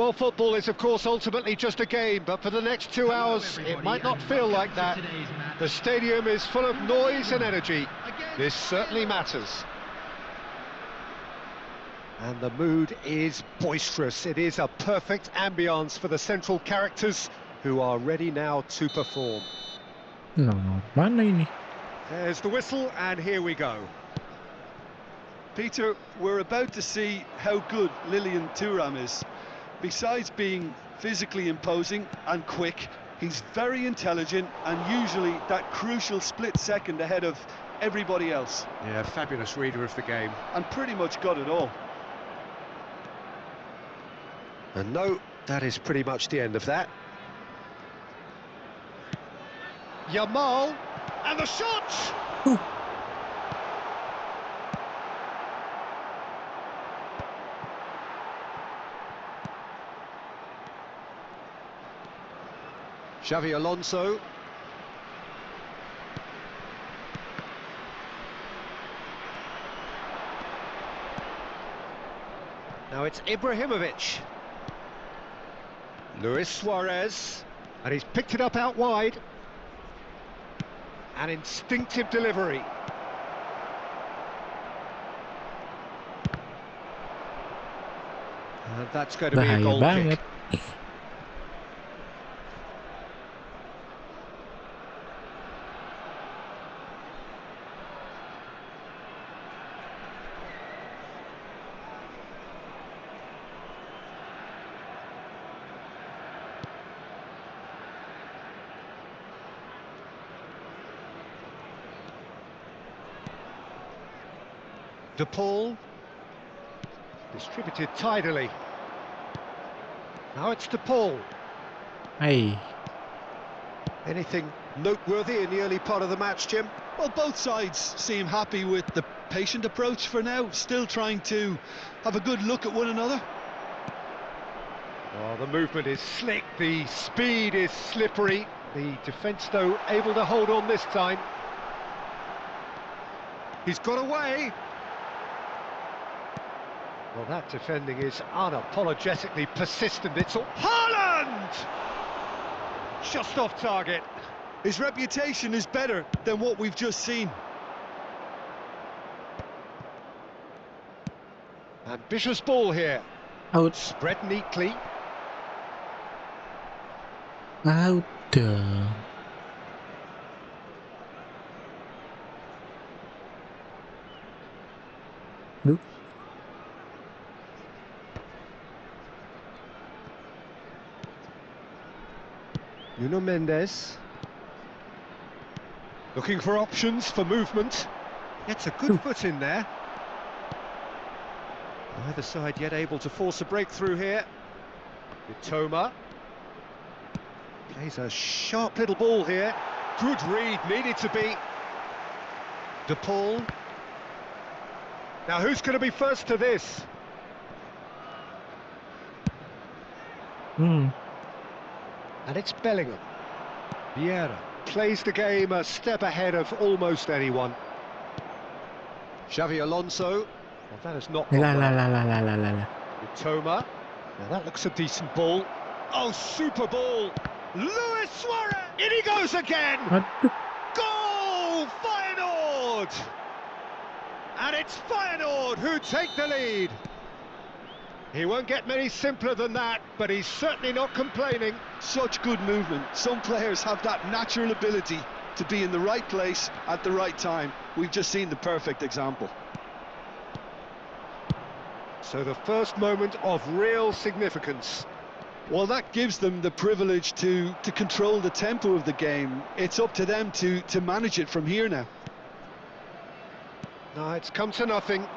Well, football is, of course, ultimately just a game, but for the next 2 hours, it might not feel like that. The stadium is full of noise and energy. This certainly matters. And the mood is boisterous. It is a perfect ambience for the central characters, who are ready now to perform. No, mana ini? There's the whistle, and here we go. Peter, we're about to see how good Lilian Thuram is. Besides being physically imposing and quick, he's very intelligent and usually that crucial split second ahead of everybody else. Yeah, fabulous reader of the game. And pretty much got it all. And no, that is pretty much the end of that. Yamal, and the shot! Ooh. Xavi Alonso. Now it's Ibrahimovic. Luis Suarez. And he's picked it up out wide. An instinctive delivery. And that's going to be a goal kick. De Paul, distributed tidily. Now it's De Paul. Hey. Anything noteworthy in the early part of the match, Jim? Well, both sides seem happy with the patient approach for now, still trying to have a good look at one another. Oh, the movement is slick, the speed is slippery. The defence, though, able to hold on this time. He's got away. Well, that defending is unapologetically persistent. It's all... Haaland! Just off target. His reputation is better than what we've just seen. Ambitious ball here. Out. Spread neatly. Out. Look. Nuno Mendes. Looking for options for movement. Gets a good foot in there. Neither side yet able to force a breakthrough here. Toma. Plays a sharp little ball here. Good read, needed to be. De Paul. Now who's going to be first to this? And it's Bellingham. Vieira plays the game a step ahead of almost anyone. Xavi Alonso. Well, that has not gone well. Toma. Now that looks a decent ball. Oh, super ball! Luis Suarez! In he goes again! Goal! Feyenoord! And it's Feyenoord who take the lead. He won't get many simpler than that, but he's certainly not complaining. Such good movement. Some players have that natural ability to be in the right place at the right time. We've just seen the perfect example. So the first moment of real significance. Well, that gives them the privilege to control the tempo of the game. It's up to them to manage it from here now. No, it's come to nothing.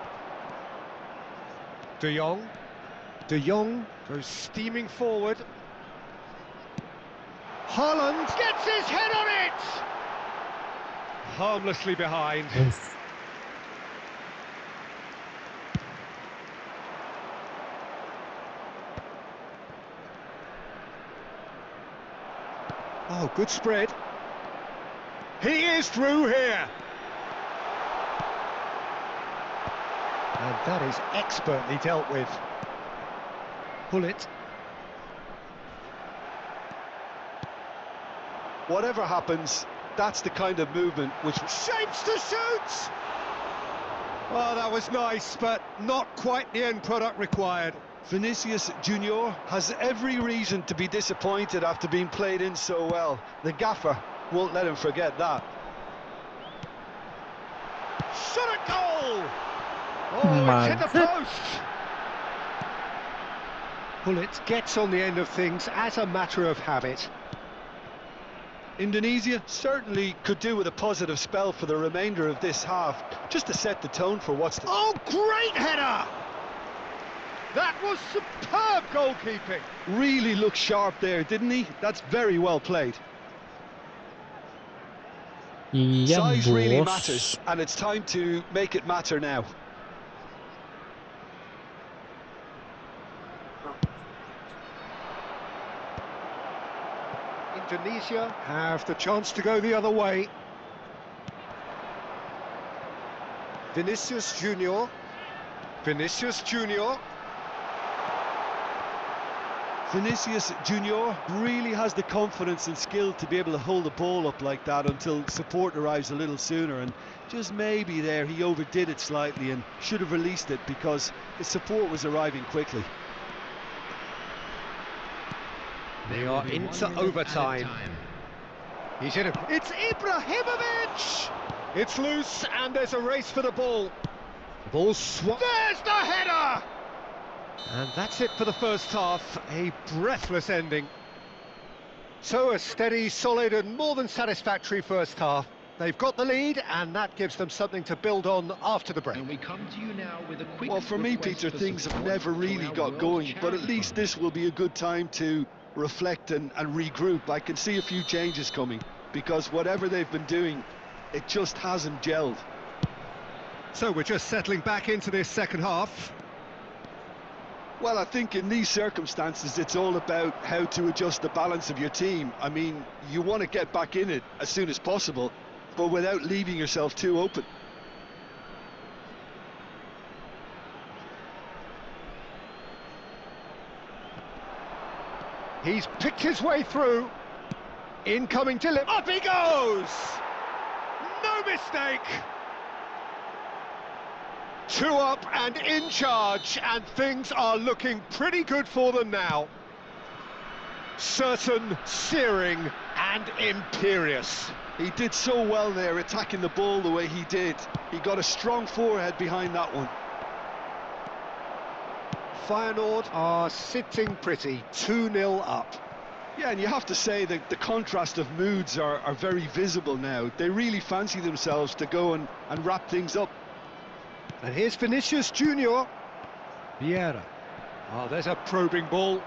De Jong. De Jong goes steaming forward. Haaland gets his head on it! Harmlessly behind. Yes. Oh, good spread. He is through here. And that is expertly dealt with. Pull it. whatever happens, that's the kind of movement which Shapes to shoot! Oh, that was nice, but not quite the end product required. Vinicius Junior has every reason to be disappointed after being played in so well. The gaffer won't let him forget that. Shot at goal! Oh, it's hit the post! Bullet gets on the end of things as a matter of habit. Indonesia certainly could do with a positive spell for the remainder of this half, just to set the tone for what's to... Oh, great header! That was superb goalkeeping. Really looked sharp there, didn't he? That's very well played. Iya, Size really bos. matters, and it's time to make it matter now. Indonesia have the chance to go the other way. Vinicius Junior. Vinicius Junior. Vinicius Junior really has the confidence and skill to be able to hold the ball up like that until support arrives a little sooner, and just maybe there he overdid it slightly and should have released it because the support was arriving quickly. They are into overtime. He's in it. It's Ibrahimovic! It's loose and there's a race for the ball. The ball's swung. There's the header! And that's it for the first half. A breathless ending. So a steady, solid and more than satisfactory first half. They've got the lead and that gives them something to build on after the break. And we come to you now with a quick Well, for me, Peter, things have never really got going, but at least this will be a good time to reflect and regroup. I can see a few changes coming because whatever they've been doing, it just hasn't gelled. So we're just settling back into this second half. Well, I think in these circumstances it's all about how to adjust the balance of your team. I mean, you want to get back in it as soon as possible, but without leaving yourself too open. He's picked his way through. Incoming delivery. Up he goes! No mistake! 2 up and in charge, and things are looking pretty good for them now. Certain, searing and imperious. He did so well there, attacking the ball the way he did. He got a strong forehead behind that one. Feyenoord are sitting pretty, 2-0 up. Yeah, and you have to say that the contrast of moods are very visible now. They really fancy themselves to go and wrap things up. And here's Vinicius Junior. Vieira. Oh, there's a probing ball.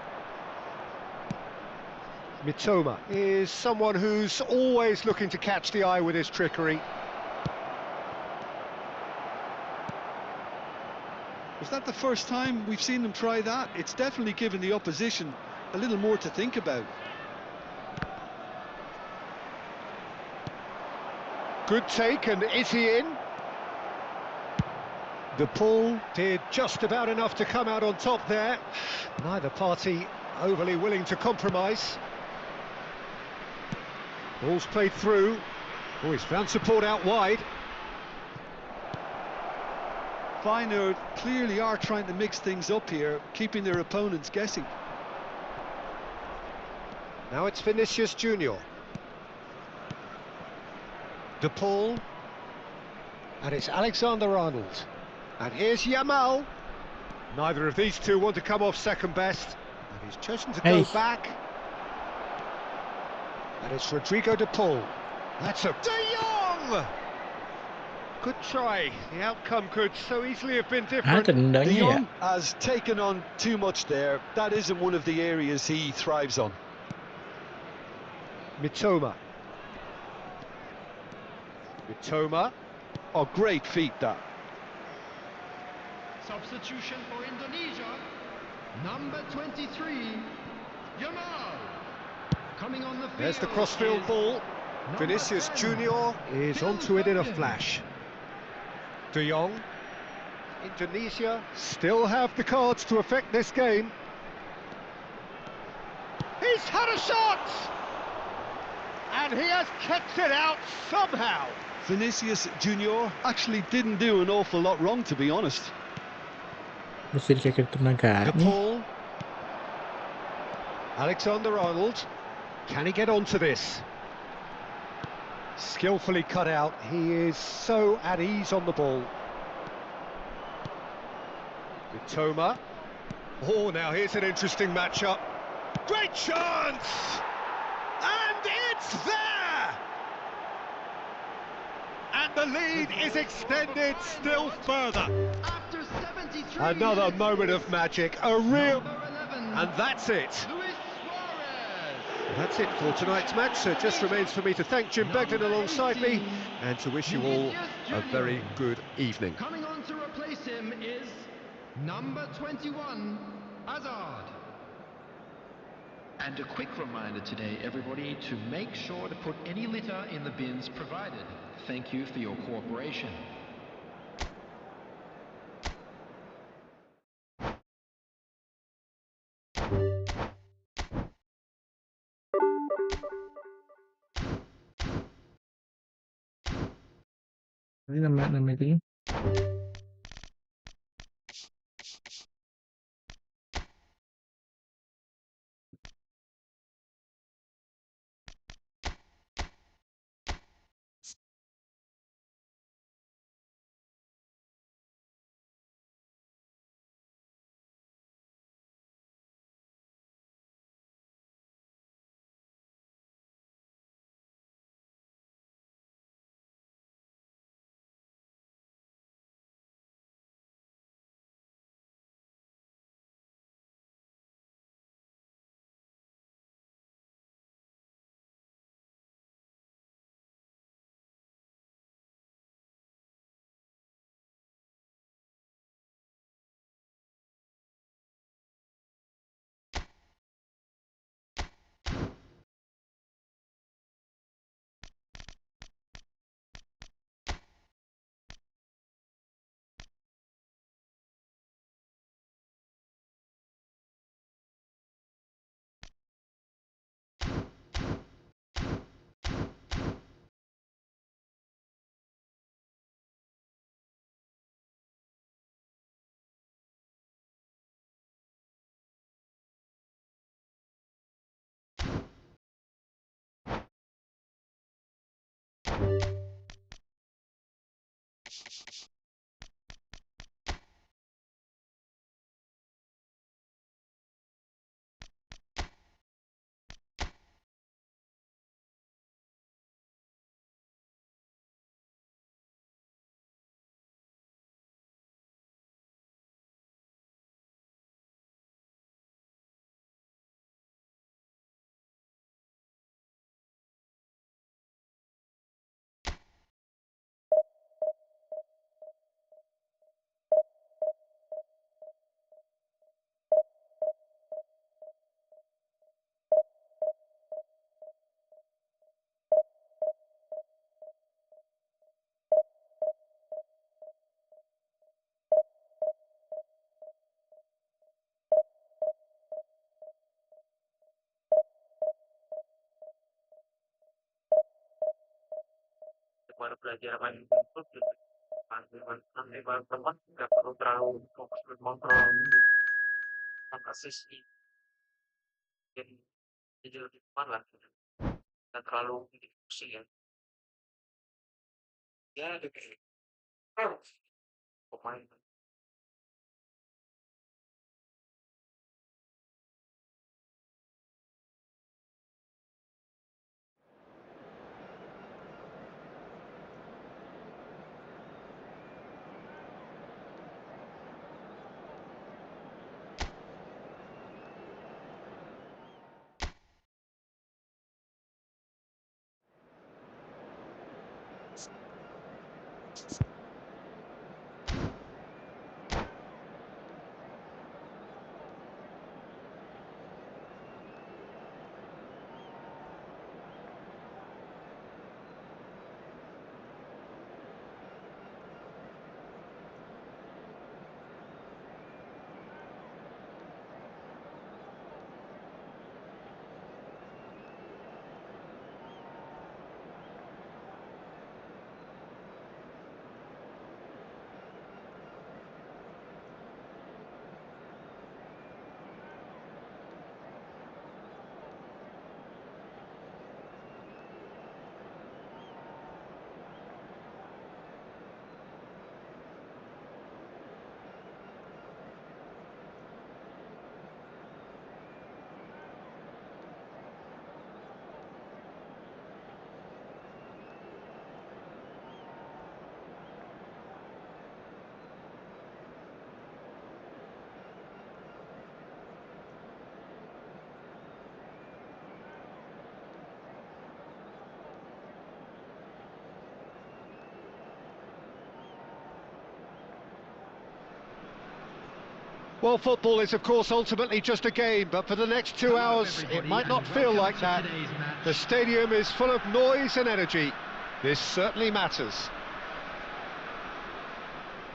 Mitoma is someone who's always looking to catch the eye with his trickery. Was that the first time we've seen them try that? It's definitely given the opposition a little more to think about. Good take, and is he in? The pull did just about enough to come out on top there. Neither party overly willing to compromise. Ball's played through. Oh, he's found support out wide. Feyenoord clearly are trying to mix things up here, keeping their opponents guessing. Now it's Vinicius Junior. De Paul. And it's Alexander-Arnold. And here's Yamal. Neither of these two want to come off second best. And he's chosen to go back. And it's Rodrigo De Paul. That's a De Jong! Good try. The outcome could so easily have been different. De Jong has taken on too much there. That isn't one of the areas he thrives on. Mitoma. Mitoma. Oh, great feat that. Substitution for Indonesia. Number 23, Yamal. Coming on the field. There's the crossfield ball. Vinicius Junior is onto it in a flash. De Jong. Indonesia still have the cards to affect this game. He's had a shot! And he has kept it out somehow. Vinicius Junior actually didn't do an awful lot wrong, to be honest. Mesti dikayak tenaga The nih. ball. Alexander-Arnold. Can he get onto this? Skillfully cut out. He is so at ease on the ball. Mitoma. Oh, now here's an interesting matchup. Great chance! And it's there! And the lead is extended still further. After 73 Another minutes, moment of magic, a real... number 11, And that's it. Luis Suarez. That's it for tonight's match, so it just remains for me to thank Jim Begden alongside me and to wish you all a very good evening. Coming on to replace him is number 21, Hazard. And a quick reminder today, everybody, to make sure to put any litter in the bins provided. Thank you for your cooperation. Ini nama itu. Baru belajar main untuk nanti baru teman nggak perlu terlalu fokus mengontrol angka sisi jadi lebih aman lah, nggak terlalu pusing ya lebih pemain. Well, football is, of course, ultimately just a game, but for the next 2 hours, it might not feel like that. The stadium is full of noise and energy. This certainly matters.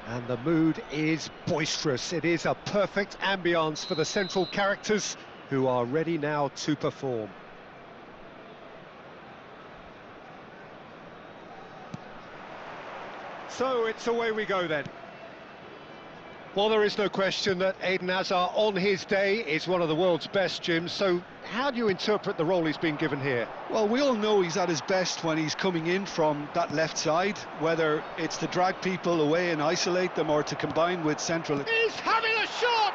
And the mood is boisterous. It is a perfect ambience for the central characters, who are ready now to perform. So it's away we go then. Well, there is no question that Eden Hazard on his day is one of the world's best, Jim, so how do you interpret the role he's been given here? Well, we all know he's at his best when he's coming in from that left side, whether it's to drag people away and isolate them or to combine with central... He's having a shot!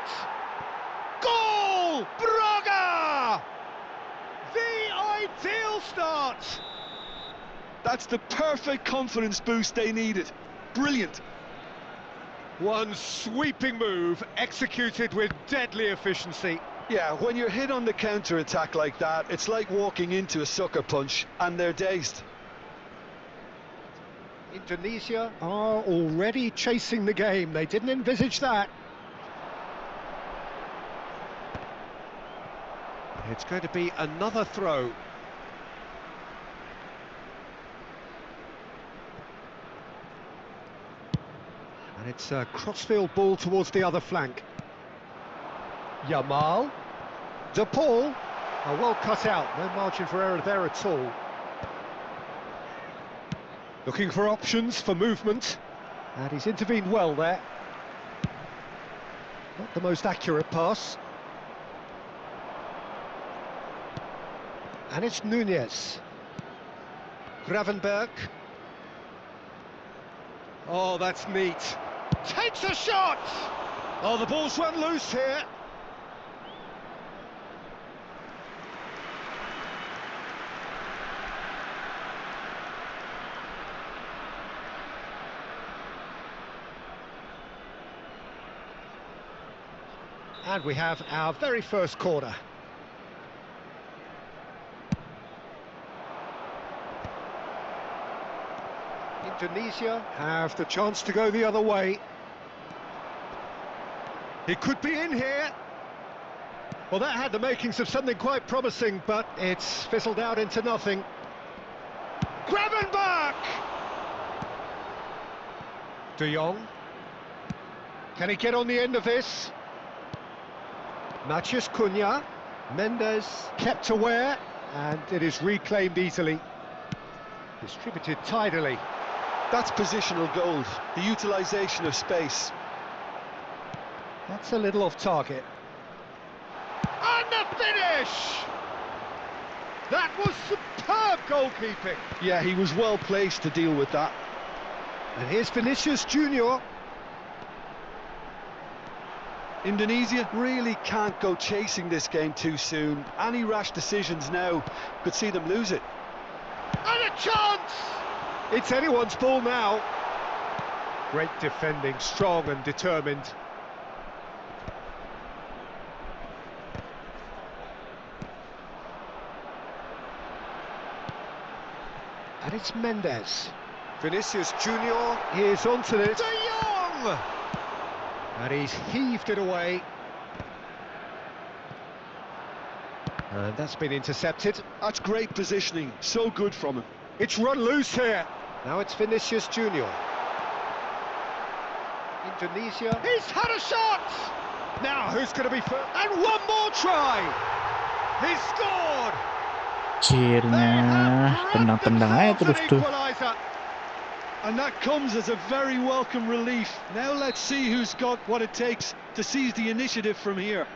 Goal! Braga! The ideal start! That's the perfect confidence boost they needed. Brilliant. One sweeping move, executed with deadly efficiency. Yeah, when you're hit on the counter-attack like that, it's like walking into a sucker punch, and they're dazed. Indonesia are already chasing the game. They didn't envisage that. It's going to be another throw. And it's a crossfield ball towards the other flank. Yamal. De Paul. Oh, well cut out. No margin for error there at all. Looking for options for movement. And he's intervened well there. Not the most accurate pass. And it's Nunez. Gravenberg. Oh, that's neat. Takes a shot! Oh, the ball's run loose here. And we have our very first corner. Indonesia have the chance to go the other way. It could be in here. Well, that had the makings of something quite promising, but it's fizzled out into nothing. Gravenberg! De Jong. Can he get on the end of this? Matheus Cunha. Mendes kept aware, and it is reclaimed easily. Distributed tidily. That's positional gold, the utilisation of space. That's a little off target. And the finish! That was superb goalkeeping. Yeah, he was well placed to deal with that. And here's Vinicius Junior. Indonesia really can't go chasing this game too soon. Any rash decisions now could see them lose it. And a chance! It's anyone's ball now. Great defending, strong and determined. And it's Mendes. Vinicius Junior is onto it. De Jong! And he's heaved it away. And that's been intercepted. That's great positioning, so good from him. It's run loose here. Now it's Vinicius Junior. Indonesia. He's had a shot! Now who's going to be first? And one more try! He's scored! Cheernya tendang-tendang aja terus tuh. And that comes as a very welcome relief. Now let's see who's got what it takes to seize the initiative from here.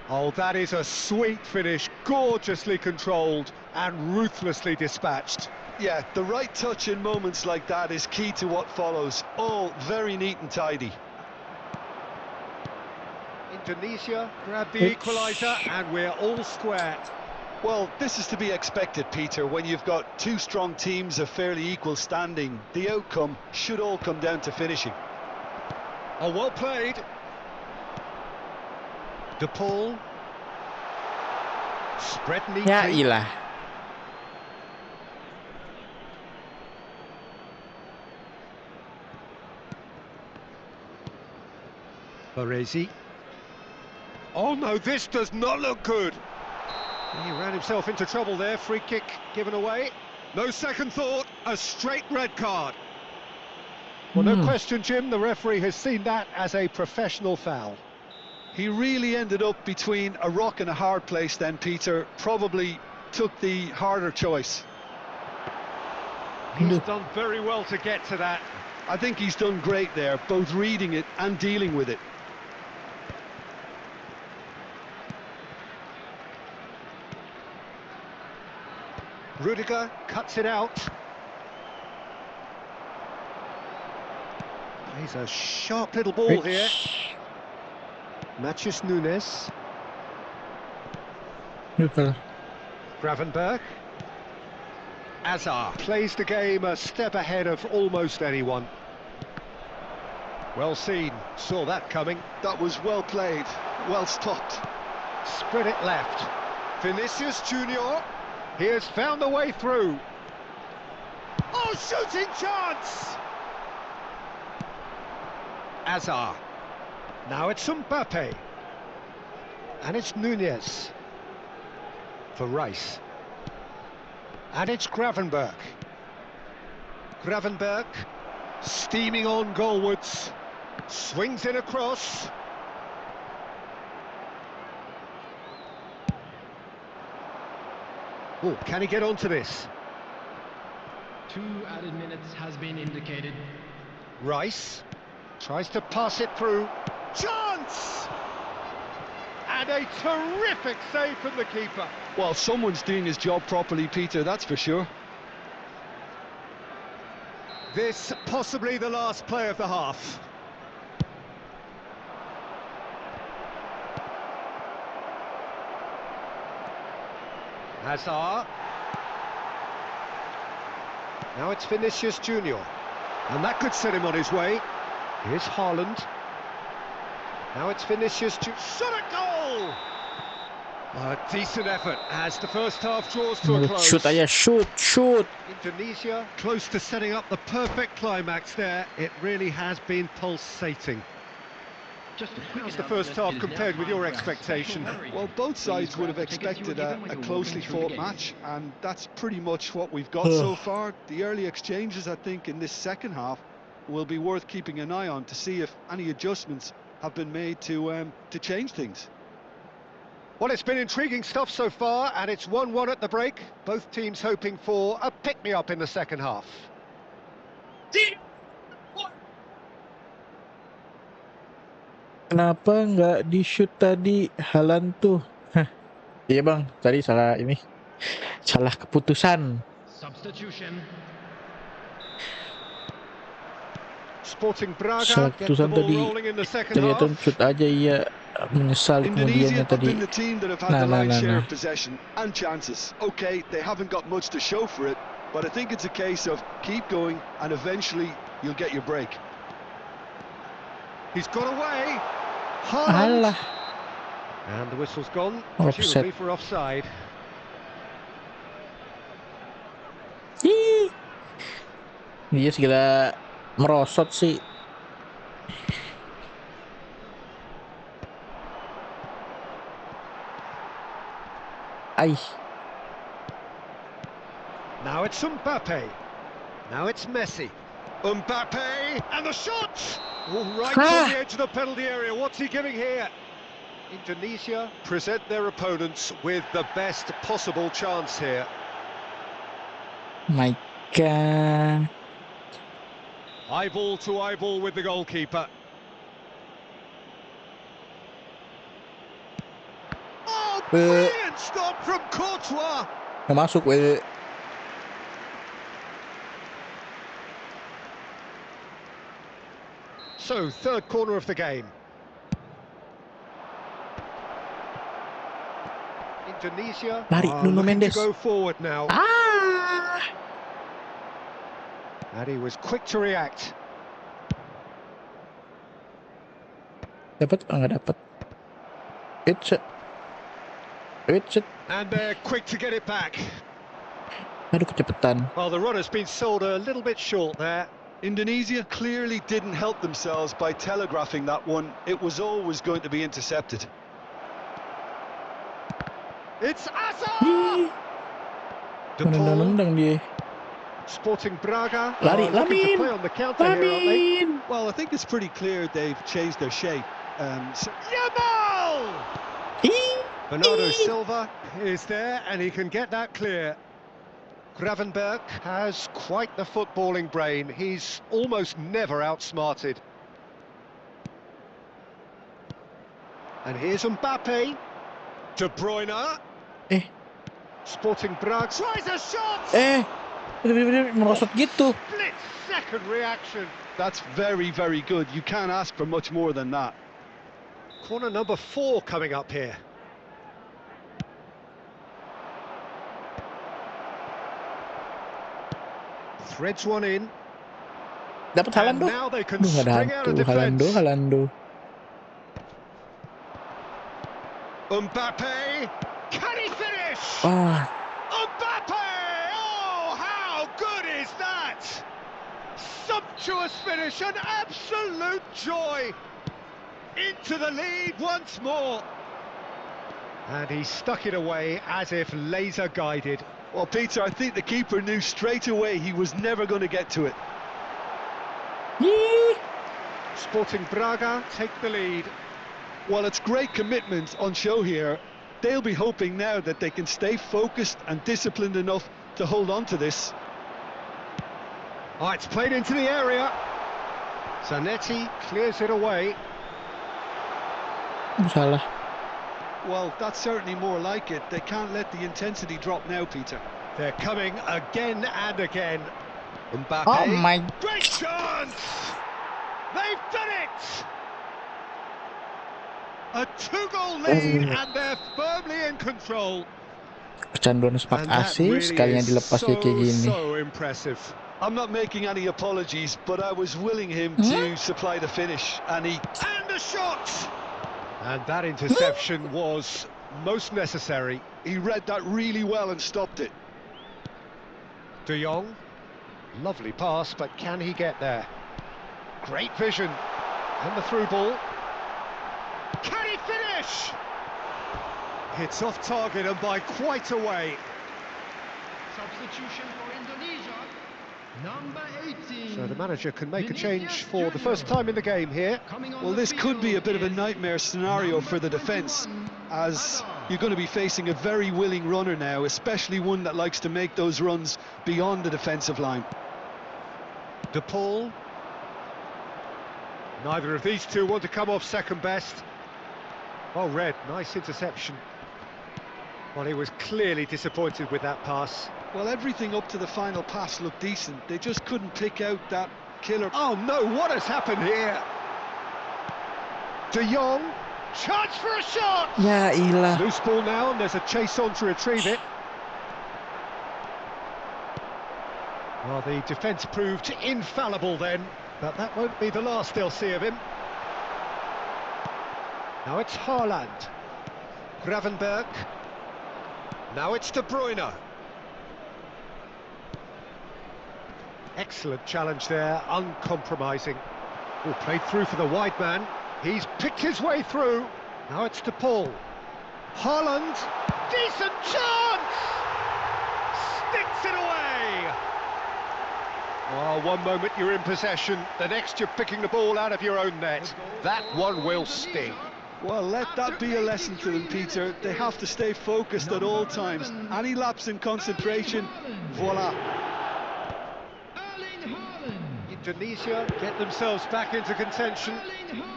Oh, that is a sweet finish, gorgeously controlled and ruthlessly dispatched. Yeah, the right touch in moments like that is key to what follows. All very neat and tidy. Indonesia grab the equaliser and we're all square. Well, this is to be expected, Peter. When you've got two strong teams of fairly equal standing, the outcome should all come down to finishing. Oh, well played. De Paul. Spread neatly. Ya ilah. Baresi. Oh no, this does not look good. He ran himself into trouble there. Free kick given away. No second thought, a straight red card. Well, no question, Jim, the referee has seen that as a professional foul. He really ended up between a rock and a hard place then, Peter. Probably took the harder choice. He's done very well to get to that. I think he's done great there, both reading it and dealing with it. Rudiger cuts it out. Plays a sharp little ball here. Matheus Nunes. Gravenberch. Azar plays the game a step ahead of almost anyone. Well seen, saw that coming. That was well played, well stopped. Spread it left. Vinicius Junior. He has found the way through. Oh, shooting chance! Azar. Now it's Mbappe. And it's Nunez. For Rice. And it's Gravenberch. Gravenberch steaming on goalwards. Swings it across. Oh, can he get onto this? 2 added minutes has been indicated. Rice tries to pass it through. Chance! And a terrific save from the keeper. Well, someone's doing his job properly, Peter, that's for sure. This possibly the last play of the half. Hazard. Now it's Vinicius Junior. And that could set him on his way. Here's Haaland. Now it's Vinicius Junior. Shot at goal! A decent effort as the first half draws to a close. Shoot aja, shoot. Indonesia close to setting up the perfect climax there. It really has been pulsating. How's the first half compared with your expectation? Well, both sides would have expected a closely fought match, and that's pretty much what we've got so far. The early exchanges, I think, in this second half will be worth keeping an eye on to see if any adjustments have been made to change things. Well, it's been intriguing stuff so far, and it's 1-1 at the break. Both teams hoping for a pick-me-up in the second half. Kenapa nggak di-shoot tadi Haaland tuh? Hah. Iya bang, tadi salah ini. Salah keputusan. Substitution. Sporting Braga Salah get the keputusan ball tadi. rolling in the second Kelihatan half. shoot aja iya. Menyesal Indonesia kemudiannya have tadi. been the team that have had the lion's share of possession and chances. Okay, they haven't got much to show for it, but I think it's a case of keep going and eventually you'll get your break. He's got away. Haaland. Alah. And the whistle's gone, Offset. presumably for offside. Ih. Dia segala merosot sih. Ai. Now it's Mbappe. Now it's Messi. Mbappe and the shot! Oh, right on the edge of the penalty area. What's he giving here? Indonesia present their opponents with the best possible chance here. My God. Eyeball to eyeball with the goalkeeper. Oh, brilliant stop from Courtois. Nggak masuk weh. So, third corner of the game. Indonesia Lari, Nuno looking to Mendes. go forward now. Ah. And he was quick to react. Dapat? Oh, nggak dapat. It's it. And they're quick to get it back. Aduh, kecepatan. Well, the run has been sold a little bit short there. Indonesia clearly didn't help themselves by telegraphing that one. It was always going to be intercepted. It's Asa! Ih, De Paul, nendang dia. Sporting Braga Lari, are looking to Lamin! play on the counter here, aren't they? Lamin! Well, I think it's pretty clear they've changed their shape. Yamal! Ih, Bernardo ih. Silva is there and he can get that clear. Gravenberg has quite the footballing brain. He's almost never outsmarted. And here's Mbappe. De Bruyne. Eh, Sporting Braga tries a shot! bener-bener merosot gitu. Split second reaction. That's very, very good. You can't ask for much more than that. Corner number 4 coming up here. Threads one in. Dapat And Halando. now they can Duh, nggak ada spring out of hantu. defence. Halando. Mbappe, can he finish? Wah, Mbappe! Oh, how good is that? Sumptuous finish, an absolute joy. Into the lead once more. And he stuck it away as if laser guided. Well, Peter, I think the keeper knew straight away he was never going to get to it. ih. Sporting Braga take the lead. Well, it's great commitment on show here. They'll be hoping now that they can stay focused and disciplined enough to hold on to this. Oh, it's played into the area. Zanetti clears it away. Salah. Well, that's certainly more like it. They can't let the intensity drop now, Peter. They're coming again and again. Mbappe. Oh my. Great chance! They've done it! A 2-goal lead and they're firmly in control. Kecanduan sepak And that AC sekalinya really dilepas dia kayak gini. so impressive. I'm not making any apologies, but I was willing him to supply the finish, and he... And a shot! And that interception was most necessary. He read that really well and stopped it. De Jong, lovely pass, but can he get there? Great vision, and the through ball. Can he finish? Hits off target and by quite a way. Substitution for Indonesia, number 18. So the manager can make a change for the first time in the game here. Well, this could be a bit of a nightmare scenario for the defence, as you're going to be facing a very willing runner now, especially one that likes to make those runs beyond the defensive line. De Paul. Neither of these two want to come off second best. Oh, Red, nice interception. Well, he was clearly disappointed with that pass. Well, everything up to the final pass looked decent. They just couldn't pick out that killer. Oh no, what has happened here? De Jong, chance for a shot! Ya ilah. Loose ball now, and there's a chase on to retrieve it. Well, the defence proved infallible then, but that won't be the last they'll see of him. Now it's Haaland. Gravenberg. Now it's De Bruyne. Excellent challenge there, uncompromising. Oh, played through for the wide man. He's picked his way through. Now it's De Paul. Haaland. Decent chance! Sticks it away! Oh, one moment you're in possession, the next you're picking the ball out of your own net. That one will sting. Well, let that be a lesson to them, Peter. They have to stay focused at all times. Any lapse in concentration, voila. Indonesia get themselves back into contention.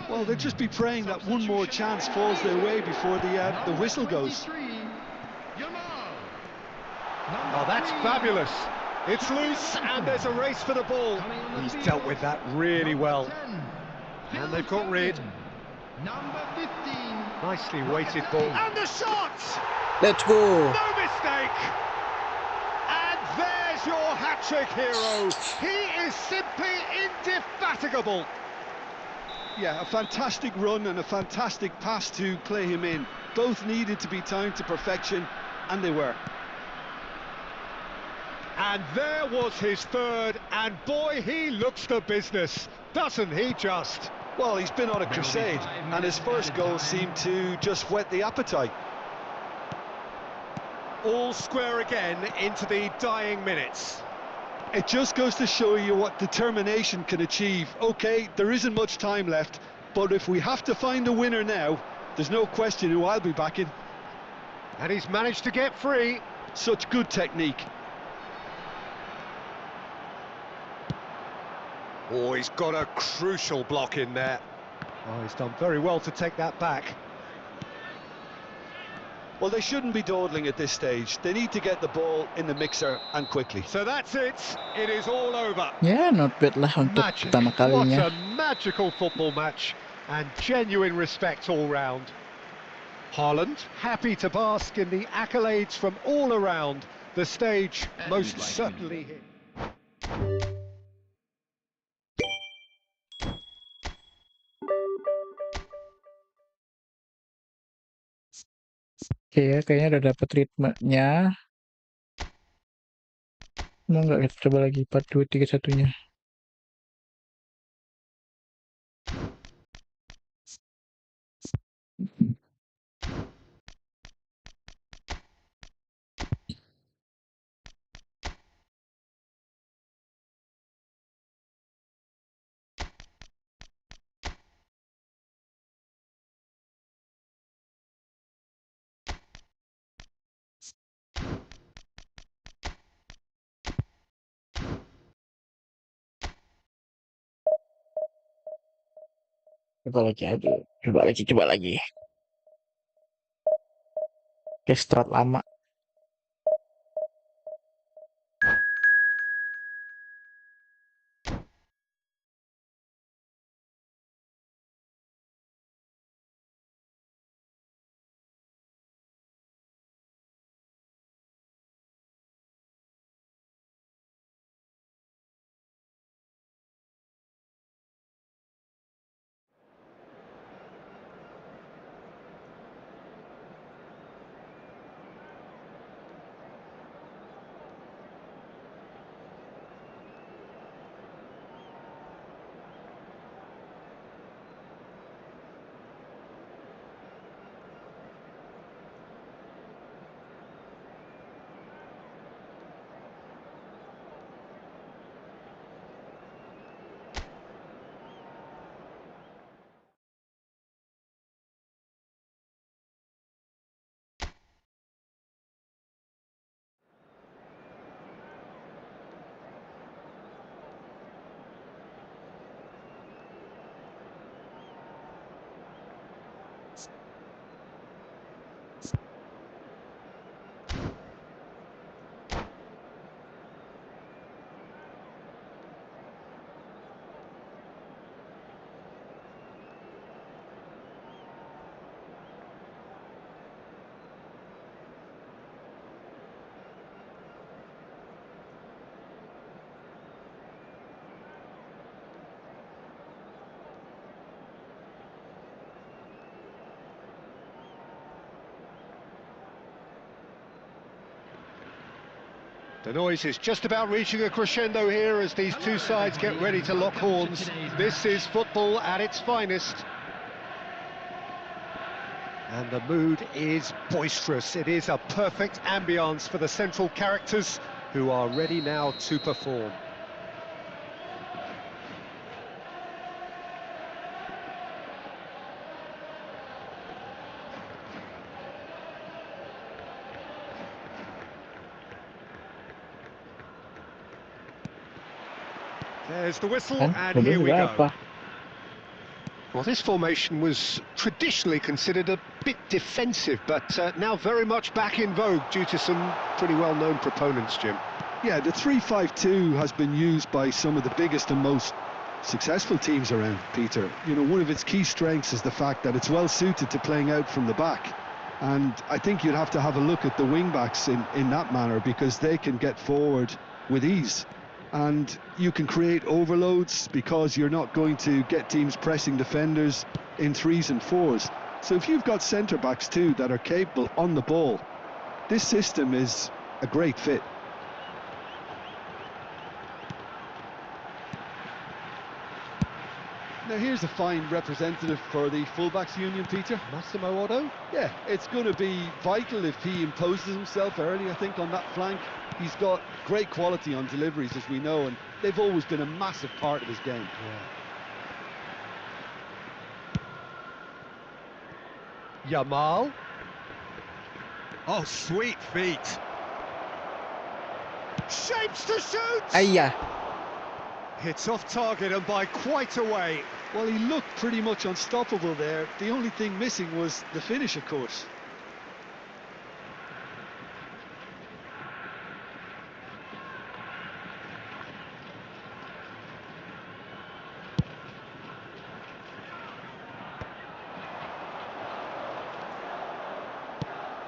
Well, they'll just be praying that one more chance falls their way before the whistle goes. Oh, that's fabulous. It's loose and there's a race for the ball. He's dealt with that really well. And they've got rid. Number 15. Nicely weighted ball. And the shot! Let's go. No mistake! And there's your hat-trick hero. He is simply indefatigable. Yeah, a fantastic run and a fantastic pass to play him in. Both needed to be timed to perfection, and they were. And there was his third, and boy, he looks the business, doesn't he just? Well, he's been on a crusade, and his first goal seemed to just whet the appetite. All square again into the dying minutes. It just goes to show you what determination can achieve. OK, there isn't much time left, but if we have to find a winner now, there's no question who I'll be backing. And he's managed to get free. Such good technique. Oh, he's got a crucial block in there. Oh, he's done very well to take that back. Well, they shouldn't be dawdling at this stage. They need to get the ball in the mixer and quickly. So that's it. It is all over. Ya, not bad lah untuk Magic. pertama kalinya. What a magical football match, and genuine respect all round. Haaland happy to bask in the accolades from all around. The stage most certainly hit. Oke ya, kayaknya udah dapet ritmenya. Mau nggak kita coba lagi 4, 2, 3, 1-nya. Coba lagi aja, coba lagi. Oke, start lama. The noise is just about reaching a crescendo here as these two sides get ready to lock horns. This is football at its finest. And the mood is boisterous. It is a perfect ambience for the central characters who are ready now to perform. There's the whistle, and here we go. Well, this formation was traditionally considered a bit defensive, but now very much back in vogue due to some pretty well-known proponents, Jim. Yeah, the 3-5-2 has been used by some of the biggest and most successful teams around, Peter. You know, one of its key strengths is the fact that it's well suited to playing out from the back. And I think you'd have to have a look at the wing-backs in that manner, because they can get forward with ease. And you can create overloads because you're not going to get teams pressing defenders in 3s and 4s. So if you've got centre-backs too that are capable on the ball, this system is a great fit. Now here's a fine representative for the fullbacks union, Peter. Massimo Otto. Yeah, it's going to be vital if he imposes himself early, I think, on that flank. He's got great quality on deliveries, as we know, and they've always been a massive part of his game. Yeah. Yamal. Oh, sweet feet. Shapes to shoot! Ayah. Hits off target and by quite a way. Well, he looked pretty much unstoppable there. The only thing missing was the finish, of course.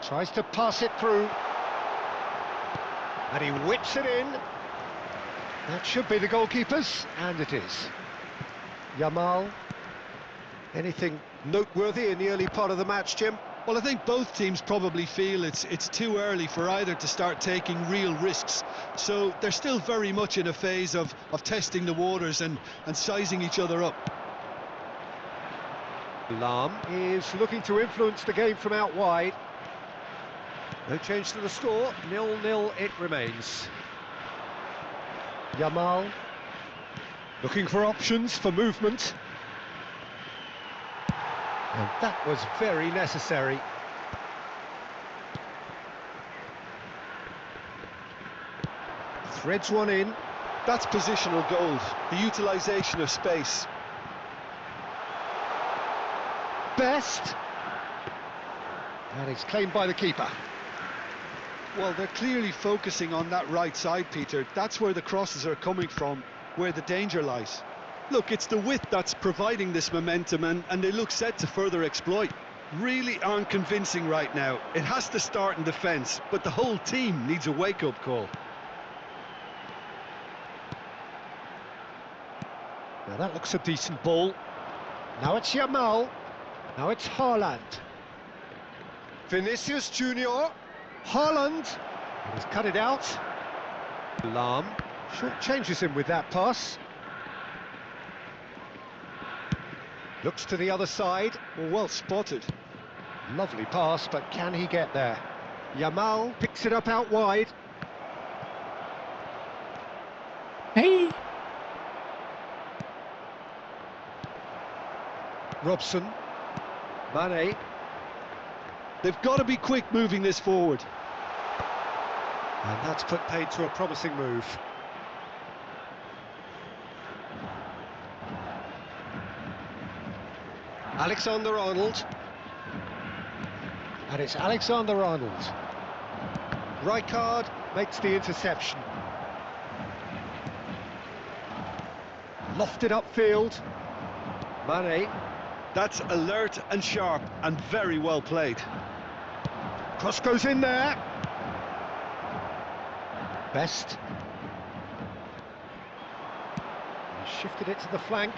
Tries to pass it through. And he whips it in. That should be the goalkeeper's, and it is. Yamal. Anything noteworthy in the early part of the match, Jim? Well, I think both teams probably feel it's too early for either to start taking real risks. So they're still very much in a phase of testing the waters and sizing each other up. Lam is looking to influence the game from out wide. No change to the score, 0-0 it remains. Yamal looking for options for movement. And that was very necessary. Threads one in. That's positional gold, the utilisation of space. Best. And it's claimed by the keeper. Well, they're clearly focusing on that right side, Peter. That's where the crosses are coming from, where the danger lies. Look, it's the width that's providing this momentum, and they look set to further exploit. Really aren't convincing right now. It has to start in defence, but the whole team needs a wake-up call. Now that looks a decent ball. Now it's Yamal. Now it's Haaland. Vinicius Junior. Haaland. He's cut it out. Lam short changes him with that pass. Looks to the other side. Well spotted. Lovely pass, but can he get there? Yamal picks it up out wide. Hey. Robson. Mane. They've got to be quick moving this forward. And that's put paid to a promising move. Alexander-Arnold. And it's Alexander-Arnold. Rijkaard makes the interception. Lofted upfield. Mane. That's alert and sharp and very well played. Cross goes in there. Best. He shifted it to the flank.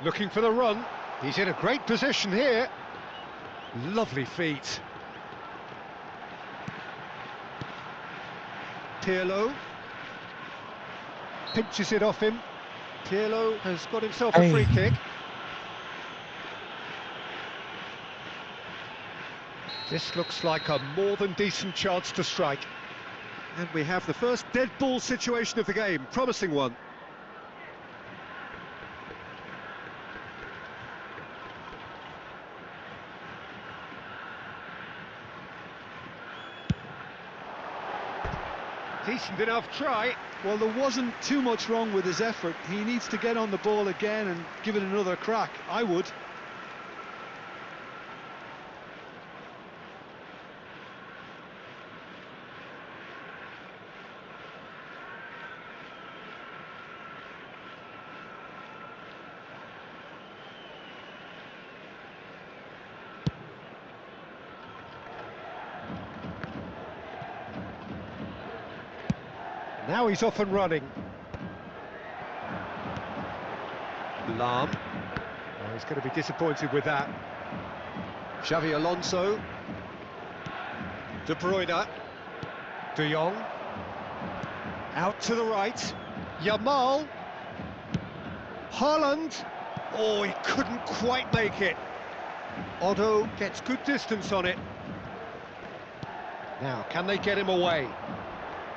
Looking for the run. He's in a great position here. Lovely feet. Pirlo. Pinches it off him. Pirlo has got himself a free kick. This looks like a more than decent chance to strike. And we have the first dead ball situation of the game, promising one. Decent enough try. Well, there wasn't too much wrong with his effort. He needs to get on the ball again and give it another crack. I would. Now he's off and running. Lam. Oh, he's going to be disappointed with that. Xavi Alonso. De Bruyne. De Jong. Out to the right. Yamal. Haaland. Oh, he couldn't quite make it. Otto gets good distance on it. Now, can they get him away?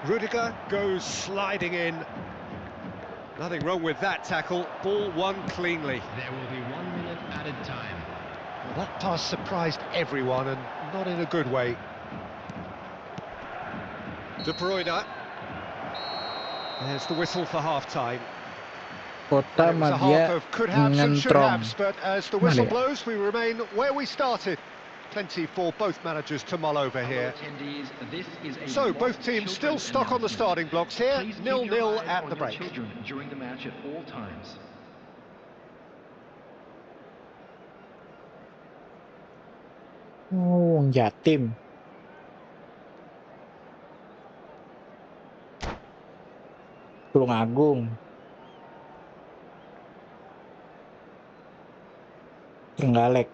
Rudiger goes sliding in. Nothing wrong with that tackle. Ball won cleanly. There will be 1 minute added time. Well, that pass surprised everyone, and not in a good way. De Bruyne. There's the whistle for half-time. Kota It was a mah dia half of could haves and should ngentrong. haves, but as the whistle Mana ya? blows, we remain where we started. Plenty for both managers to mull over here. Attendees, this is a So, lot both of teams still children's stuck on the announcement. starting blocks here, Please keep your 0-0 eyes at on the your break. children during the match at all times. Oh, wong yatim. Tulung Agung. Trenggalek.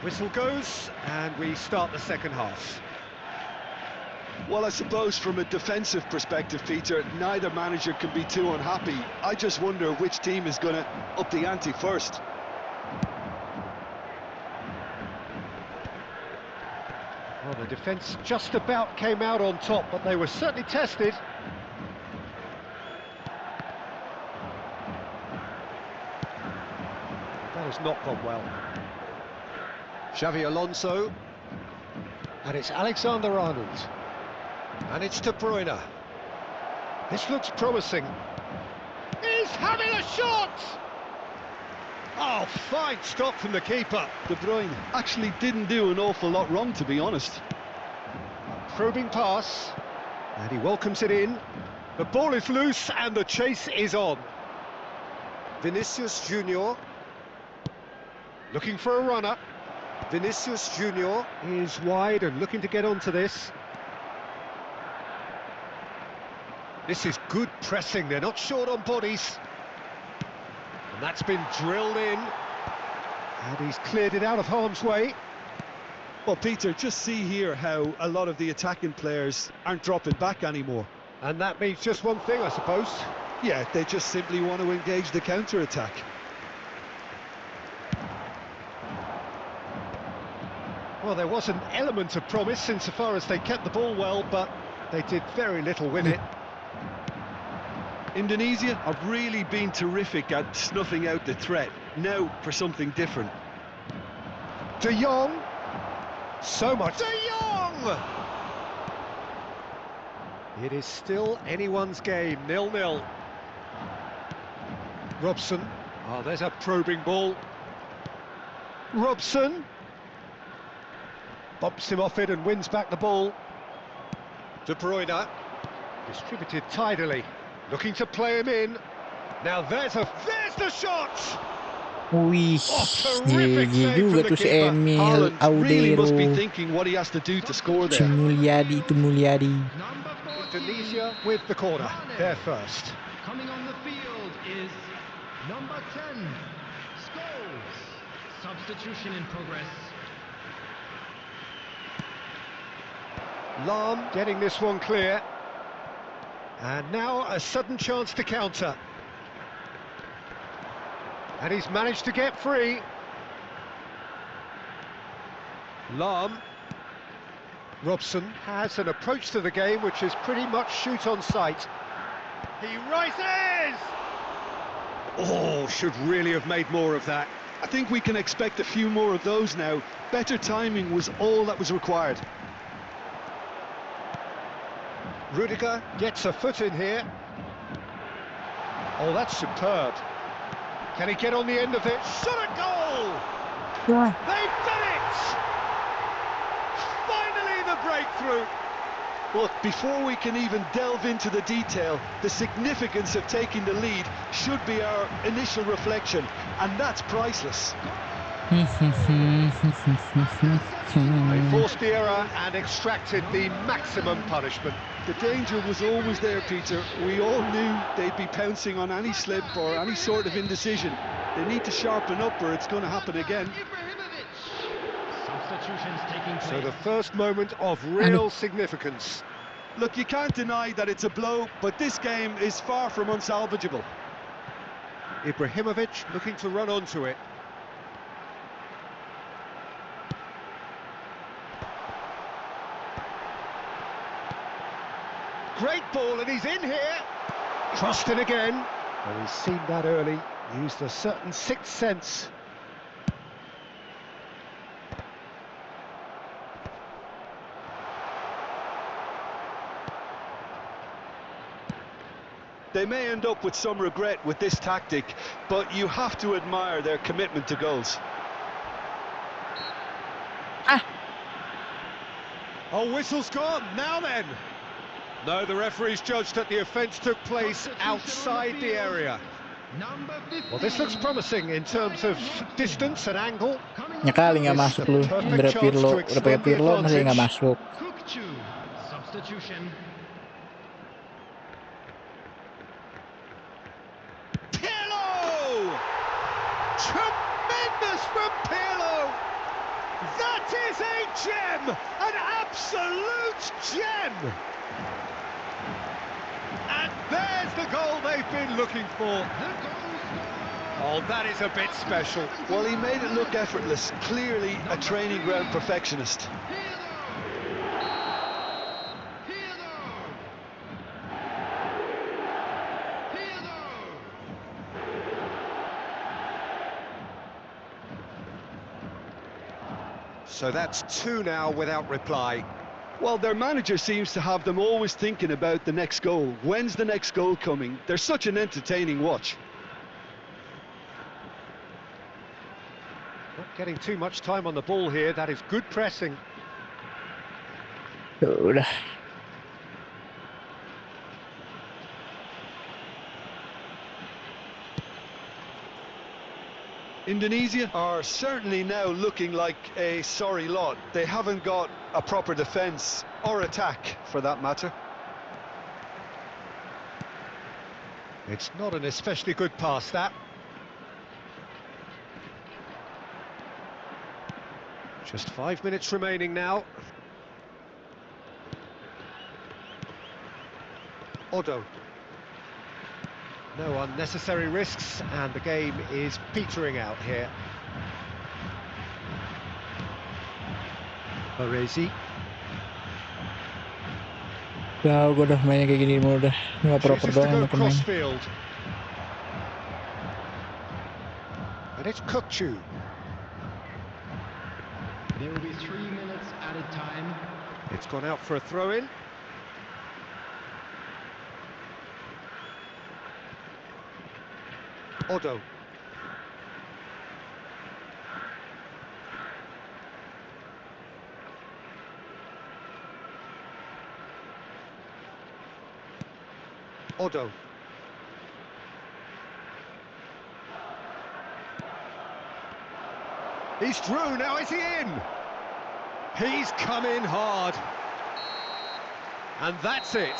Whistle goes, and we start the second half. Well, I suppose from a defensive perspective, Peter, neither manager can be too unhappy. I just wonder which team is going to up the ante first. Well, the defence just about came out on top, but they were certainly tested. That has not gone well. Xavi Alonso. And it's Alexander-Arnold. And it's De Bruyne. This looks promising. He's having a shot! Oh, fine stop from the keeper. De Bruyne actually didn't do an awful lot wrong, to be honest. Probing pass. And he welcomes it in. The ball is loose and the chase is on. Vinicius Junior. Looking for a runner. Vinicius Junior is wide and looking to get onto this. This is good pressing, they're not short on bodies. And that's been drilled in. And he's cleared it out of harm's way. Well, Peter, just see here how a lot of the attacking players aren't dropping back anymore. And that means just one thing, I suppose. Yeah, they just simply want to engage the counter-attack. Well, there was an element of promise insofar as they kept the ball well, but they did very little with it. Indonesia have really been terrific at snuffing out the threat. Now for something different. De Jong. So much. De Jong! It is still anyone's game, 0-0. Robson. Oh, there's a probing ball. Robson. Bumps him off it and wins back the ball. De Bruyne. Distributed tidily. Looking to play him in. Now there's the shot! Wih, terrific GG save juga from the tuh si keeper. Emil Haaland really must be Audero. thinking what he has to do to score Si there. Mulyadi itu Mulyadi. Number 14, Indonesia with the corner. They're first. coming on the field is number 10, Scholes. Substitution in progress. Lahm getting this one clear. And now a sudden chance to counter. And he's managed to get free. Lahm. Robson has an approach to the game which is pretty much shoot on sight. He rises! Oh, should really have made more of that. I think we can expect a few more of those now. Better timing was all that was required. Rudiger gets a foot in here. Oh, that's superb. Can he get on the end of it? Shot a goal! Wah, They've done it! Finally the breakthrough! Look, before we can even delve into the detail, the significance of taking the lead should be our initial reflection, and that's priceless. They forced the error and extracted the maximum punishment. The danger was always there, Peter. We all knew they'd be pouncing on any slip or any sort of indecision. They need to sharpen up or it's going to happen again. Substitutions taking place. So the first moment of real significance. Look, you can't deny that it's a blow, but this game is far from unsalvageable. Ibrahimovic looking to run onto it. Great ball, and he's in here. Crossed in again. Well, he's seen that early. Used a certain sixth sense. They may end up with some regret with this tactic, but you have to admire their commitment to goals. Oh, whistle's gone. Now then. No, the referee's judged that the offence took place outside the area. Well, this looks promising in terms of distance and angle. Ya kali nggak masuk lu. Udah pakai Pirlo masih nggak masuk. Substitution. Pirlo! Tremendous from Pirlo! That is a gem! An absolute gem! And there's the goal they've been looking for. Oh, that is a bit special. Well, he made it look effortless. Clearly a training ground perfectionist. So that's two now without reply. Well, their manager seems to have them always thinking about the next goal. When's the next goal coming? They're such an entertaining watch. Not getting too much time on the ball here. That is good pressing. Udah. Indonesia are certainly now looking like a sorry lot. They haven't got a proper defence or attack, for that matter. It's not an especially good pass, that. Just 5 minutes remaining now. Odo. No unnecessary risks, and the game is petering out here. Baresi. Ya, gue udah mainnya kayak gini mulu udah. Nggak proper Chooses to doang go untuk main. crossfield. And it's Kukçu. There will be 3 minutes added time. It's gone out for a throw-in. Odo. Odo. He's through, now is he in? He's come in hard. And that's it.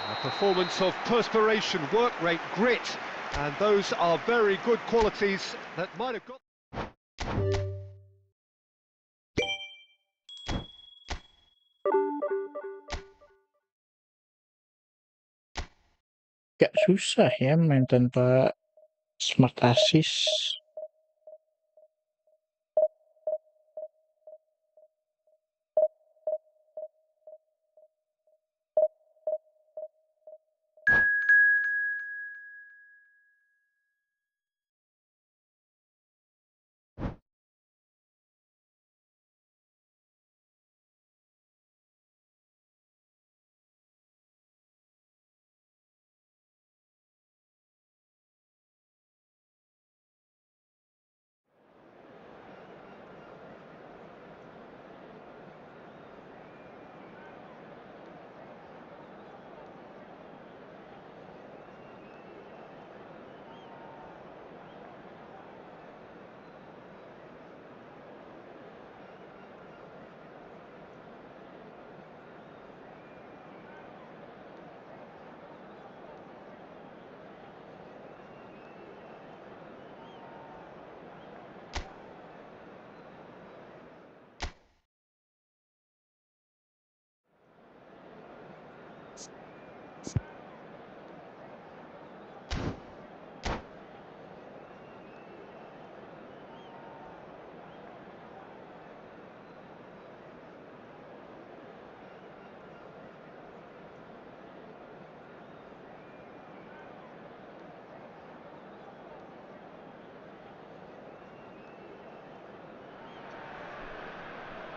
A performance of perspiration, work rate, grit, and those are very good qualities that might have got... Gak susah ya main tanpa smart assist.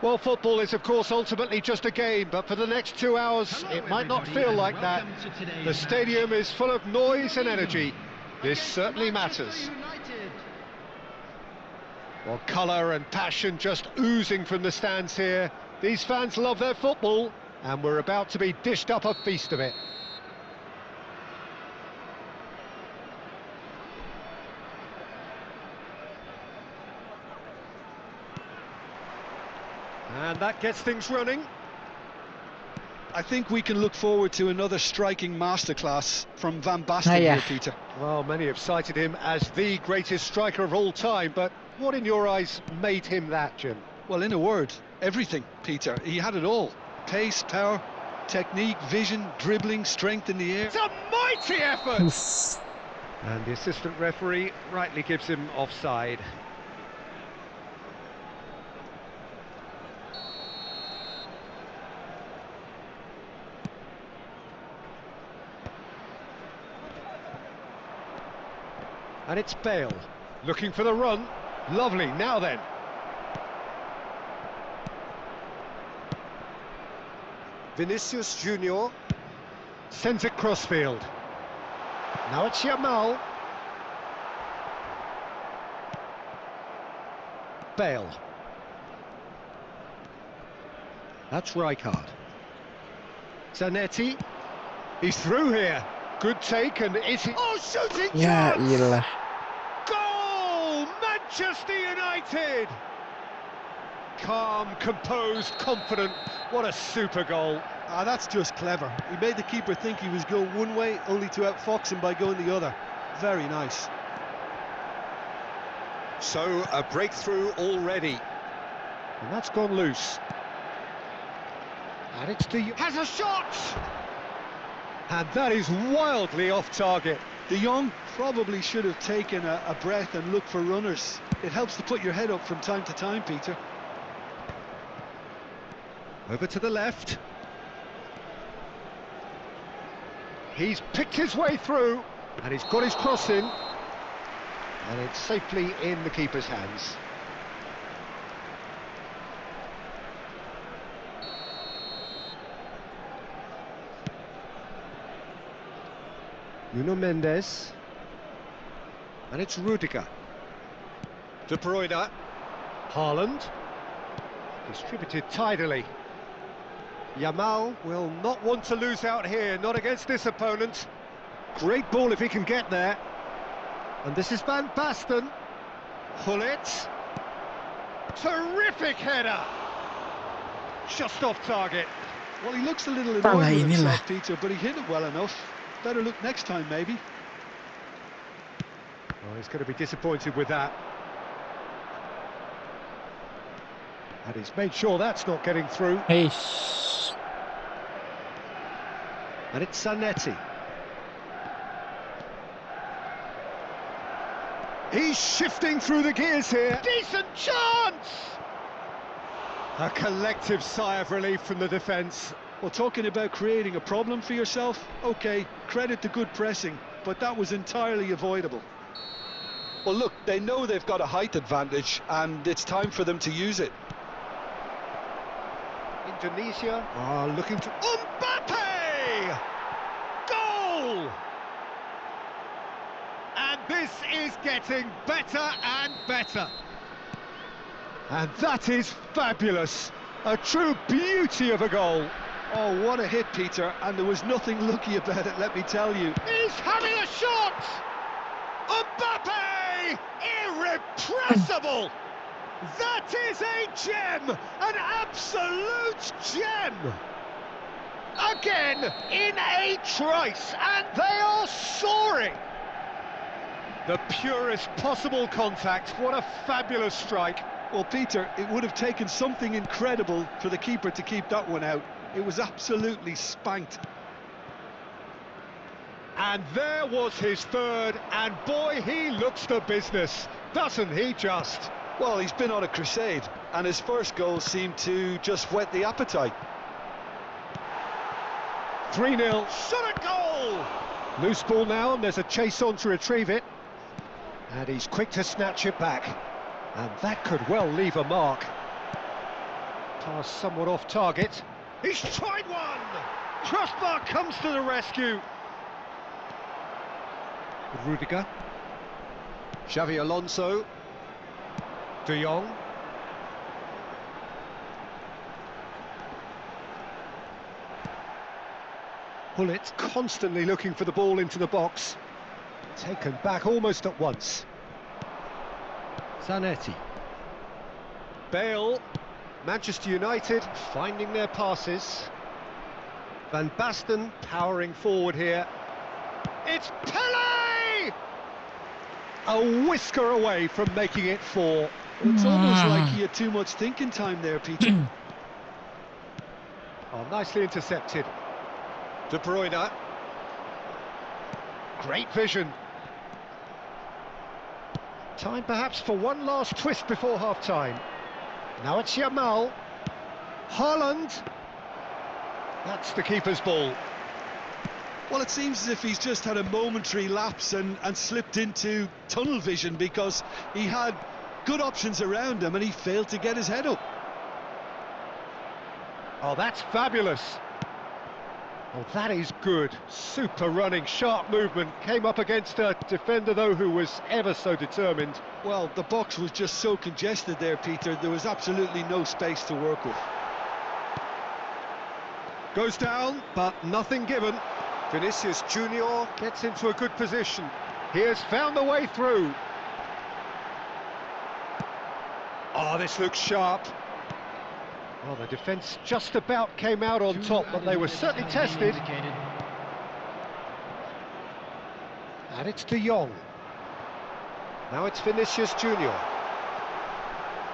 Well, football is, of course, ultimately just a game, but for the next 2 hours, it might not feel like that. The stadium is full of noise and energy. This certainly matters. Well, colour and passion just oozing from the stands here. These fans love their football, and we're about to be dished up a feast of it. And that gets things running. I think we can look forward to another striking masterclass from Van Basten here, Peter. Well, many have cited him as the greatest striker of all time, but what in your eyes made him that, Jim? Well, in a word, everything, Peter. He had it all. Pace, power, technique, vision, dribbling, strength in the air. It's a mighty effort! And the assistant referee rightly gives him offside. And it's Bale, looking for the run. Lovely, now then. Vinicius Junior sends it crossfield. Now it's Yamal. Bale. That's Rijkaard. Zanetti. He's through here. Good take and it's... Oh, shooting chance! iyalah. Goal! Manchester United! Calm, composed, confident. What a super goal. Ah, that's just clever. He made the keeper think he was going one way, only to outfox him by going the other. Very nice. So, a breakthrough already. And that's gone loose. And it's the... Has a shot! And that is wildly off target. De Jong probably should have taken a breath and looked for runners. It helps to put your head up from time to time, Peter. Over to the left. He's picked his way through, and he's got his cross in. And it's safely in the keeper's hands. Nuno Mendes. And it's Rudiger. De Bruyne. Haaland. Distributed tidily. Yamal will not want to lose out here, not against this opponent. Great ball if he can get there. And this is Van Basten. Gullit. Terrific header. Just off target. Well, he looks a little annoyed with himself, Peter, but he hit it well enough. Better look next time, maybe. Oh, he's going to be disappointed with that. And he's made sure that's not getting through. Hey. And it's Zanetti. He's shifting through the gears here. Decent chance! A collective sigh of relief from the defence. Well, talking about creating a problem for yourself, OK, credit to good pressing, but that was entirely avoidable. Well, look, they know they've got a height advantage, and it's time for them to use it. Indonesia are looking to... Mbappe! Goal! And this is getting better and better. And that is fabulous. A true beauty of a goal. Oh, what a hit, Peter, and there was nothing lucky about it, let me tell you. He's having a shot! Mbappe! Irrepressible! That is a gem! An absolute gem! Again, in a trice, and they are soaring! The purest possible contact, what a fabulous strike. Well, Peter, it would have taken something incredible for the keeper to keep that one out. It was absolutely spanked. And there was his third, and boy, he looks the business, doesn't he just? Well, he's been on a crusade, and his first goal seemed to just whet the appetite. 3-0, shot a goal! Loose ball now, and there's a chase on to retrieve it. And he's quick to snatch it back. And that could well leave a mark. Pass somewhat off target. He's tried one! Crossbar comes to the rescue. Rudiger. Xavi Alonso. De Jong. Bullet constantly looking for the ball into the box. Taken back almost at once. Zanetti. Bale. Manchester United finding their passes. Van Basten powering forward here. It's Pele! A whisker away from making it 4. It's almost like he had too much thinking time there, Peter. Oh, nicely intercepted. De Bruyne. Great vision. Time perhaps for one last twist before half-time. Now it's Yamal. Haaland. That's the keeper's ball. Well, it seems as if he's just had a momentary lapse and slipped into tunnel vision, because he had good options around him and he failed to get his head up. Oh, that's fabulous. Oh, that is good. Super running, sharp movement. Came up against a defender, though, who was ever so determined. Well, the box was just so congested there, Peter. There was absolutely no space to work with. Goes down, but nothing given. Vinicius Junior gets into a good position. He has found the way through. Oh, this looks sharp. Well, the defence just about came out on top, but they were certainly tested. And it's De Jong. Now it's Vinicius Junior.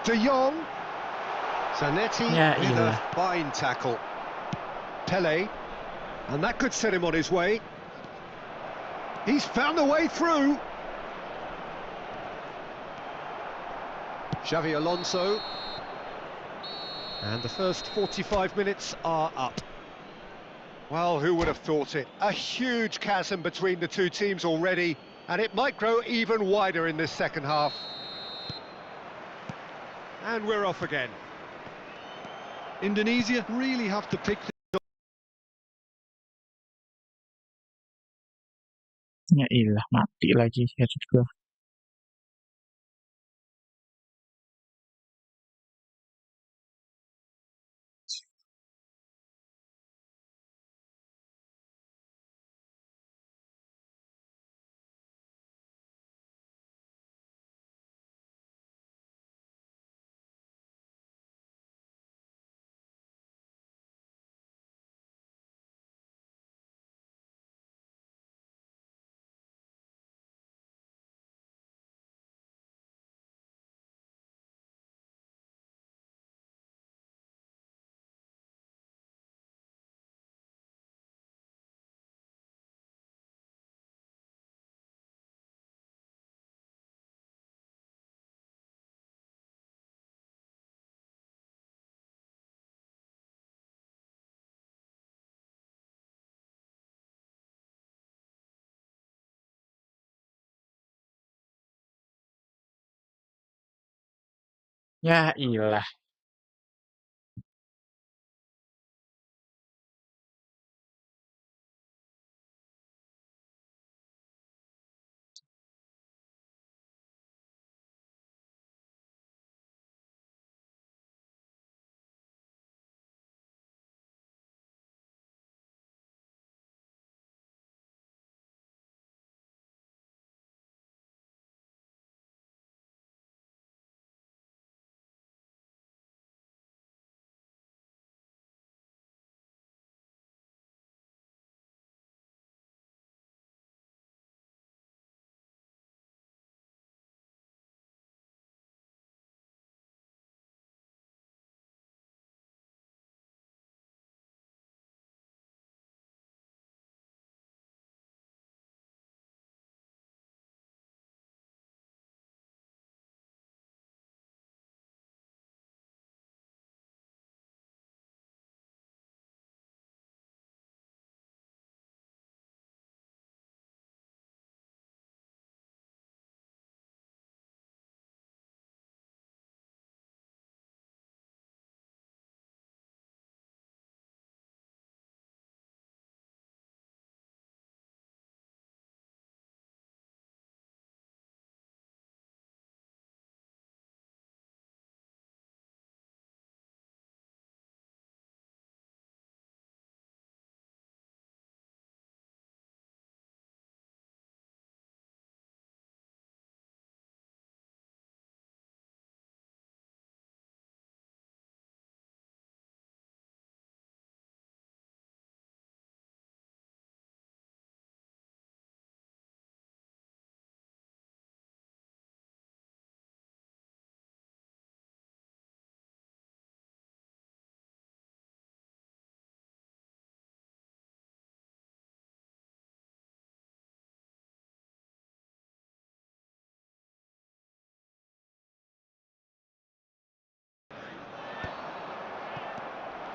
De Jong. Zanetti with a fine tackle. Pele. And that could set him on his way. He's found a way through. Xavi Alonso. And the first 45 minutes are up. Well, who would have thought it? A huge chasm between the two teams already, and it might grow even wider in this second half. And we're off again. Indonesia really have to pick Ya ilah, mati lagi headset gua. Ya ilah.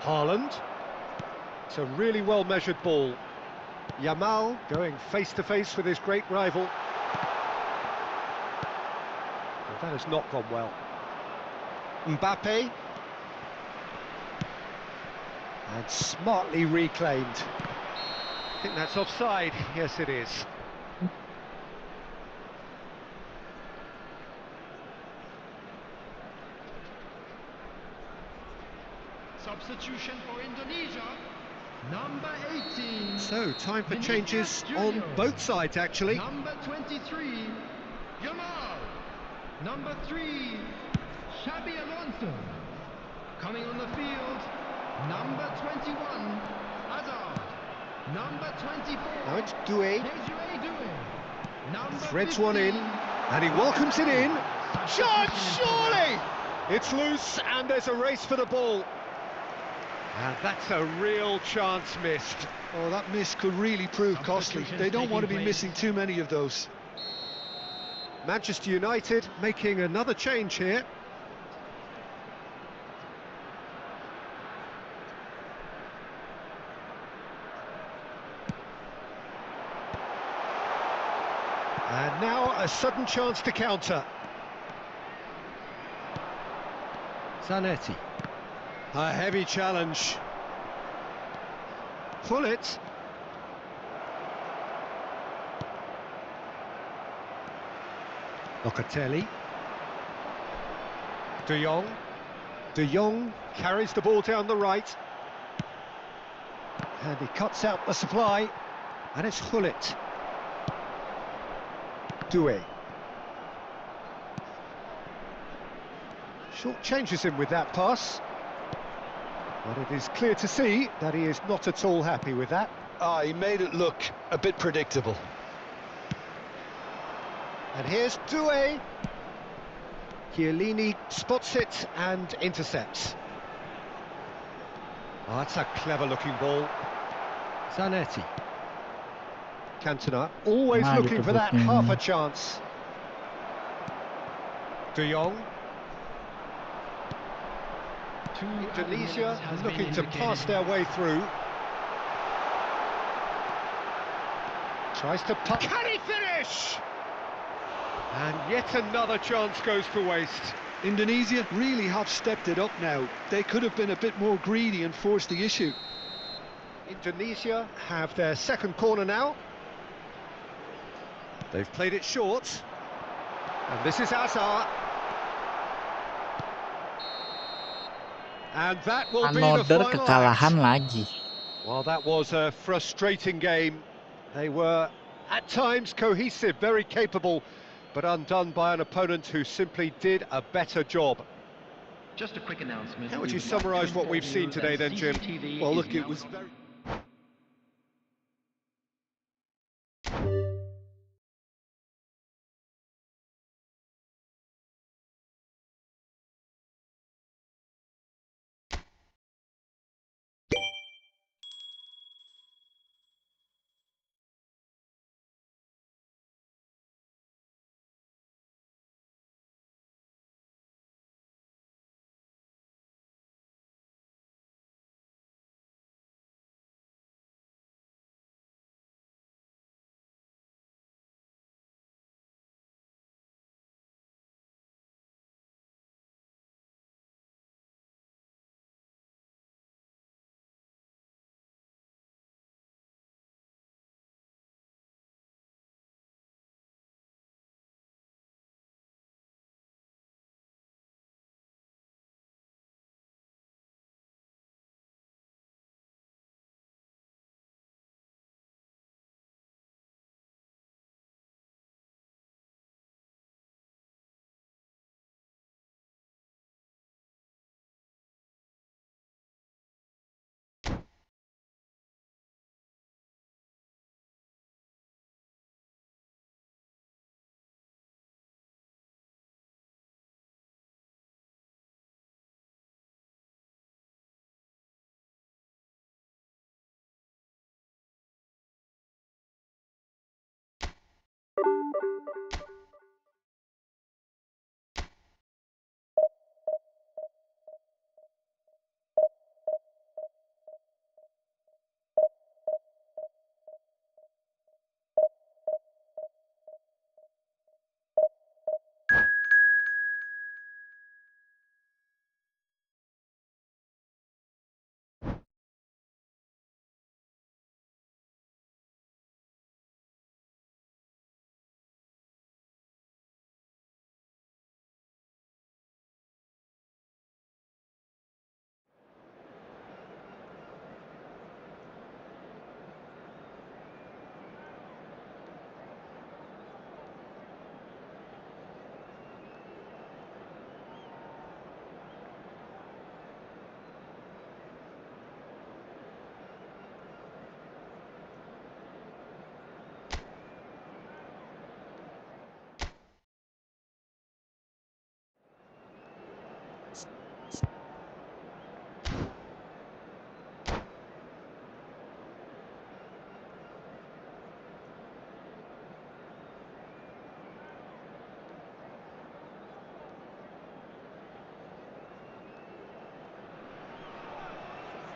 Haaland. It's a really well-measured ball. Yamal going face-to-face with his great rival. But that has not gone well. Mbappe. And smartly reclaimed. I think that's offside. Yes, it is. Substitution for Indonesia, number 18. So, time for Vinicius changes Junior. on both sides, actually. Number 23, Yamal. Number 3, Xabi Alonso. Coming on the field, number 21, Hazard. Number 24. Now it's Doué. Desiree Doué. Number Threads 15, one in, and he welcomes it in. Shot, surely! It's loose, and there's a race for the ball. And that's a real chance missed. Oh, that miss could really prove costly. They don't want to be missing too many of those. Manchester United making another change here. And now a sudden chance to counter. Zanetti. A heavy challenge. Pull it. Locatelli. De Jong. De Jong carries the ball down the right. And he cuts out the supply. And it's Gullit. Doué. Short changes him with that pass. But it is clear to see that he is not at all happy with that. He made it look a bit predictable. And here's Doué. Chiellini spots it and intercepts. Oh, that's a clever-looking ball. Zanetti. Cantona, always looking for that half a chance. De Jong. Indonesia looking to pass their way through. Tries to put. Can he finish? And yet another chance goes to waste. Indonesia really have stepped it up now. They could have been a bit more greedy and forced the issue. Indonesia have their second corner now. They've played it short. And this is Hazard. And that will be the Another final kekalahan act. lagi. Well, that was a frustrating game. They were, at times, cohesive, very capable, but undone by an opponent who simply did a better job. Just a quick announcement. How would We you would like to summarise what we've inform seen you today that then, Jim? CCTV Well, is look, it now was very...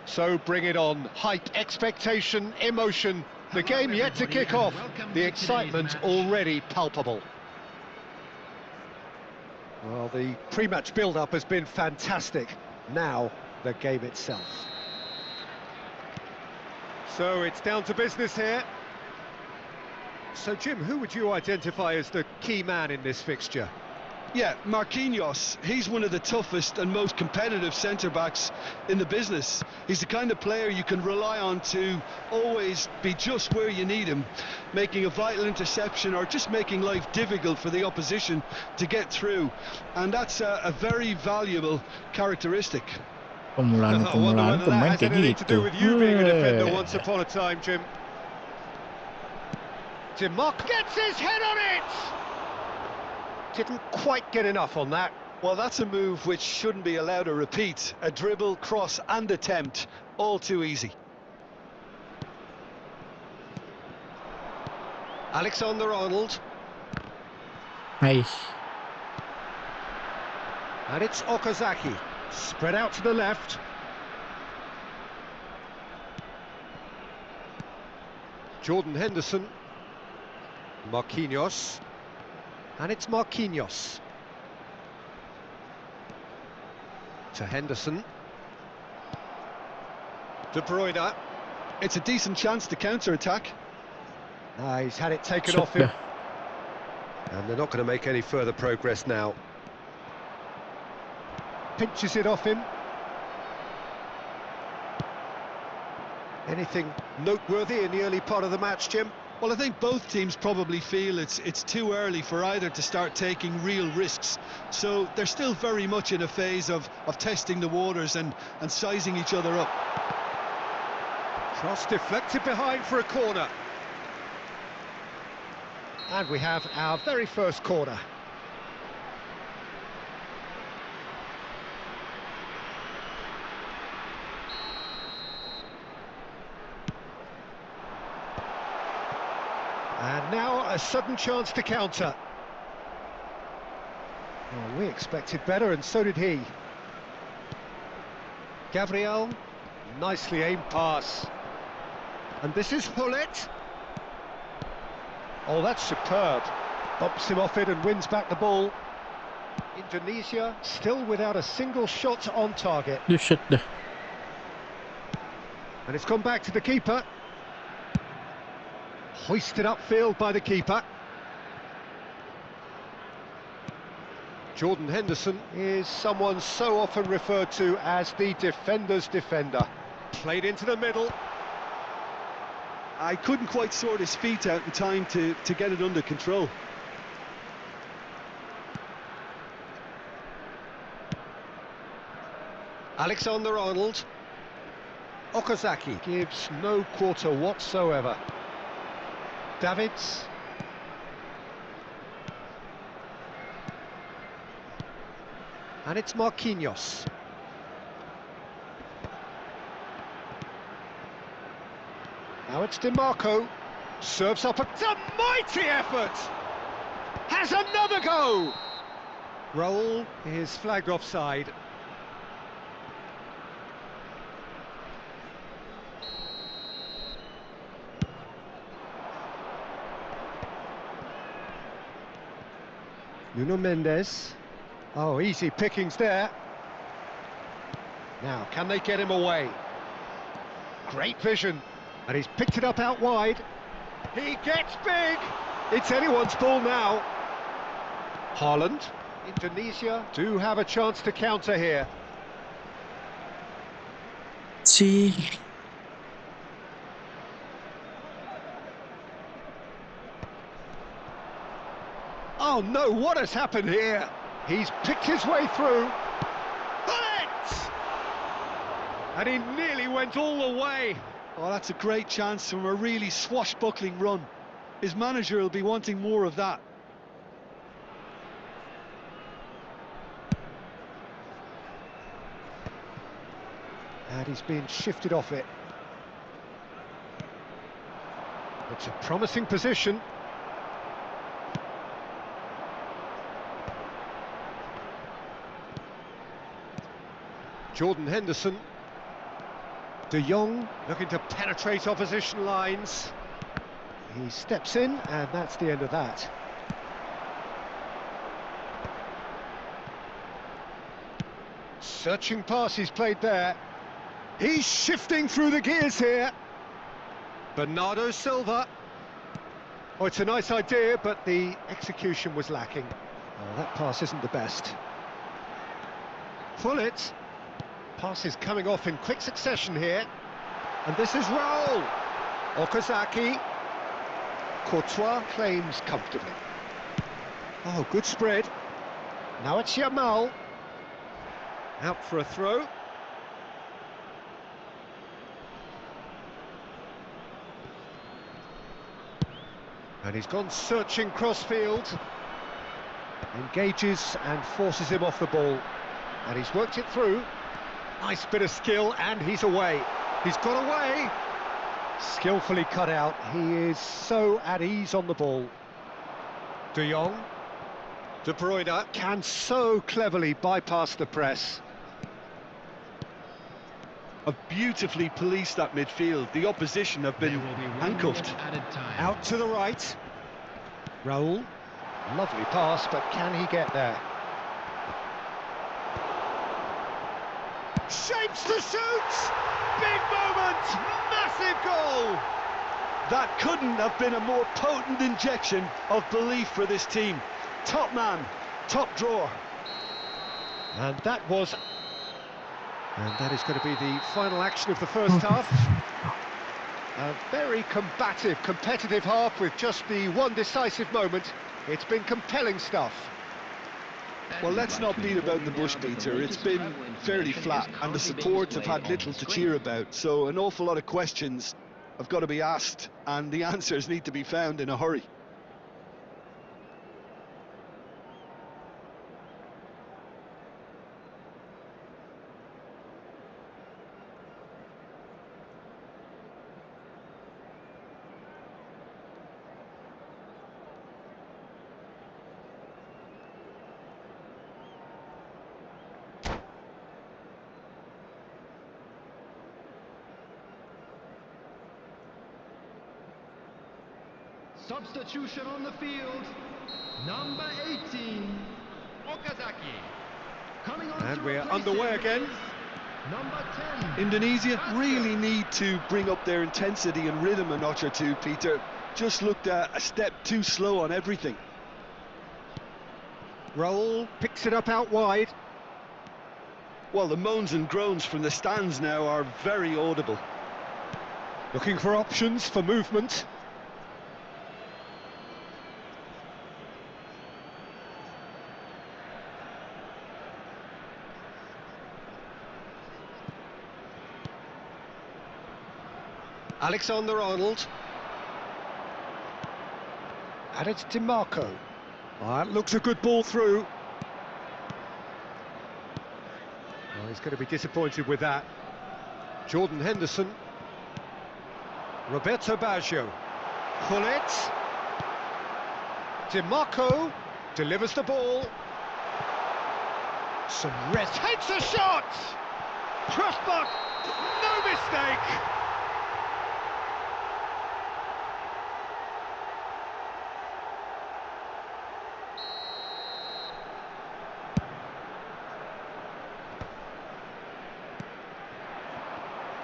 So bring it on. Hype, expectation, emotion. The game yet to kick off. The excitement already palpable. Well, the pre-match build-up has been fantastic. Now, the game itself. So it's down to business here. So, Jim, who would you identify as the key man in this fixture? Yeah, Marquinhos, he's one of the toughest and most competitive centre-backs in the business. He's the kind of player you can rely on to always be just where you need him, making a vital interception or just making life difficult for the opposition to get through. And that's a very valuable characteristic. Pemulaan pemain kayak Anything to do gitu. with you being a defender once upon a time, Jim? Mark gets his head on it! Didn't quite get enough on that. Well, that's a move which shouldn't be allowed to repeat. A dribble, cross and attempt, all too easy. Alexander-Arnold. Meaih. And it's Okazaki. Spread out to the left. Jordan Henderson. Marquinhos. And it's Marquinhos. To Henderson. De Bruyne. It's a decent chance to counter-attack. He's had it taken off him. And they're not going to make any further progress now. Pinches it off him. Anything noteworthy in the early part of the match, Jim? Well, I think both teams probably feel it's too early for either to start taking real risks. So they're still very much in a phase of testing the waters and sizing each other up. Cross deflected behind for a corner. And we have our very first corner. And now a sudden chance to counter. Well, we expected better, and so did he. Gabriel, nicely aimed pass. And this is Hullet. Oh, that's superb. Bumps him off it and wins back the ball. Indonesia still without a single shot on target. Dia shot dah. And it's gone back to the keeper. Hoisted upfield by the keeper. Jordan Henderson is someone so often referred to as the defender's defender. Played into the middle. I couldn't quite sort his feet out in time to get it under control. Alexander-Arnold. Okazaki gives no quarter whatsoever. Davids. And it's Marquinhos. Now it's DiMarco. Serves up a mighty effort. Has another go. Raul is flagged offside. Nuno Mendes. Oh, easy pickings there. Now, can they get him away? Great vision. And he's picked it up out wide. He gets big. It's anyone's ball now. Haaland. Indonesia do have a chance to counter here. Si. Oh no, what has happened here? He's picked his way through. Bullet! And he nearly went all the way. Oh, that's a great chance from a really swashbuckling run. His manager will be wanting more of that. And he's been shifted off it. It's a promising position. Jordan Henderson. De Jong looking to penetrate opposition lines. He steps in, and that's the end of that. Searching pass he's played there. He's shifting through the gears here. Bernardo Silva. Oh, it's a nice idea, but the execution was lacking. Oh, that pass isn't the best. Pullet. Passes coming off in quick succession here. And this is Raul. Okazaki. Courtois claims comfortably. Oh, good spread. Now it's Yamal. Out for a throw. And he's gone searching crossfield. Engages and forces him off the ball. And he's worked it through. Nice bit of skill, and he's away. He's got away. Skillfully cut out. He is so at ease on the ball. De Jong. De Bruyne can so cleverly bypass the press. Have beautifully policed that midfield. The opposition have been handcuffed. Out to the right. Raul. Lovely pass, but can he get there? Shapes to shoot! Big moment! Massive goal! That couldn't have been a more potent injection of belief for this team. Top man, top drawer. And that is going to be the final action of the first half. A very combative, competitive half with just the one decisive moment. It's been compelling stuff. Well, let's not beat about the bush, Peter. It's been fairly flat, and the supports have had little to cheer about, so an awful lot of questions have got to be asked, and the answers need to be found in a hurry. Substitution on the field, number 18, Okazaki. Coming on And to we're replace underway him again. is number 10. Indonesia really need to bring up their intensity and rhythm a notch or two, Peter. Just looked a step too slow on everything. Raul picks it up out wide. Well, the moans and groans from the stands now are very audible. Looking for options for movement. Alexander-Arnold. And it's DiMarco. Oh, that looks a good ball through. Oh, he's going to be disappointed with that. Jordan Henderson. Roberto Baggio. Pullet. DiMarco delivers the ball. Some rest. Takes a shot! Crossbuck! No mistake!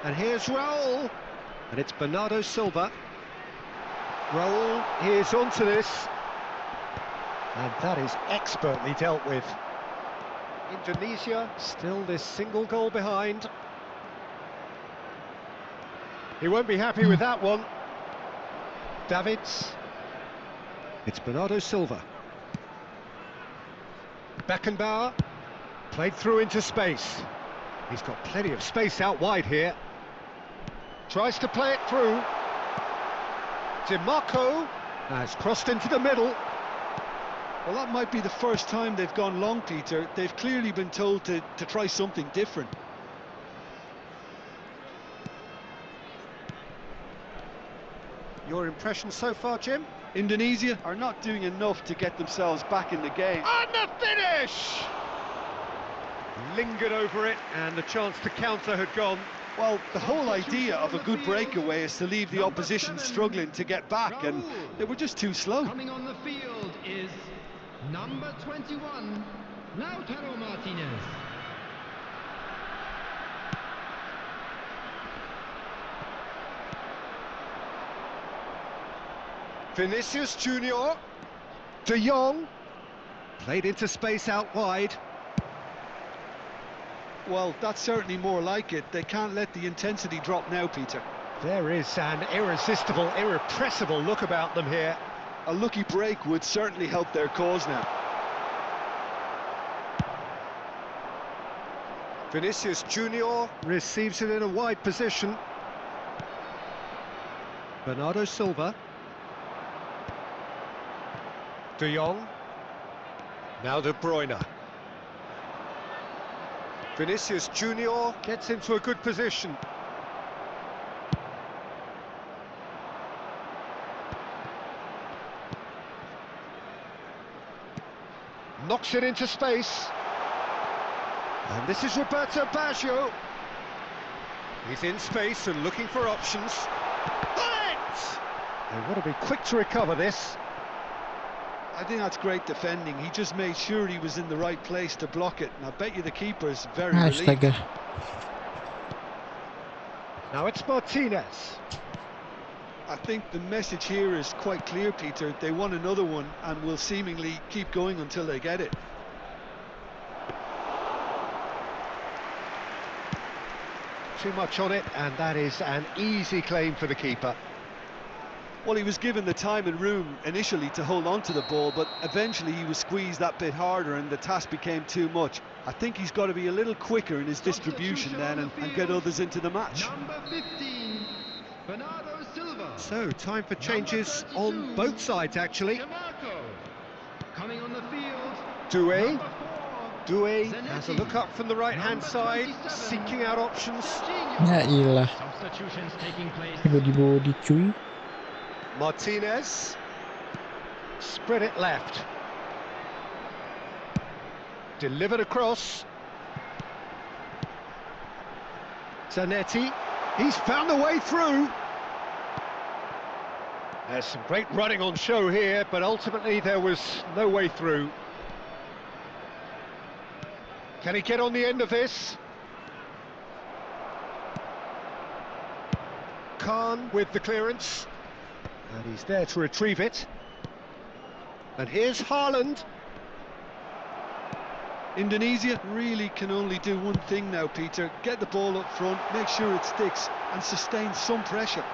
And here's Raul, and it's Bernardo Silva. Raul is onto this, and that is expertly dealt with. Indonesia still this single goal behind. He won't be happy with that one. Davids. It's Bernardo Silva. Beckenbauer played through into space. He's got plenty of space out wide here. Tries to play it through. DiMarco has crossed into the middle. Well, that might be the first time they've gone long, Peter. They've clearly been told to try something different. Your impression so far, Jim? Indonesia are not doing enough to get themselves back in the game. And the finish! Lingered over it, and the chance to counter had gone. Well, the whole idea of a good breakaway is to leave the opposition struggling to get back, and they were just too slow. Coming on the field is number 21, Lautaro Martinez. Vinicius Junior, De Jong, played into space out wide. Well, that's certainly more like it. They can't let the intensity drop now, Peter. There is an irresistible, irrepressible look about them here. A lucky break would certainly help their cause now. Vinicius Junior receives it in a wide position. Bernardo Silva. De Jong. Now De Bruyne. Vinicius Junior gets into a good position. Knocks it into space. And this is Roberto Baggio. He's in space and looking for options. They want to be quick to recover this. I think that's great defending. He just made sure he was in the right place to block it, and I bet you the keeper's very relieved. Astaga. Now it's Martinez. I think the message here is quite clear, Peter. They want another one and will seemingly keep going until they get it. Too much on it, and that is an easy claim for the keeper. Well, he was given the time and room initially to hold on to the ball, but eventually he was squeezed that bit harder and the task became too much. I think he's got to be a little quicker in his distribution then and get others into the match. Number 15, Bernardo Silva. So, time for changes on both sides, actually. Coming on the field, Doué. number 4, Doué has a look up from the right-hand side, seeking out options. Ya ilah. Substitutions taking place. Body cuy. Martinez. Spread it left. Delivered across. Zanetti. He's found a way through. There's some great running on show here, but ultimately there was no way through. Can he get on the end of this? Khan with the clearance. And he's there to retrieve it. And here's Haaland. Indonesia really can only do one thing now, Peter. Get the ball up front, make sure it sticks, and sustain some pressure.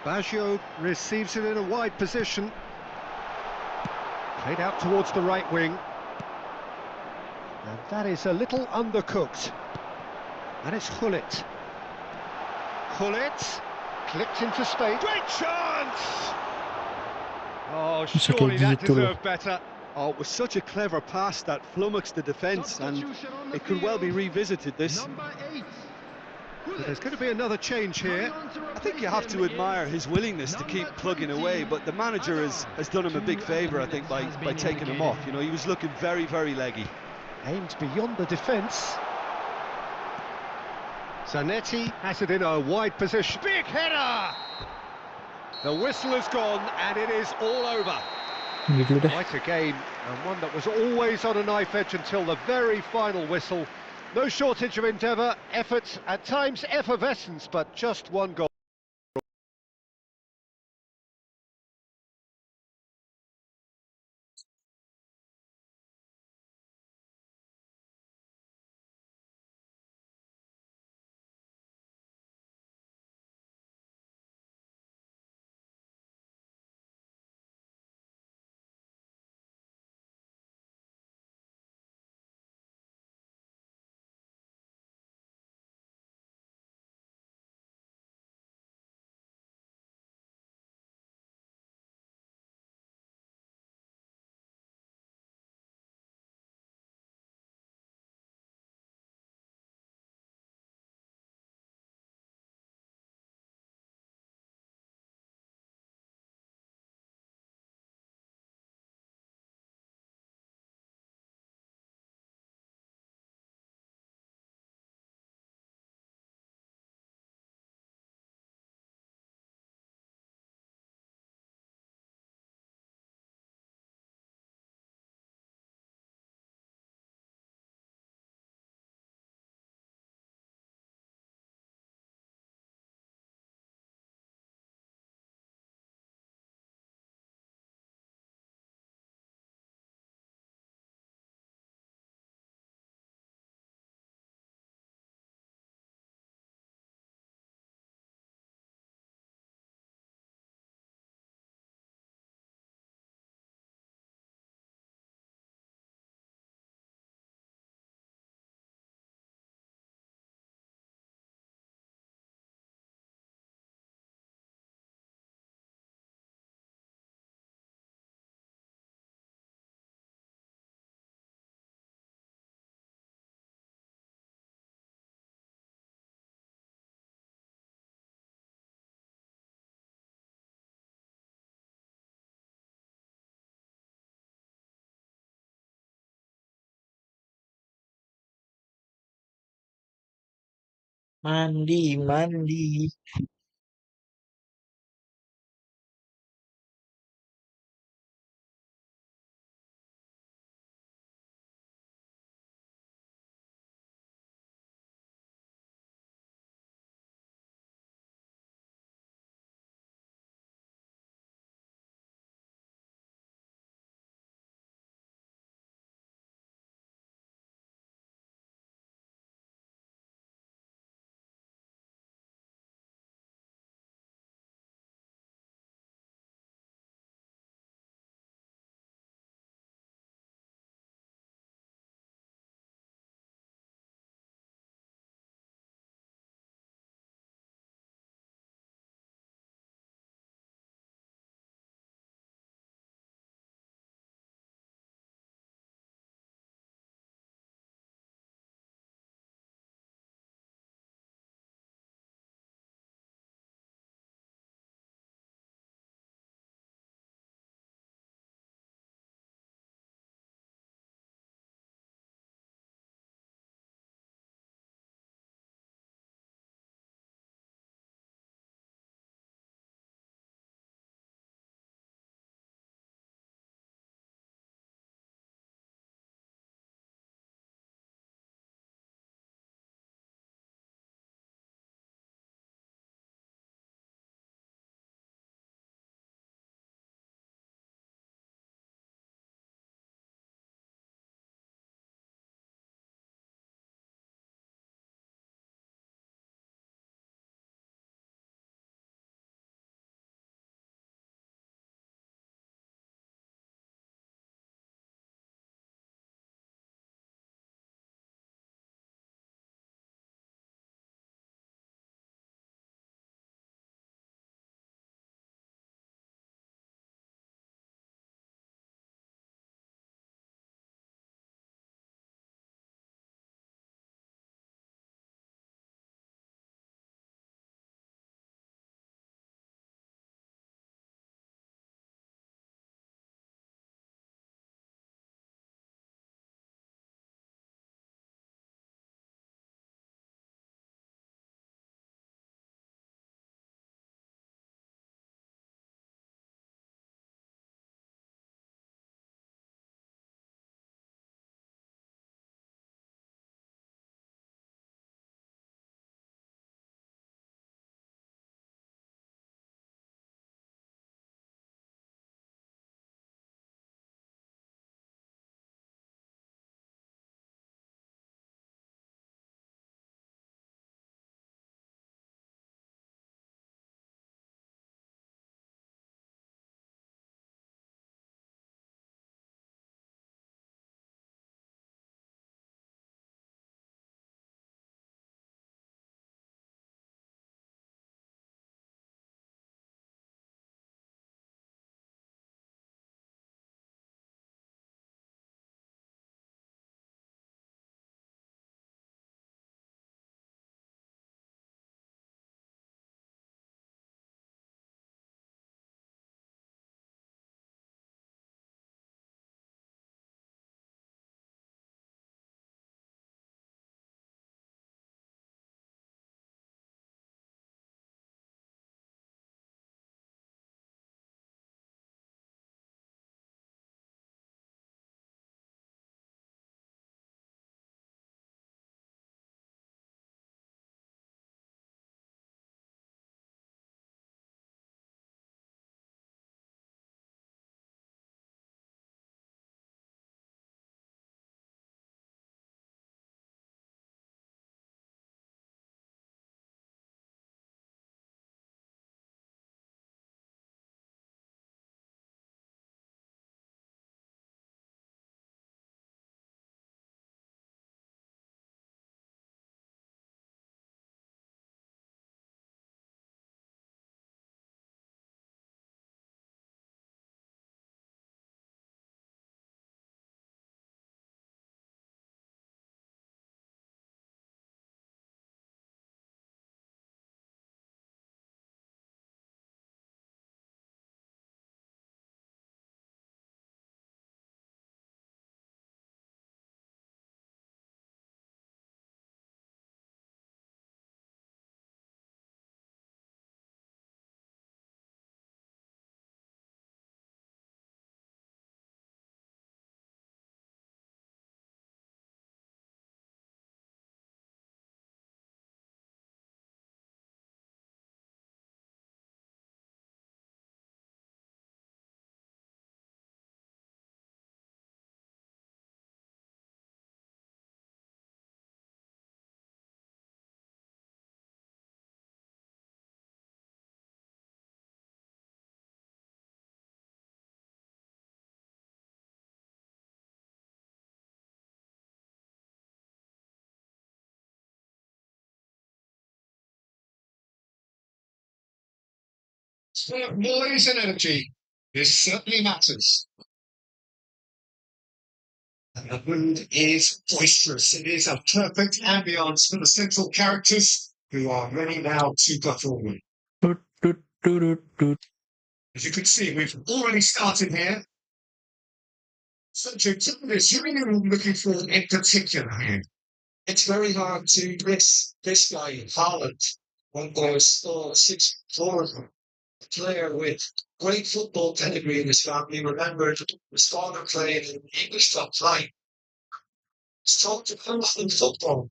Baggio receives it in a wide position. Played out towards the right wing. And that is a little undercooked. And it's Gullit. Gullit. Clipped into space. Great chance! Oh, surely that deserved better. Oh, it was such a clever pass that flummoxed the defence, and it could well be revisited, this. Number 8, But there's going to be another change here. I think you have to admire his willingness to keep plugging away, but the manager has done him a big favour, I think, by taking him off. You know, he was looking very, very leggy. Aimed beyond the defence. Zanetti has it in a wide position. Big header! The whistle is gone and it is all over. Gitu dah. Quite a game, and one that was always on a knife edge until the very final whistle. No shortage of endeavour, effort, at times effervescence, but just one goal. Mandi, mandi. Noise and energy. This certainly matters. And the mood is boisterous. It is a perfect ambience for the central characters who are ready now to go forward. Toot, toot, toot, toot, toot. As you can see, we've already started here. So, Jim, is who are you looking for in particular here? It's very hard to miss this guy, Haaland. One goes 6'4", a player with great football pedigree in his family. Remembered his father played in English top flight. He's taught to come in football.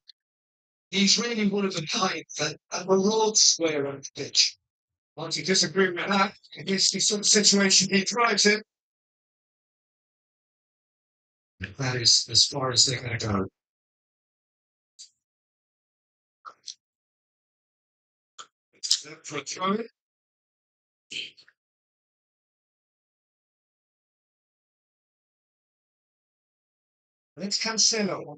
He's really one of a kind and a road square on the pitch. Once you disagree with that, it needs to be some situation he thrives in. That is as far as they're going to go. For a throw. Let's Cancelo.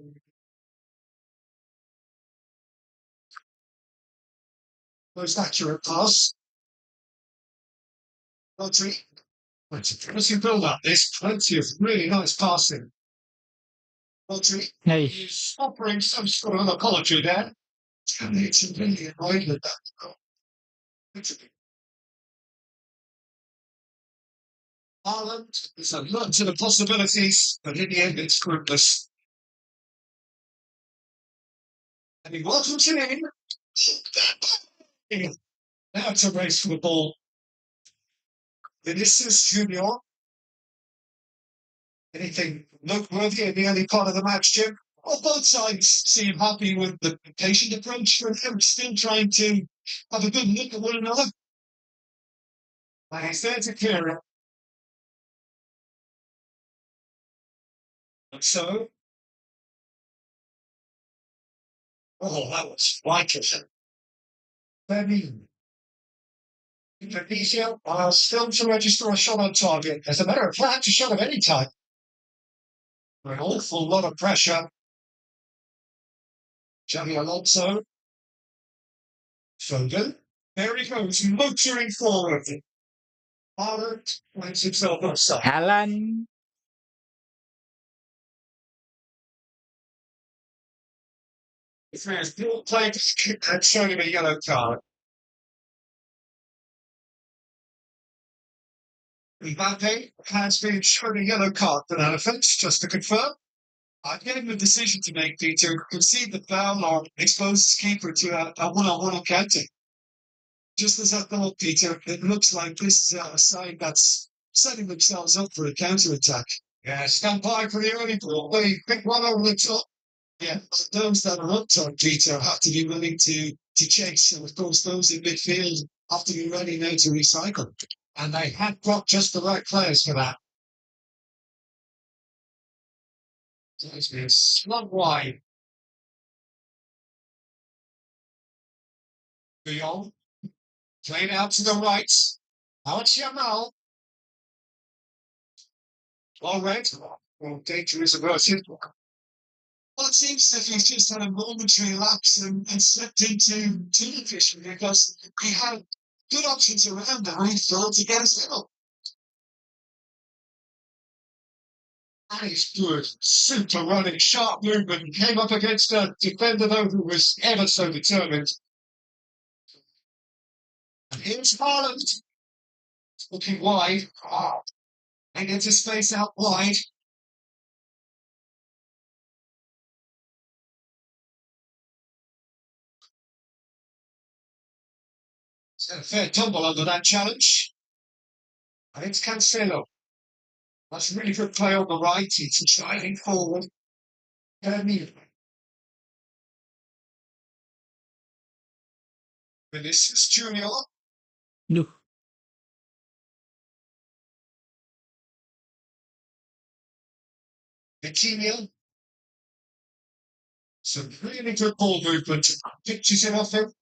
Most accurate pass. Rodri. As you build up, there's plenty of really nice passing. Rodri Nice. is offering some sort of an apology there. And it's really annoyed with that. Haaland is alert to the possibilities, but in the end it's fruitless. And he welcomes it in. Now it's a race for the ball. Vinicius Junior. Anything noteworthy in the early part of the match, Jim? Well, both sides seem happy with the patient approach from him, still trying to have a good look at one another. And he's there to clear it. And so, that was vital. Indonesia are still to register a shot on target. As a matter of fact, a shot of any type. An awful lot of pressure. Xavi Alonso. Foden. There he goes, motoring forward. Haaland finds himself offside. Haaland. If there's still playing and showing him a yellow card. Mbappe has been shown a yellow card for that offence, just to confirm. I've given the decision to make, Peter, concede the foul or expose his keeper to a one-on-one encounter. Just as I thought, Peter, it looks like this side that's setting themselves up for a counter-attack. Yeah, stand by for the early ball. They pick one over the top. Yeah, those that are up top, Peter, have to be willing to chase. And of course, those in midfield have to be ready now to recycle. And they have got just the right players for that. So it's been slung wide. Beyond. Playing out to the right. Now it's Yamal. All right. Well, dangerous averted. Well, it seems that he's just had a momentary lapse and slipped into television because he had good options around him and he failed to get his middle. That is good. Super running, sharp movement. Came up against a defender, though, who was ever so determined. And here's Haaland. Looking wide. And gets his space out wide. It's a fair tumble under that challenge. And it's Cancelo. That's really good play on the right. He's driving forward. Vinicius Junior. No. Coutinho. Some really good ball movement. Pitches it off him.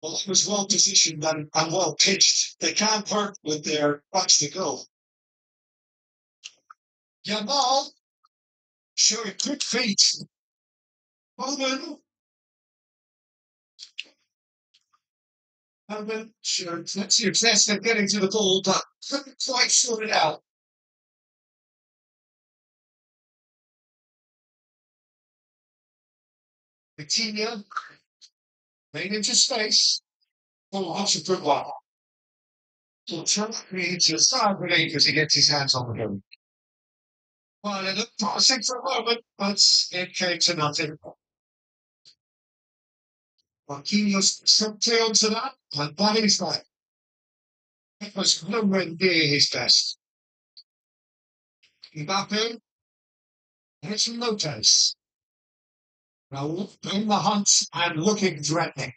Well, it was well positioned and well pitched. They can't hurt with their backs to go. Yamal. Showing good feet. Foden. Sure, success at getting to the ball, but couldn't quite sort it out. Coutinho made into space. Oh, that's a good one. So Trump creates a side grenade as he gets his hands on the ball. Well, it looked promising for a moment, but it came to nothing. Marquinhos slipped onto that, and that is that. It was nowhere near his best. Mbappe hits Lopez. Raul in the hunt and looking threatening.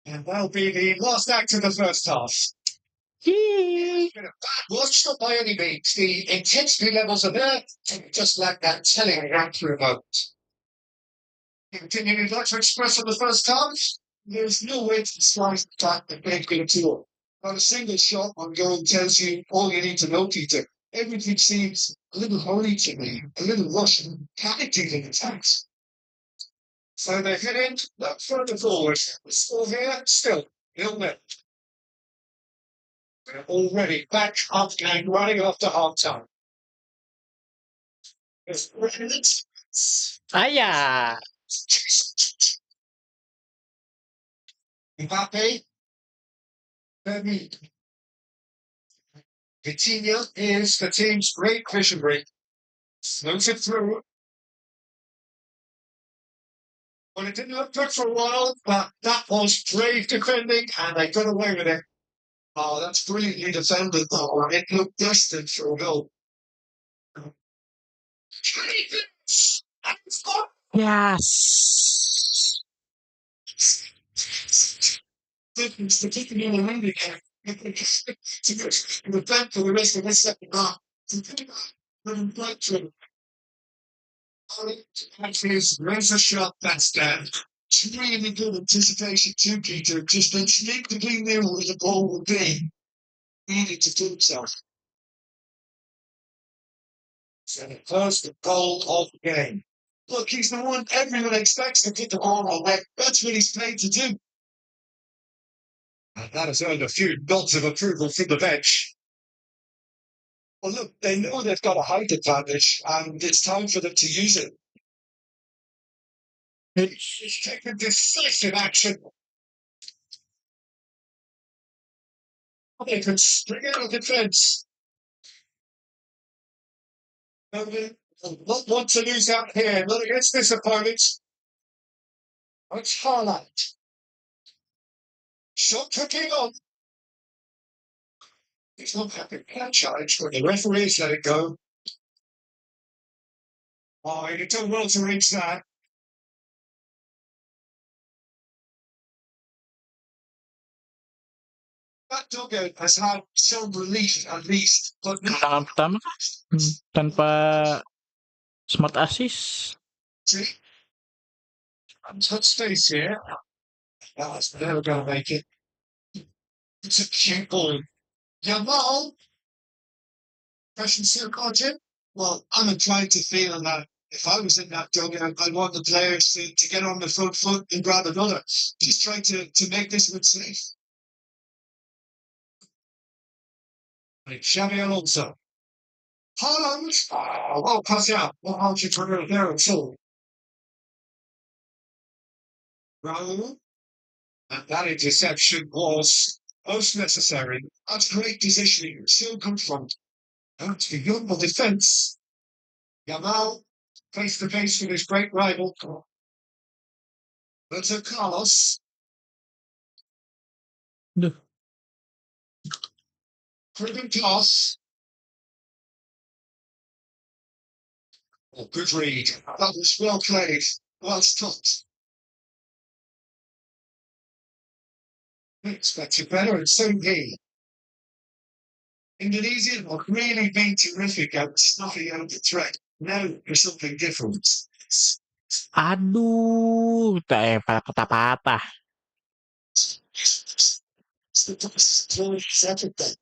And that'll be the last act of the first half. It's been a bad watch, not by any means. The intensity levels are there, just like that telling accurate moment. Anything you'd like to express on the first half? There's no way to slice that the big game tour. Not a single shot on goal tells you all you need to know, Peter. Everything seems a little holy to me, a little Russian, panicky in attacks. So they head in, look further forward. We're still here, still, 0-0. We're already back up and running after half time. Ayah. Mbappe. Coutinho is the team's great visionary. Slows it through. Well, it didn't look good for a while, but that was brave defending, and they got away with it. Oh, that's brilliantly defended, though. It looked destined for a goal. Yes. It's the kicking in the handicap. The back for the rest of the second half. His razor sharp touchdown. It's really good anticipation too, Peter. Just instinctively knew where the ball would be. Needed to do so. So the first goal of the game. Look, he's the one everyone expects to get the ball on net. That's what he's paid to do. And that has earned a few nods of approval from the bench. Well, look, they know they've got a height advantage, and it's time for them to use it. It's taken decisive action. They can spring out of defence. They not want to lose out here, not against this opponent. It's Haaland. Shot cooking on. He's not having that challenge, but the referees let it go. Oh, you done well to reach that. That dugout has had some relief at least, but Tangan pertama tanpa smart assist. see, touch space here. That's never going to make it. It's a cute ball. Yamal, fresh and silk origin. Well, I'm inclined to feel that if I was in that dugout, I'd want the players to get on the front foot and grab another. Just trying to make this one safe. Like Xabi Alonso. Haaland. Oh, well, pass out. What aren't you trying to do there at all? Raul. And that interception was most necessary. That's great positioning. Still confront. That's the young defence. Yamal face to face with his great rival. Roberto Carlos. Duh. Proven pass. Oh, good read. That was well played. Well stopped. I expected better, and so he. Indonesia have really been terrific at snuffing out the threat. Now for something different. Aduh, patah-patah. It's the best second then.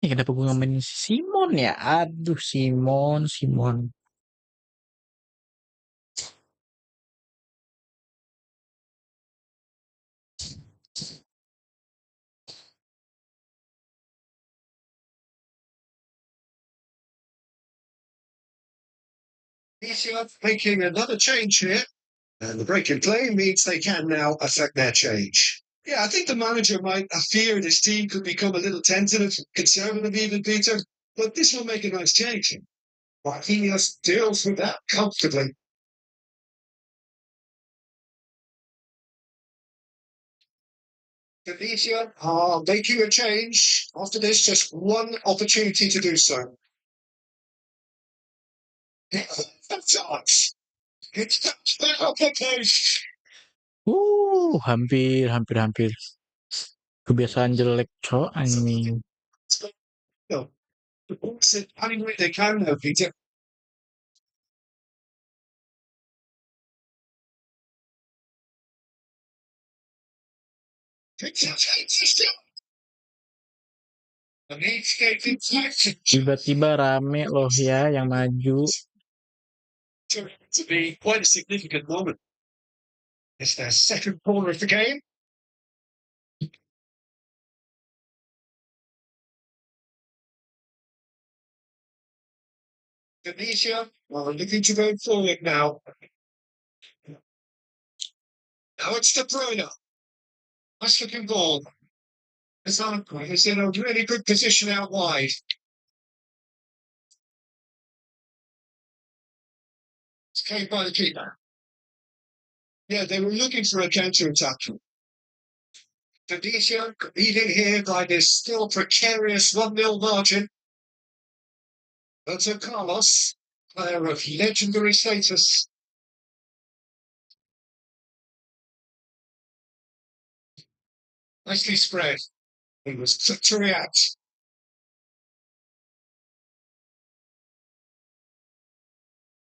Ini kenapa gue ngamainin si Simon ya? Aduh, Simon. Divisi making another change here, and the break in play means they can now affect their change. Yeah, I think the manager might have feared his team could become a little tentative, conservative even, Peter, but this will make a nice change. Marquinhos deals with that comfortably. Divisi are making a change. After this, just one opportunity to do so. Charge. It's that application. Hampir. Kebiasaan jelek, cok, anjing. No, the ball said anyway they can now, Peter. Tiba-tiba rame loh ya yang maju. To be quite a significant moment. It's their second corner of the game. Tunisia are looking to go forward now. Now it's De Bruyne. Nice looking ball. Azarko is in a really good position out wide. It's carried by the keeper. Yeah, they were looking for a counter attack. Tunisia leading here by this still precarious 1-0 margin. Roberto Carlos, player of legendary status. Nicely spread. He was quick to react.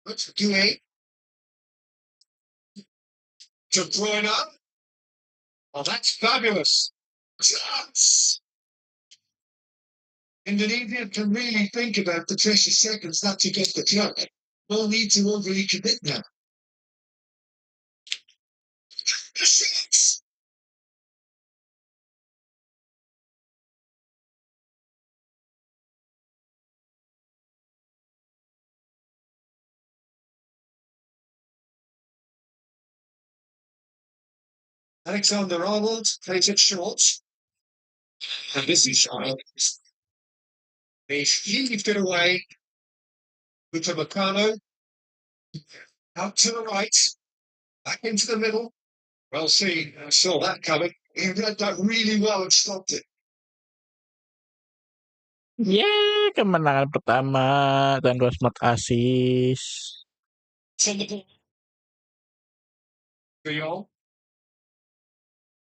Let's do it. De Bruyne. Oh, that's fabulous. Chance. Indonesia can really think about the precious seconds not to get the club. No need to overly commit now. The shots. Alexander-Arnold plays it short. And this is He's heaved it away with Meccano. Out to the right. Back into the middle. Well, see, I saw that coming. He read that really well and stopped it. Yeay, kemenangan pertama tanpa smart assist.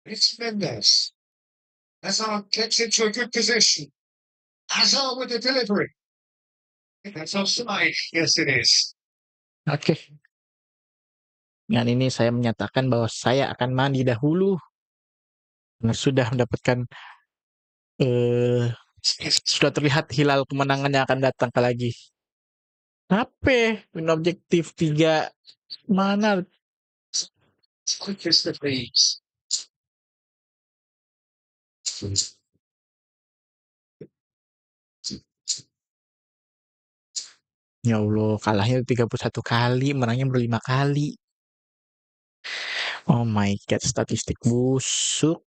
It's Mendes. Hazard gets into a good position. Hazard with the delivery. That's offside. Yes, it is. Oke. Dengan ini saya menyatakan bahwa saya akan mandi dahulu. Karena sudah mendapatkan sudah terlihat hilal kemenangan yang akan datang lagi. Apa? Win objektif 3. Mana? Quick as the thieves. Ya Allah, kalahnya 31 kali, menangnya baru 5 kali. Oh my god, statistik busuk.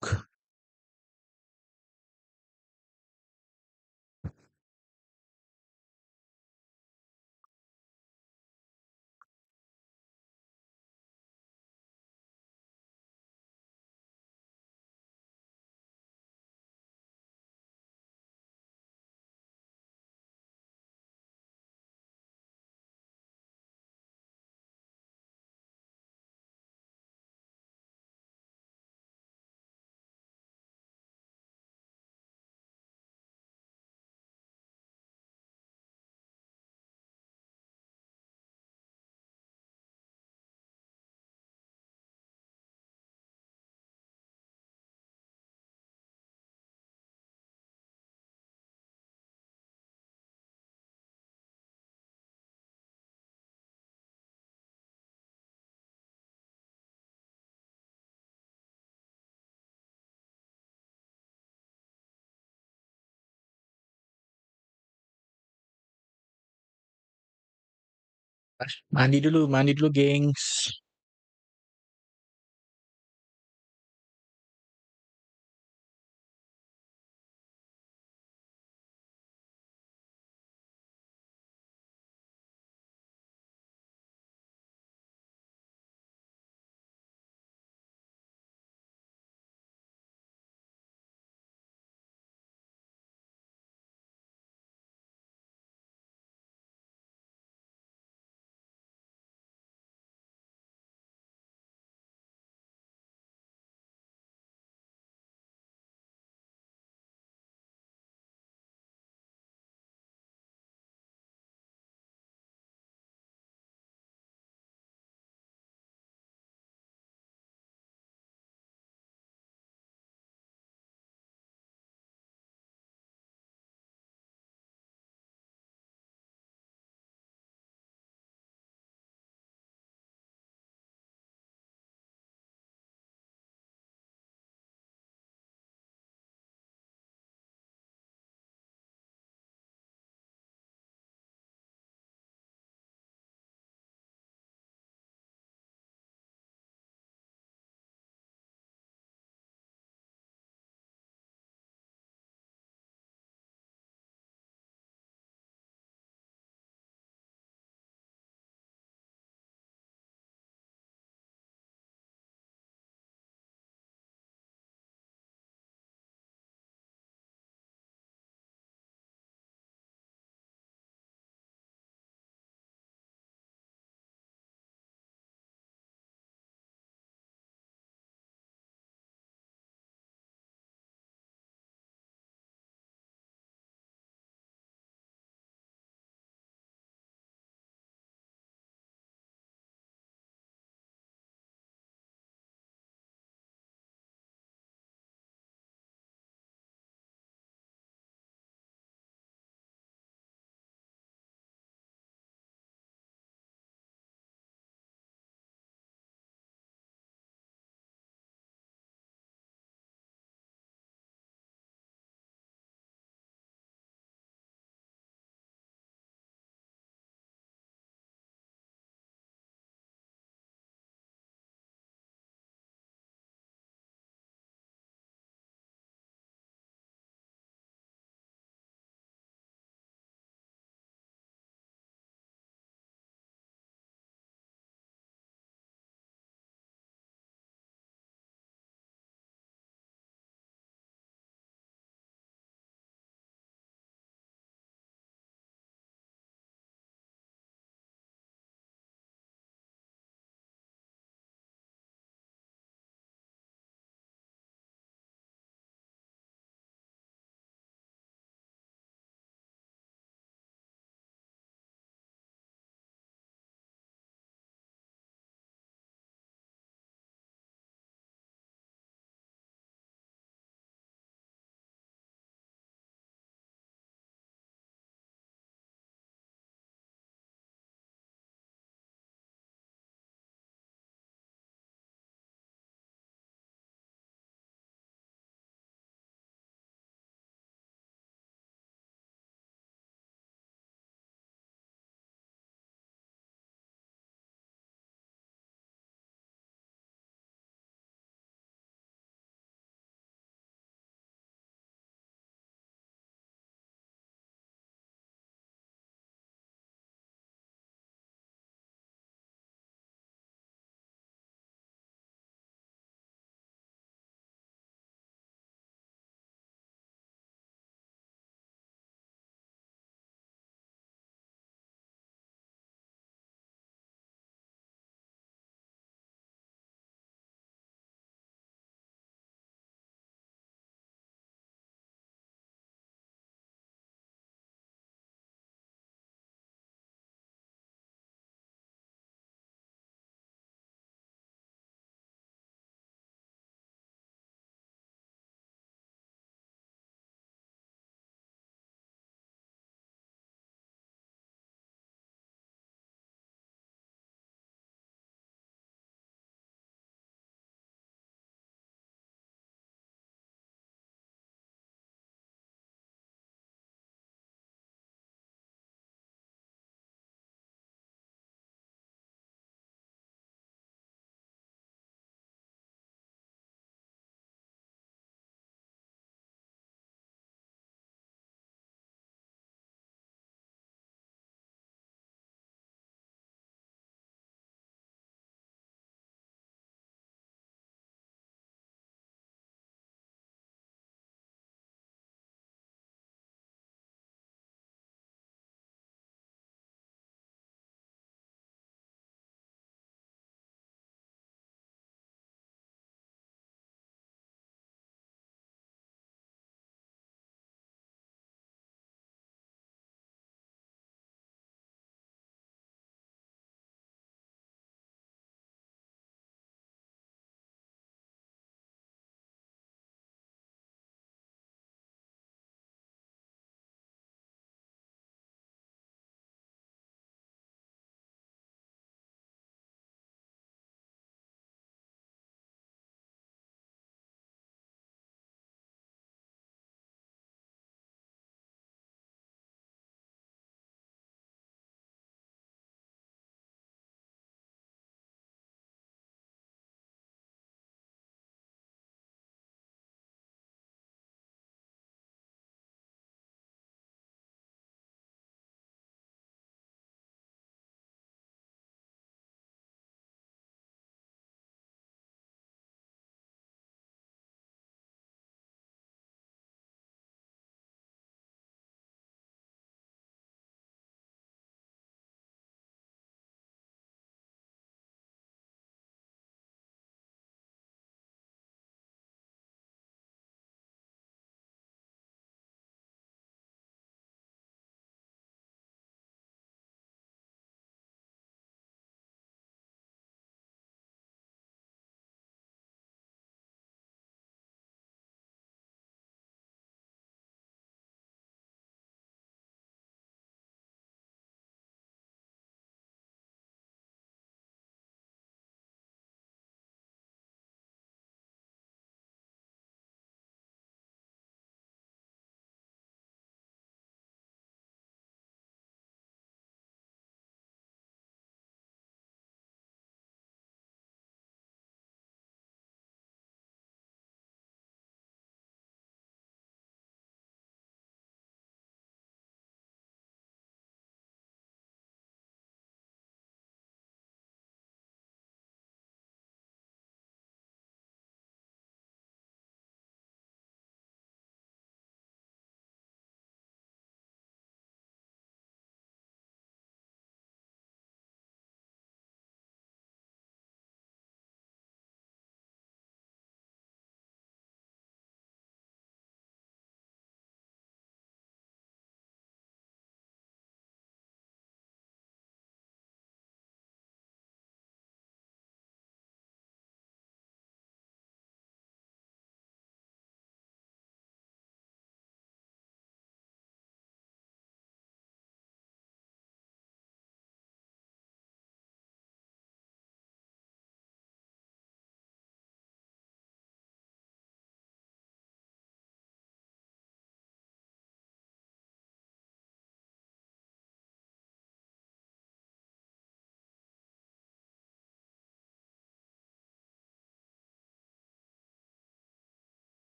Mandi dulu, gengs.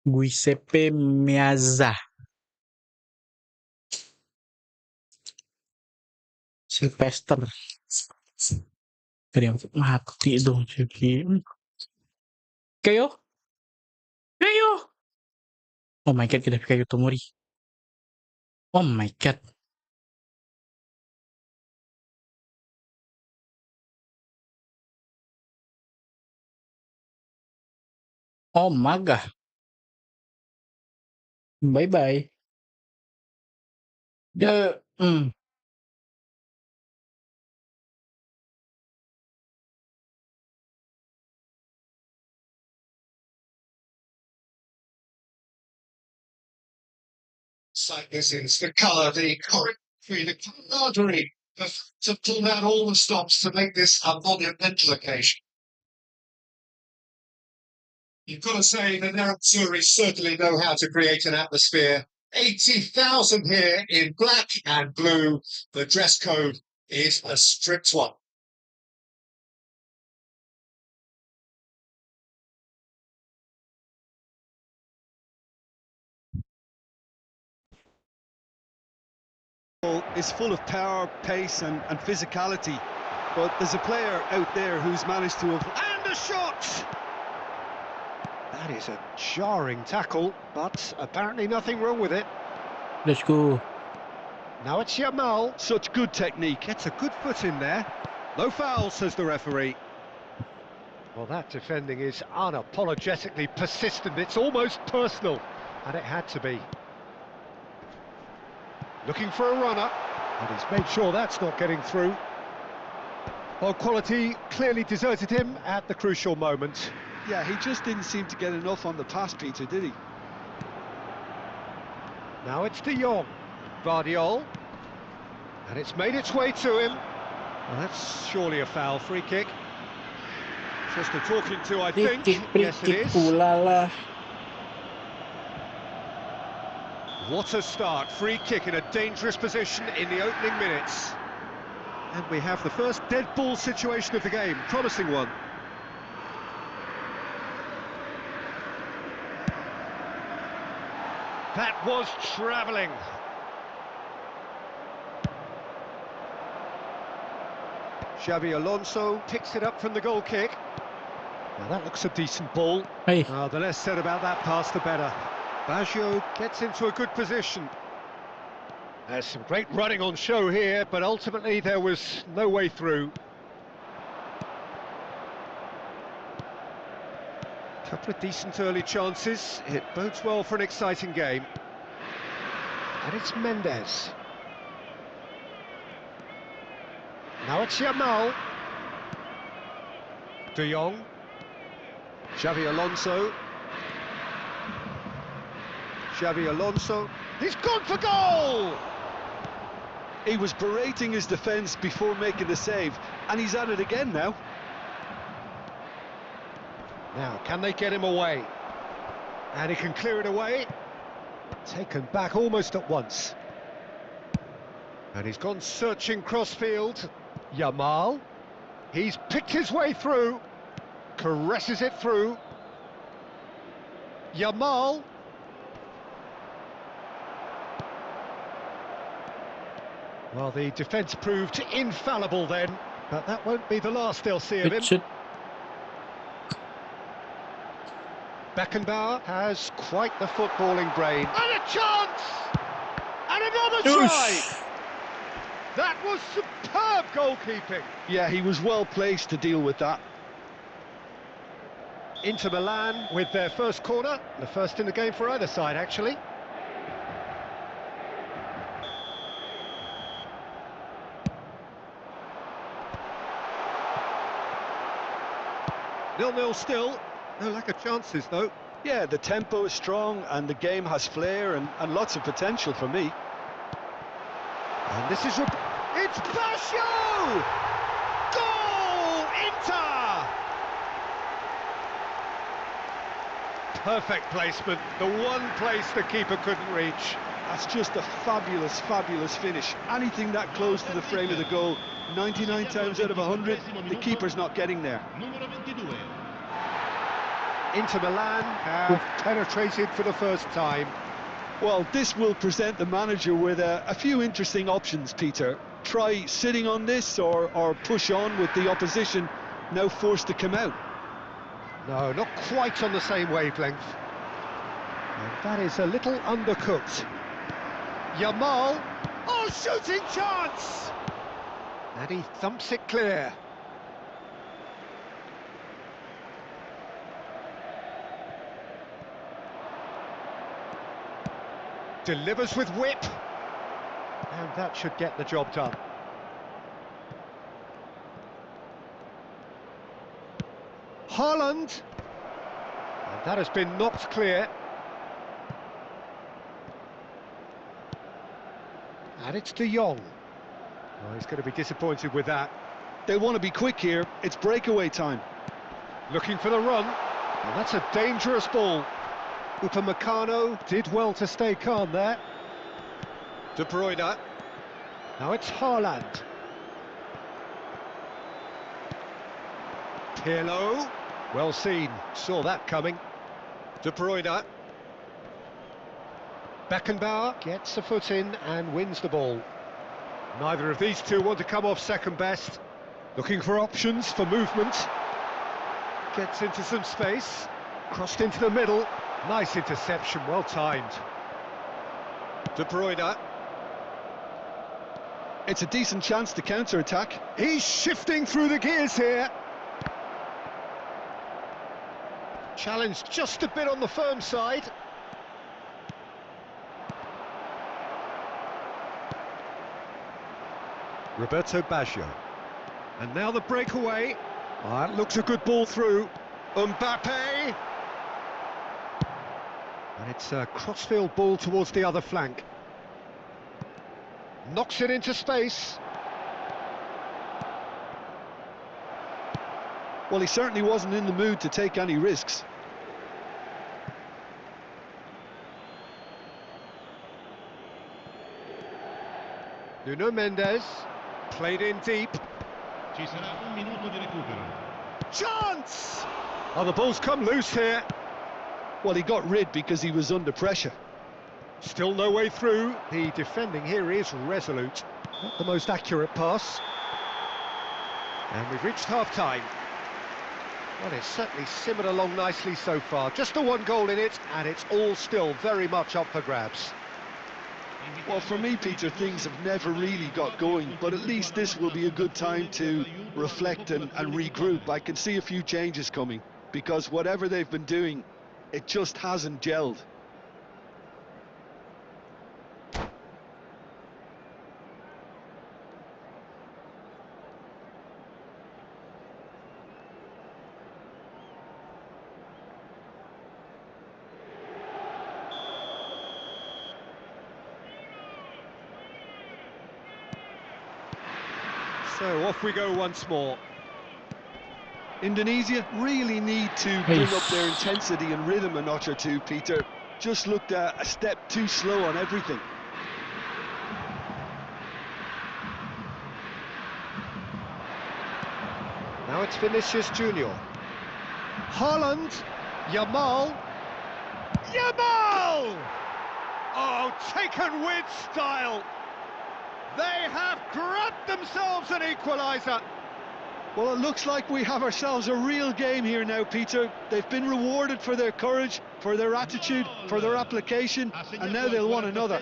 Giuseppe Meazza. Sylvester. Dari mati dong Ciki. Kayo? Oh my god, kita kayo Tomori. Oh my god. Oh my god. Bye bye. Like this is the colour, the choreography, the camaraderie, to pull out all the stops to make this a monumental occasion. You've got to say the Nerazzurri certainly know how to create an atmosphere. 80,000 here in black and blue. The dress code is a strict one. Is full of power, pace and physicality, but there's a player out there who's managed to have... And a shot! That is a jarring tackle, but apparently nothing wrong with it. Let's go. Now it's Yamal. Such good technique. Gets a good foot in there. No foul, says the referee. Well, that defending is unapologetically persistent. It's almost personal, and it had to be. Looking for a runner, and he's made sure that's not getting through. Well, quality clearly deserted him at the crucial moment. Yeah, he just didn't seem to get enough on the pass, Peter, did he? Now it's De Jong. Vardiol. And it's made its way to him. Well, that's surely a foul. Free kick. Just a talking to, I think. Yes, it is. Ooh la la. What a start. Free kick in a dangerous position in the opening minutes. And we have the first dead ball situation of the game. Promising one. That was travelling. Xabi Alonso picks it up from the goal kick. Now that looks a decent ball. Hey. The less said about that pass, the better. Baggio gets into a good position. There's some great running on show here, but ultimately there was no way through. Couple of decent early chances. It bodes well for an exciting game. And it's Mendes. Now it's Yamal. De Jong. Xabi Alonso. Xabi Alonso. He's gone for goal! He was berating his defence before making the save, and he's at it again now. Now, can they get him away? And he can clear it away. Taken back almost at once. And he's gone searching crossfield. Yamal. He's picked his way through. Caresses it through. Yamal. Well, the defence proved infallible then, but that won't be the last they'll see of him. Beckenbauer has quite the footballing brain. And a chance! And another try! That was superb goalkeeping. Yeah, he was well placed to deal with that. Inter Milan with their first corner, the first in the game for either side, actually. Nil-nil still. No lack of chances, though. Yeah, the tempo is strong and the game has flair and lots of potential for me. And this is... It's Baggio! Goal! Inter! Perfect placement. The one place the keeper couldn't reach. That's just a fabulous, fabulous finish. Anything that close to the frame of the goal, 99 times out of 100, the keeper's not getting there. Inter Milan have penetrated for the first time. Well, this will present the manager with a few interesting options, Peter. Try sitting on this or push on with the opposition now forced to come out. No, not quite on the same wavelength. And that is a little undercooked. Yamal. Oh, shooting chance! And he thumps it clear. Delivers with whip. And that should get the job done. Haaland. And that has been knocked clear. And it's De Jong. Oh, he's going to be disappointed with that. They want to be quick here. It's breakaway time. Looking for the run. And that's a dangerous ball. Upamecano did well to stay calm there. De Bruyne. Now it's Haaland. Pirlo. Well seen. Saw that coming. De Bruyne. Beckenbauer gets a foot in and wins the ball. Neither of these two want to come off second best. Looking for options for movement. Gets into some space. Crossed into the middle. Nice interception, well timed. De Bruyne. It's a decent chance to counter-attack. He's shifting through the gears here. Challenged just a bit on the firm side. Roberto Baggio. And now the breakaway. Oh, that looks a good ball through. Mbappe. And it's a crossfield ball towards the other flank. Knocks it into space. Well, he certainly wasn't in the mood to take any risks. Nuno Mendes. Played in deep. Ci sarà un minuto di recupero. Chance! Oh, the ball's come loose here. Well, he got rid because he was under pressure. Still no way through. The defending here is resolute. Not the most accurate pass. And we've reached half-time. Well, it's certainly simmered along nicely so far. Just the one goal in it, and it's all still very much up for grabs. Well, for me, Peter, things have never really got going, but at least this will be a good time to reflect and regroup. I can see a few changes coming, because whatever they've been doing, it just hasn't gelled. So off we go once more. Indonesia really need to bring up their intensity and rhythm a notch or two, Peter. Just looked a step too slow on everything. Now it's Vinicius Junior. Haaland. Yamal. Yamal! Oh, taken with style. They have grabbed themselves an equaliser. Well, it looks like we have ourselves a real game here now, Peter. They've been rewarded for their courage, for their attitude, for their application, and now they'll want another.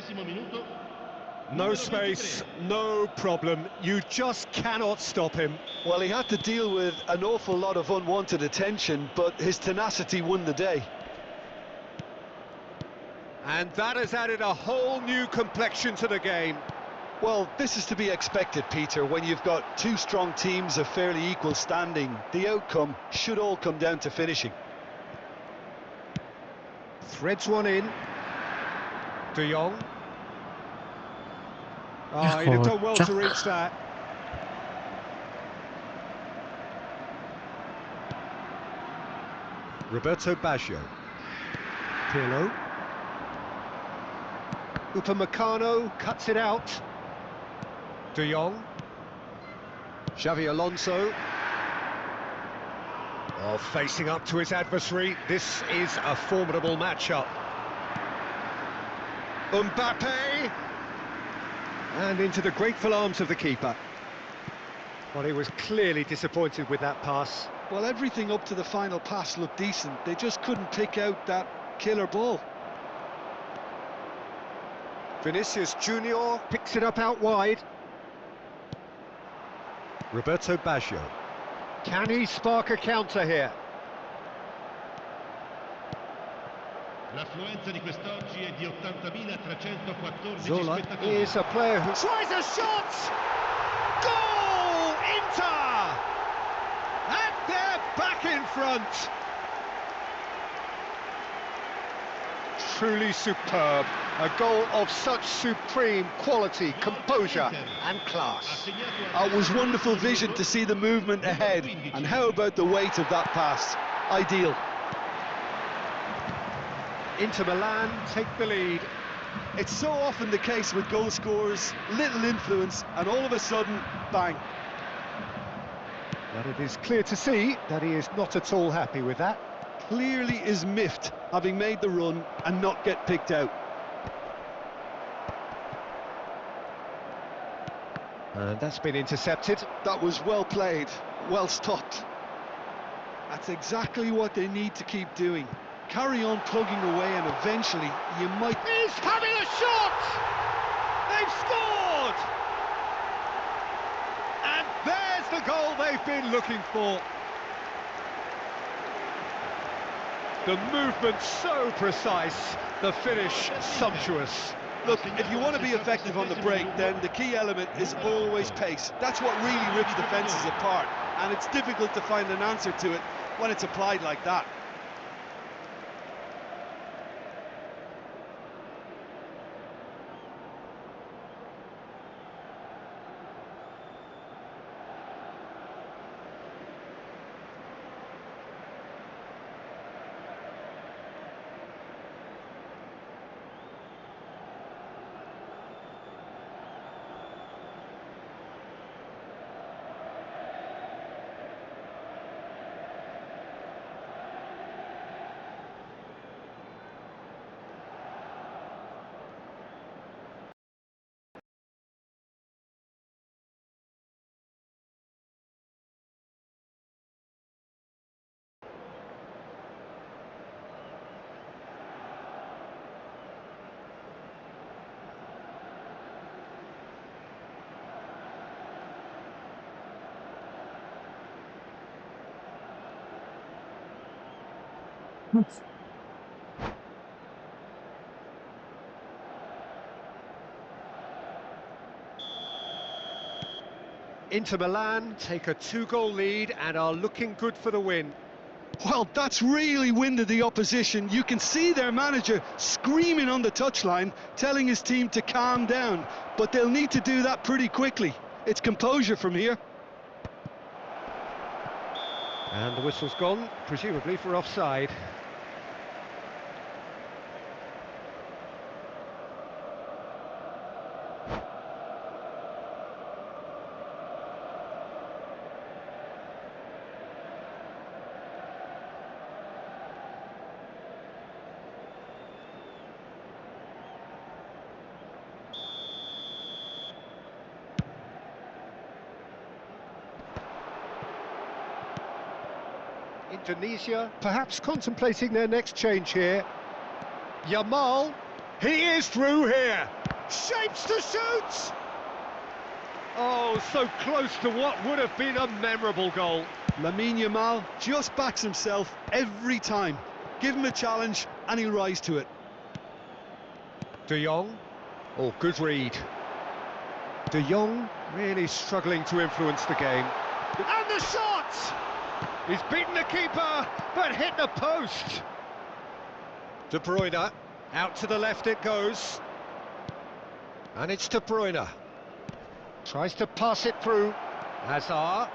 No space, no problem. You just cannot stop him. Well, he had to deal with an awful lot of unwanted attention, but his tenacity won the day. And that has added a whole new complexion to the game. Well, this is to be expected, Peter. When you've got two strong teams of fairly equal standing, the outcome should all come down to finishing. Threads one in. De Jong. Oh, he'd have done well to reach that. Roberto Baggio. Pirlo. Upamecano cuts it out. De Jong. Xavi Alonso. Oh, facing up to his adversary, this is a formidable matchup. Mbappe! And into the grateful arms of the keeper. Well, he was clearly disappointed with that pass. Well, everything up to the final pass looked decent. They just couldn't pick out that killer ball. Vinicius Junior picks it up out wide. Roberto Baggio. Can he spark a counter here? L'affluenza di quest'oggi è di 80.314 Zola spettatori. is a player who tries a shot! Goal! Inter! And they're back in front! Truly superb. A goal of such supreme quality, composure and class. It was wonderful vision to see the movement ahead. And how about the weight of that pass? Ideal. Inter Milan take the lead. It's so often the case with goal scorers, little influence, and all of a sudden, bang. But it is clear to see that he is not at all happy with that. Clearly is miffed, having made the run and not get picked out. And that's been intercepted. That was well played, well stopped. That's exactly what they need to keep doing. Carry on plugging away and eventually you might... He's having a shot! They've scored! And there's the goal they've been looking for. The movement so precise, the finish sumptuous. Look, if you want to be effective on the break, then the key element is always pace. That's what really rips defences apart, and it's difficult to find an answer to it when it's applied like that. Inter Milan take a 2-goal lead and are looking good for the win. Well, that's really winded the opposition. You can see their manager screaming on the touchline, telling his team to calm down. But they'll need to do that pretty quickly. It's composure from here. And the whistle's gone, presumably for offside. Indonesia perhaps contemplating their next change here. Yamal, he is through here. Shapes to shoot! Oh, so close to what would have been a memorable goal. Lamine Yamal just backs himself every time. Give him a challenge and he'll rise to it. De Jong, oh, good read. De Jong really struggling to influence the game. And the shot! He's beaten the keeper, but hit the post. De Bruyne, out to the left it goes. And it's De Bruyne. Tries to pass it through. Hazard.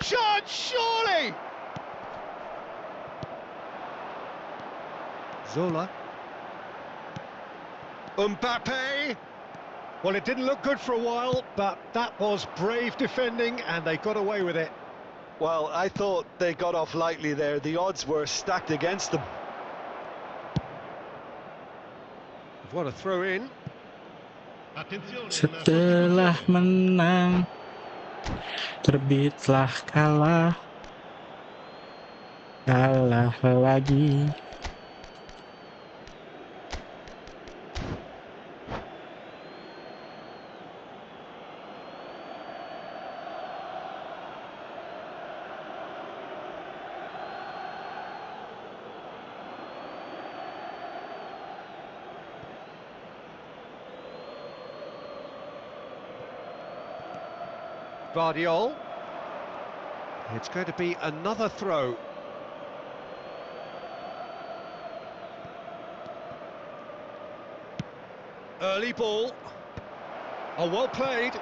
Shot, surely! Zola. Mbappe. Well, it didn't look good for a while, but that was brave defending and they got away with it. Well, I thought they got off lightly there. The odds were stacked against them. What a throw in. Attenzione, una Setelah sostituzione. menang, terbitlah kalah, kalah lagi. Guardiol. It's going to be another throw. Early ball. Oh, well played.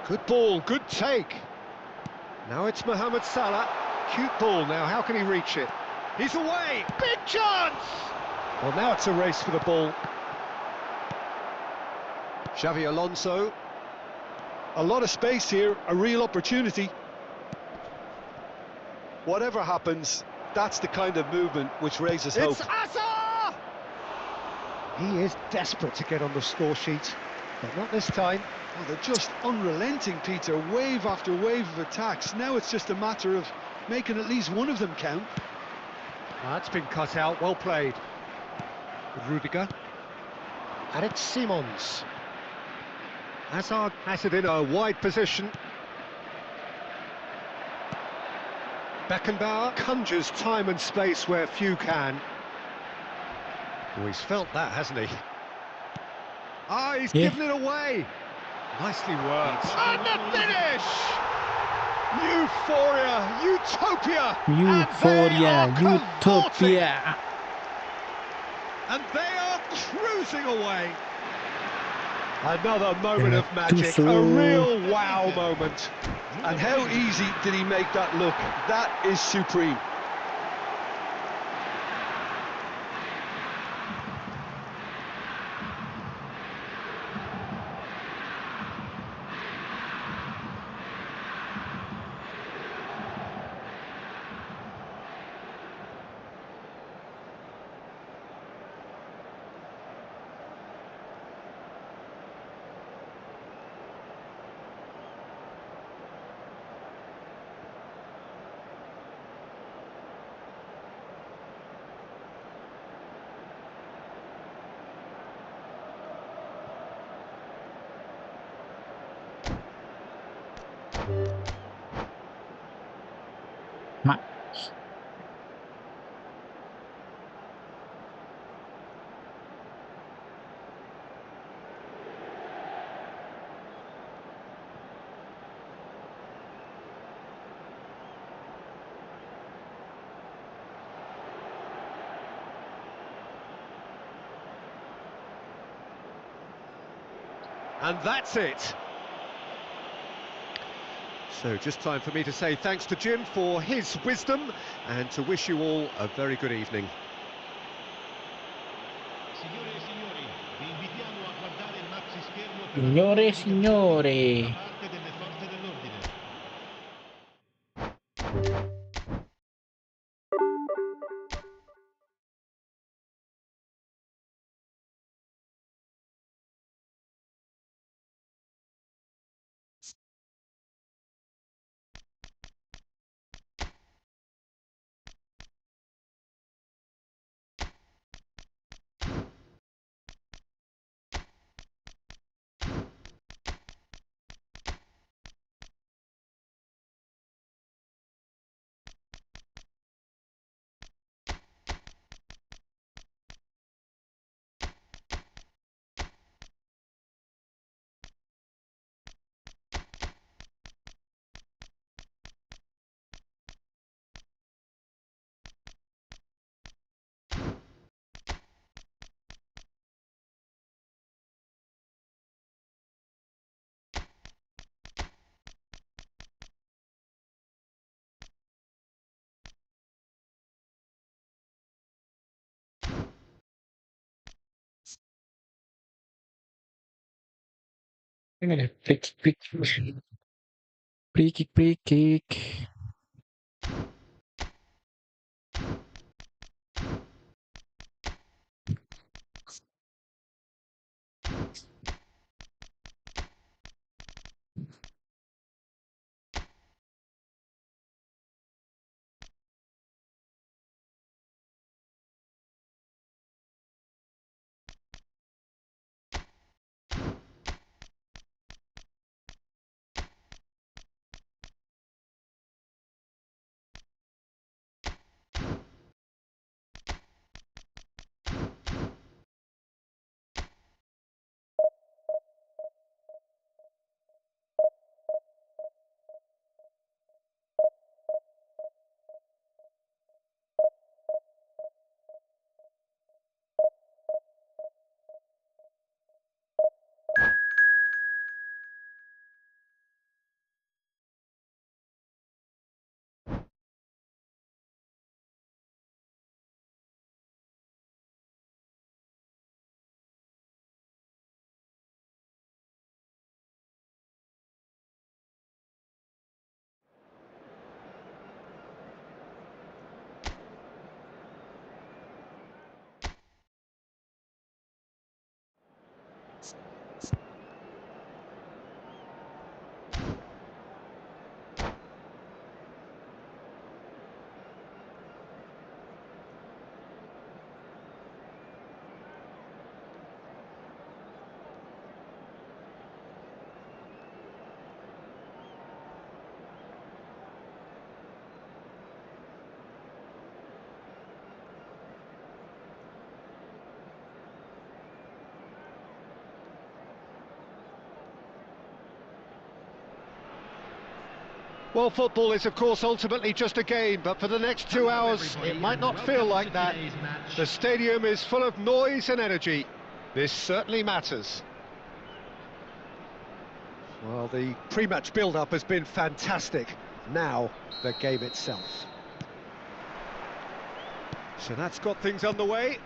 Good ball, good take. Now it's Mohamed Salah. Cute ball now, how can he reach it? He's away, big chance! Well, now it's a race for the ball. Xavi Alonso. A lot of space here, a real opportunity. Whatever happens, that's the kind of movement which raises hope. It's Asa! He is desperate to get on the score sheet, but not this time. Oh, they're just unrelenting, Peter. Wave after wave of attacks. Now it's just a matter of making at least one of them count. That's been cut out, well played. Rudiger. And it's Simons. Hazard has it in a wide position. Beckenbauer conjures time and space where few can. Oh, he's felt that, hasn't he? Ah, he's given it away. Nicely worked. And the finish! Euphoria, utopia. Euphoria, And they are cavorting. utopia. And they are cruising away. Another moment of magic, a real wow moment. And how easy did he make that look? That is supreme. Mak. And that's it. So just time for me to say thanks to Jim for his wisdom and to wish you all a very good evening. Signore e signori, vi invitiamo a guardare il maxi schermo per Signore, la signore. da parte delle forze dell'ordine. Ini ada fix. Free kick, free kick. Well, football is, of course, ultimately just a game, but for the next 2 hours, it might not feel like that. The stadium is full of noise and energy. This certainly matters. Well, the pre-match build-up has been fantastic. Now, the game itself. So that's got things underway.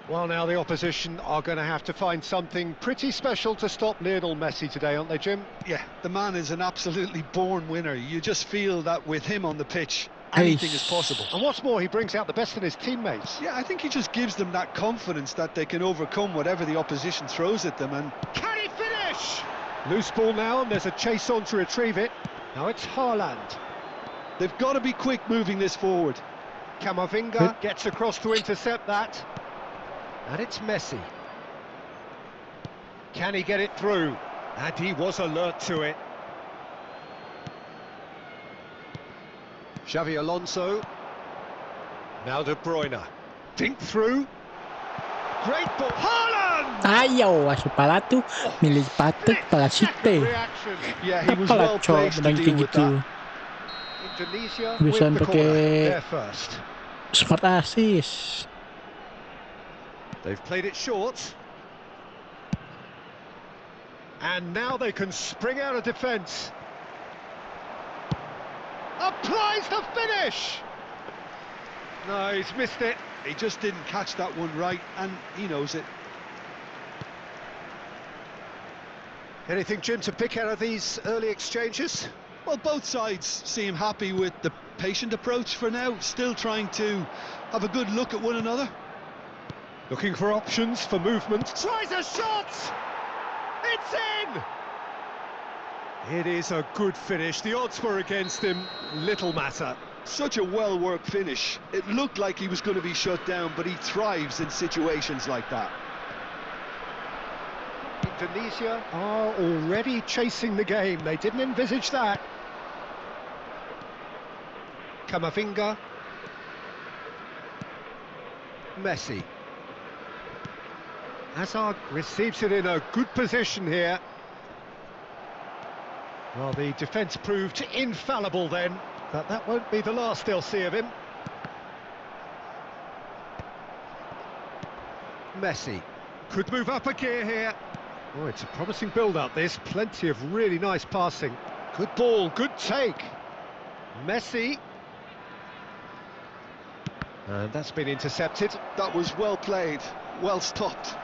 Well, now the opposition are going to have to find something pretty special to stop Lionel Messi today, aren't they, Jim? Yeah, the man is an absolutely born winner. You just feel that with him on the pitch, anything is possible. And what's more, he brings out the best in his teammates. Yeah, I think he just gives them that confidence that they can overcome whatever the opposition throws at them. And can he finish? Loose ball now, and there's a chase on to retrieve it. Now it's Haaland. They've got to be quick moving this forward. Camavinga gets across to intercept that. And it's Messi. Can he get it through? And he was alert to it. Xavi Alonso. Now De Bruyne. Dink through. Great ball. Haaland! Ayaw, aso pala tuh. Milih patek pala site. Reaction. Yeah, he was Pala well cowok placed to dan deal kayak with gitu. that. Indonesia Bisa with the corner. pakai There first. smart assist. They've played it short. And now they can spring out of defence. Applies the finish! No, he's missed it. He just didn't catch that one right, and he knows it. Anything, Jim, to pick out of these early exchanges? Well, both sides seem happy with the patient approach for now, still trying to have a good look at one another. Looking for options, for movement. Tries a shot! It's in! It is a good finish. The odds were against him. Little matter. Such a well-worked finish. It looked like he was going to be shut down, but he thrives in situations like that. Indonesia are already chasing the game. They didn't envisage that. Camavinga. Messi. Hazard receives it in a good position here. Well, the defence proved infallible then, but that won't be the last they'll see of him. Messi could move up a gear here. Oh, it's a promising build-up, this. Plenty of really nice passing. Good ball, good take. Messi. And that's been intercepted. That was well played, well stopped.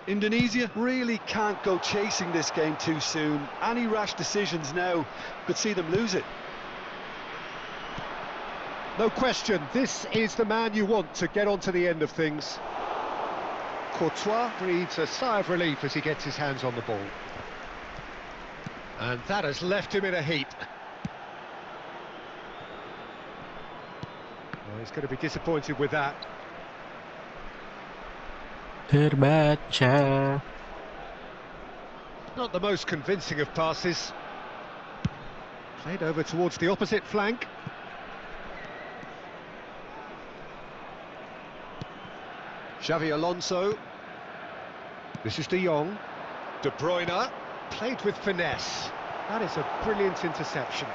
Indonesia really can't go chasing this game too soon. Any rash decisions now could see them lose it. No question, this is the man you want to get onto the end of things. Courtois breathes a sigh of relief as he gets his hands on the ball. And that has left him in a heap. Well, he's going to be disappointed with that. Terbaca. Not the most convincing of passes. Played over towards the opposite flank. Xavi Alonso. This is De Jong. De Bruyne. Played with finesse. That is a brilliant interception.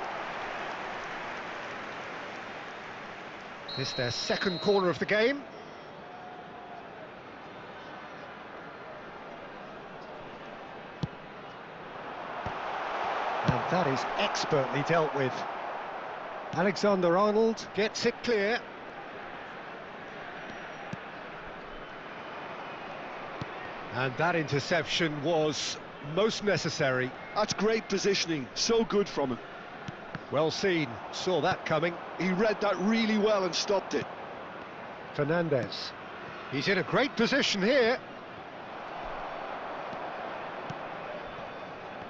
This their second corner of the game. And that is expertly dealt with. Alexander-Arnold gets it clear. And that interception was most necessary. That's great positioning, so good from him. Well seen, saw that coming. He read that really well and stopped it. Fernandez. He's in a great position here.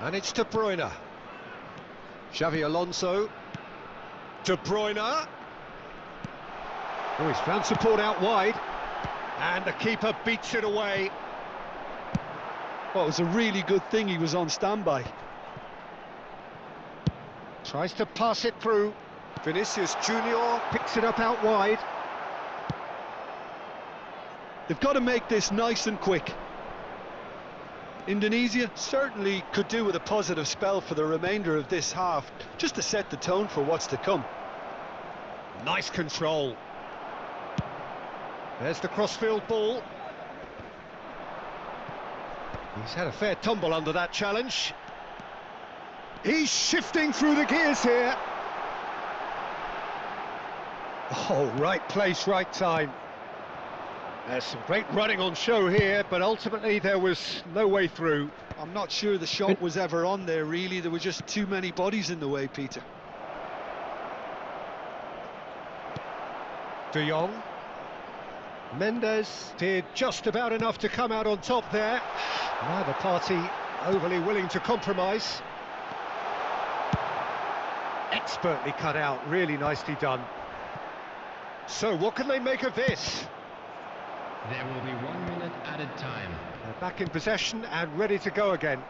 And it's De Bruyne. Xavi Alonso. De Bruyne. Oh, he's found support out wide. And the keeper beats it away. Well, it was a really good thing he was on standby. Tries to pass it through. Vinicius Junior picks it up out wide. They've got to make this nice and quick. Indonesia certainly could do with a positive spell for the remainder of this half, just to set the tone for what's to come. Nice control. There's the crossfield ball. He's had a fair tumble under that challenge. He's shifting through the gears here. Oh, right place, right time. There's some great running on show here, but ultimately there was no way through. I'm not sure the shot was ever on there, really. There were just too many bodies in the way, Peter. De Jong. Mendes did just about enough to come out on top there. Neither party overly willing to compromise. Expertly cut out, really nicely done. So what can they make of this? There will be 1 minute added time. They're back in possession and ready to go again.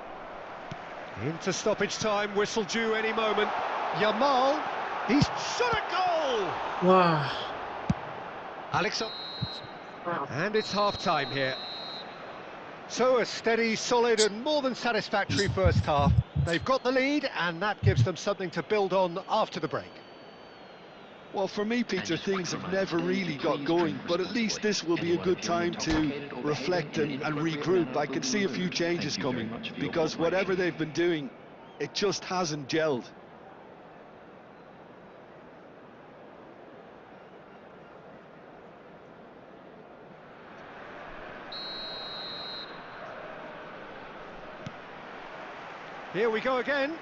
Into stoppage time, whistle due any moment. Yamal, he's shot a goal! Wah. Alexander. And it's half-time here. So a steady, solid and more than satisfactory first half. They've got the lead and that gives them something to build on after the break. Well, for me, Peter, things have never really got going, but at least this will be a good time to reflect and regroup. I can see a few changes coming, because whatever they've been doing, it just hasn't gelled. Here we go again.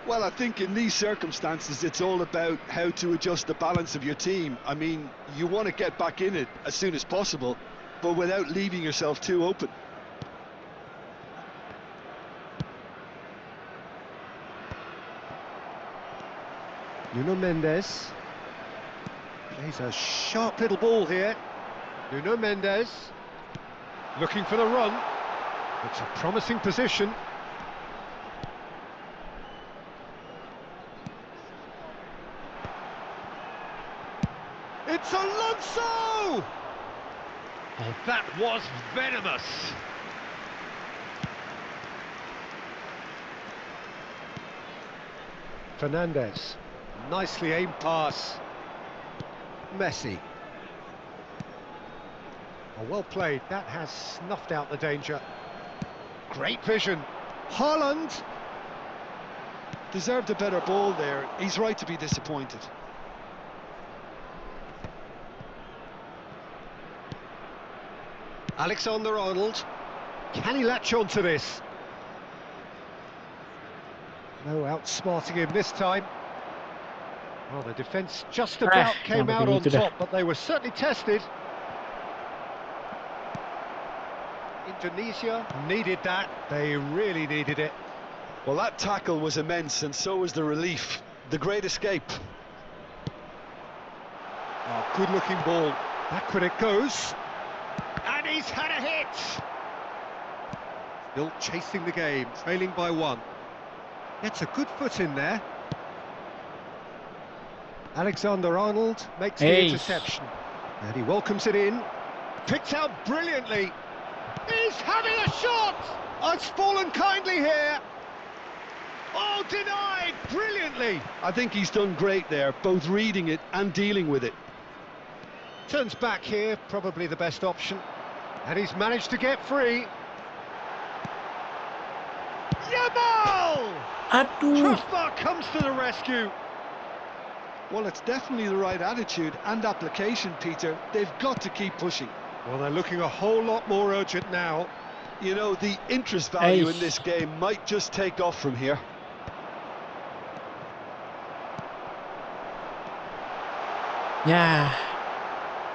Well, I think in these circumstances, it's all about how to adjust the balance of your team. I mean, you want to get back in it as soon as possible, but without leaving yourself too open. Nuno Mendes. Plays a sharp little ball here. Nuno Mendes. Looking for the run. It's a promising position. It's Alonso! Oh, that was venomous. Fernandez. Nicely aimed pass. Messi. Oh, well played. That has snuffed out the danger. Great vision. Haaland. Deserved a better ball there. He's right to be disappointed. Alexander-Arnold. Can he latch on to this? No outsmarting him this time. Well, the defence just about came out on top, but they were certainly tested. Indonesia needed that. They really needed it. Well, that tackle was immense, and so was the relief. The great escape. Oh, good-looking ball. Back when it goes. And he's had a hit! Still chasing the game, trailing by 1. Gets a good foot in there. Alexander-Arnold makes the interception. And he welcomes it in. Picked out brilliantly. He's having a shot! Oh, it's fallen kindly here. Oh, denied brilliantly. I think he's done great there, both reading it and dealing with it. Turns back here, probably the best option. And he's managed to get free. Yamal! Truffbar comes to the rescue. Well, it's definitely the right attitude and application, Peter. They've got to keep pushing. Well, they're looking a whole lot more urgent now. You know, the interest value in this game might just take off from here. Yeah.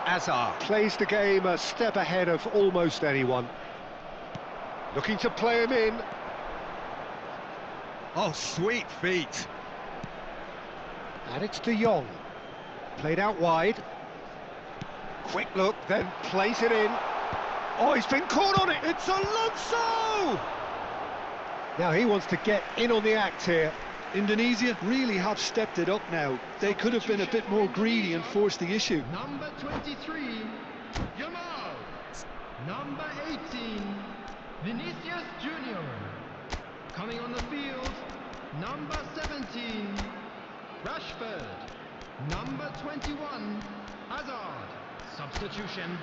Azar plays the game a step ahead of almost anyone. Looking to play him in. Oh, sweet feet. And it's De Jong. Played out wide. Quick look, then plays it in. Oh, he's been caught on it. It's Alonso! Now he wants to get in on the act here. Indonesia really have stepped it up now. They could have been a bit more greedy and forced the issue. Number 23, Yamal. Number 18, Vinicius Junior. Coming on the field, number 17, Rashford. Number 21, Hazard. Substitution.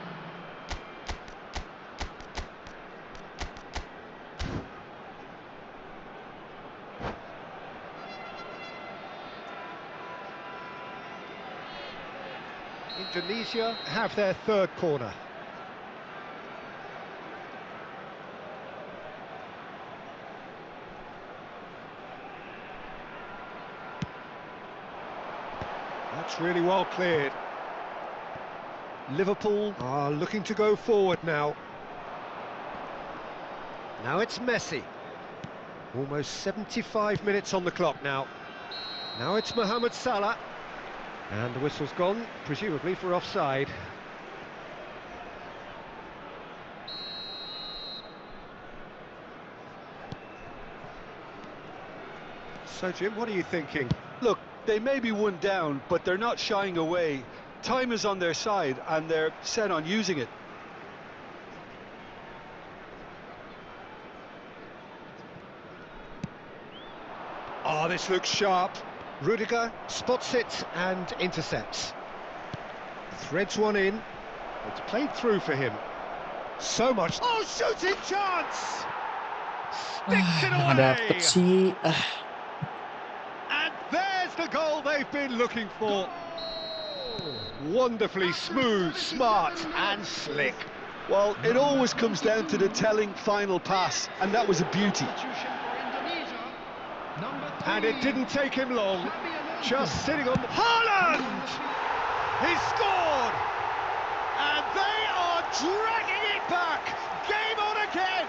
Indonesia have their third corner. That's really well cleared. Liverpool are looking to go forward now. Now it's Messi. Almost 75 minutes on the clock now. Now it's Mohamed Salah. And the whistle's gone, presumably for offside. So, Jim, what are you thinking? Look, they may be one down, but they're not shying away. Time is on their side, and they're set on using it. Oh, this looks sharp. Rudiger spots it and intercepts. Threads one in. It's played through for him. So much. Oh, shooting chance! Sticks it away! And there's the goal they've been looking for. Wonderfully smooth, smart and slick. Well, it always comes down to the telling final pass, and that was a beauty. And it didn't take him long, just sitting on the... Haaland! He scored! And they are dragging it back! Game on again!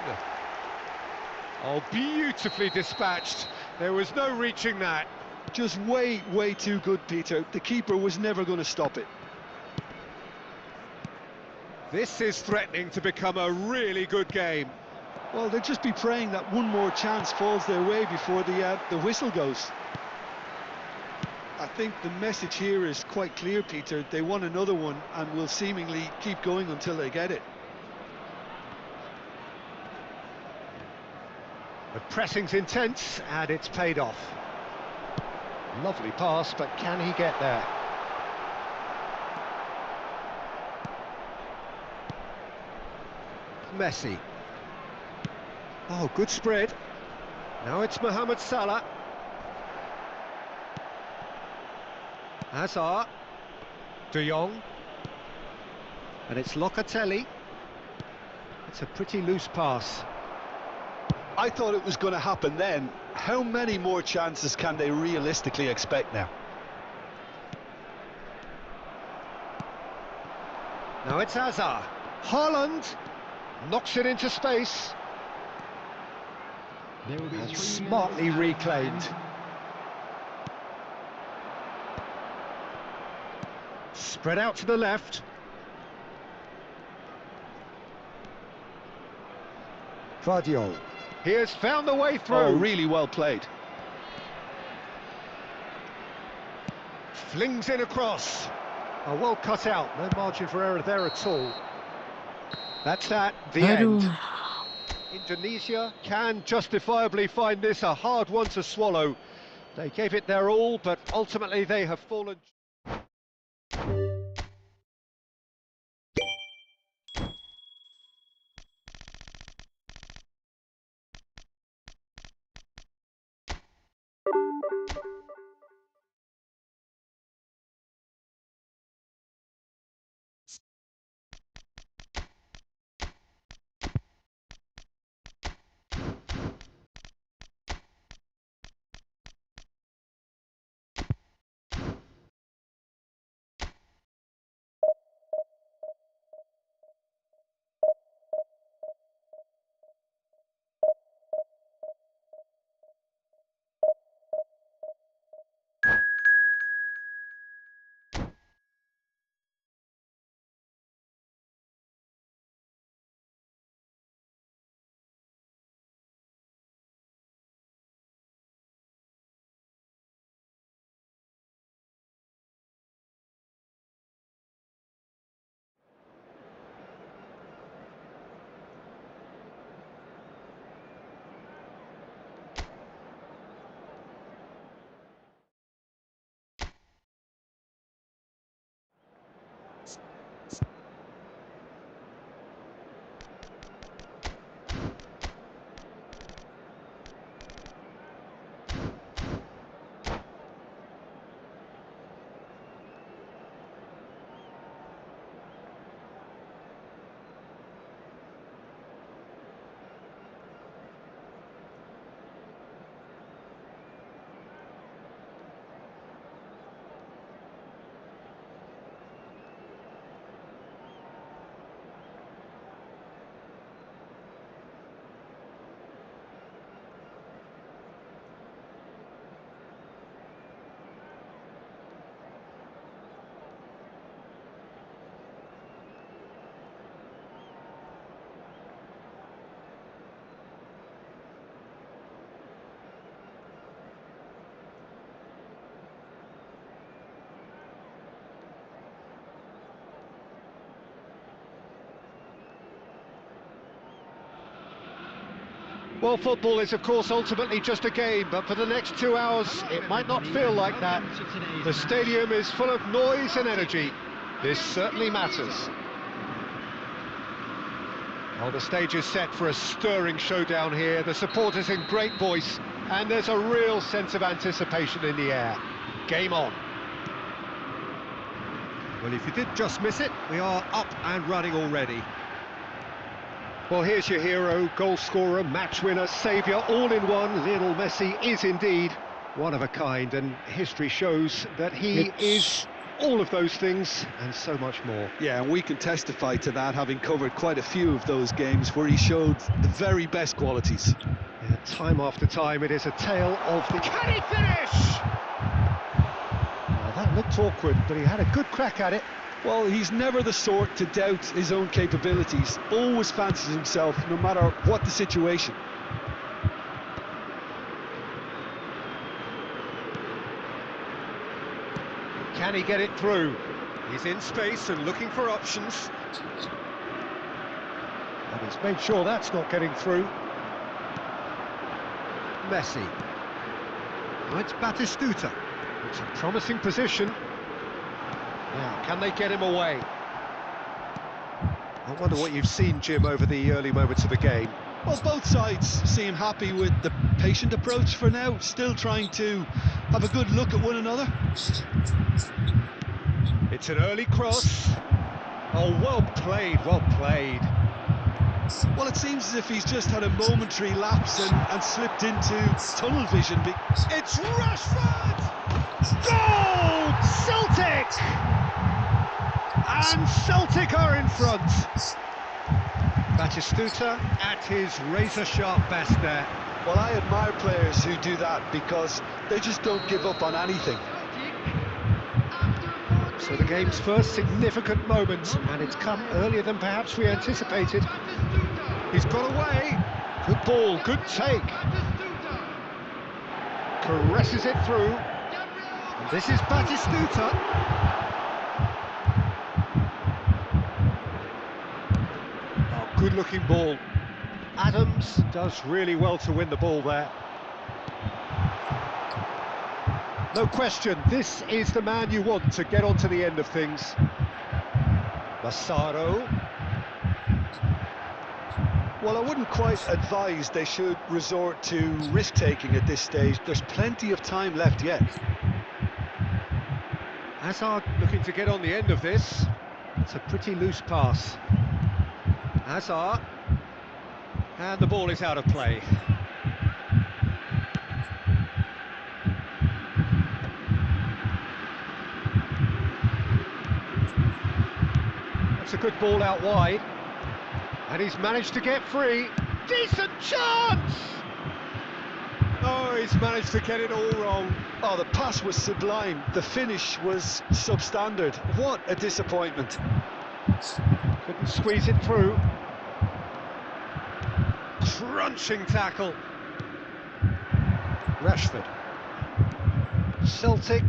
Oh, beautifully dispatched. There was no reaching that. Just way, way too good, Peter. The keeper was never going to stop it. This is threatening to become a really good game. Well, they'll just be praying that one more chance falls their way before the whistle goes. I think the message here is quite clear, Peter. They want another one and will seemingly keep going until they get it. The pressing's intense and it's paid off. Lovely pass, but can he get there? Messi. Oh, good spread. Now it's Mohamed Salah. Hazard. De Jong. And it's Locatelli. It's a pretty loose pass. I thought it was going to happen then. How many more chances can they realistically expect now? Now it's Hazard. Haaland knocks it into space. There will be And 3 smartly minutes reclaimed. Spread out to the left. Vardiol. He has found the way through. Oh, really well played. Flings in across. Oh, well cut out. No margin for error there at all. That's that. The end. Indonesia can justifiably find this a hard one to swallow. They gave it their all, but ultimately they have fallen. Well, football is, of course, ultimately just a game, but for the next 2 hours, it might not feel like that. The stadium is full of noise and energy. This certainly matters. Well, the stage is set for a stirring showdown here. The supporters in great voice, and there's a real sense of anticipation in the air. Game on. Well, if you did just miss it, we are up and running already. Well, here's your hero, goal scorer, match winner, saviour, all in one. Lionel Messi is indeed one of a kind, and history shows that he is all of those things and so much more. Yeah, and we can testify to that, having covered quite a few of those games where he showed the very best qualities. Yeah, time after time, it is a tale of the... Can he finish? Well, that looked awkward, but he had a good crack at it. Well, he's never the sort to doubt his own capabilities. Always fancies himself, no matter what the situation. Can he get it through? He's in space and looking for options. And he's made sure that's not getting through. Messi. Now it's Batistuta. It's a promising position. Now, can they get him away? I wonder what you've seen, Jim, over the early moments of the game. Well, both sides seem happy with the patient approach for now, still trying to have a good look at one another. It's an early cross. Oh, well played, well played. Well, it seems as if he's just had a momentary lapse and slipped into tunnel vision. It's Rashford! Goal! Celtic! And Celtic are in front. Batistuta at his razor-sharp best there. Well, I admire players who do that because they just don't give up on anything. So the game's first significant moment, and it's come earlier than perhaps we anticipated. He's got away. Good ball, good take. Caresses it through. And this is Batistuta. Oh, good-looking ball. Adams does really well to win the ball there. No question, this is the man you want to get onto the end of things. Massaro. Well, I wouldn't quite advise they should resort to risk-taking at this stage. There's plenty of time left yet. Hazard looking to get on the end of this. It's a pretty loose pass. Hazard. And the ball is out of play. That's a good ball out wide. And he's managed to get free. Decent chance! Oh, he's managed to get it all wrong. Oh, the pass was sublime. The finish was substandard. What a disappointment. Couldn't squeeze it through. Crunching tackle. Rashford. Celtic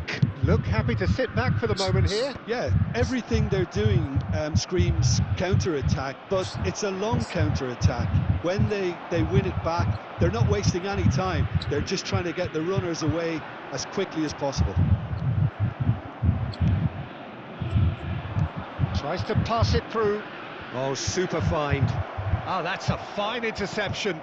look happy to sit back for the moment here. Yeah, everything they're doing screams counter-attack, but it's a long counter-attack. When they win it back, they're not wasting any time. They're just trying to get the runners away as quickly as possible. Tries to pass it through. Oh, super find. Oh, that's a fine interception.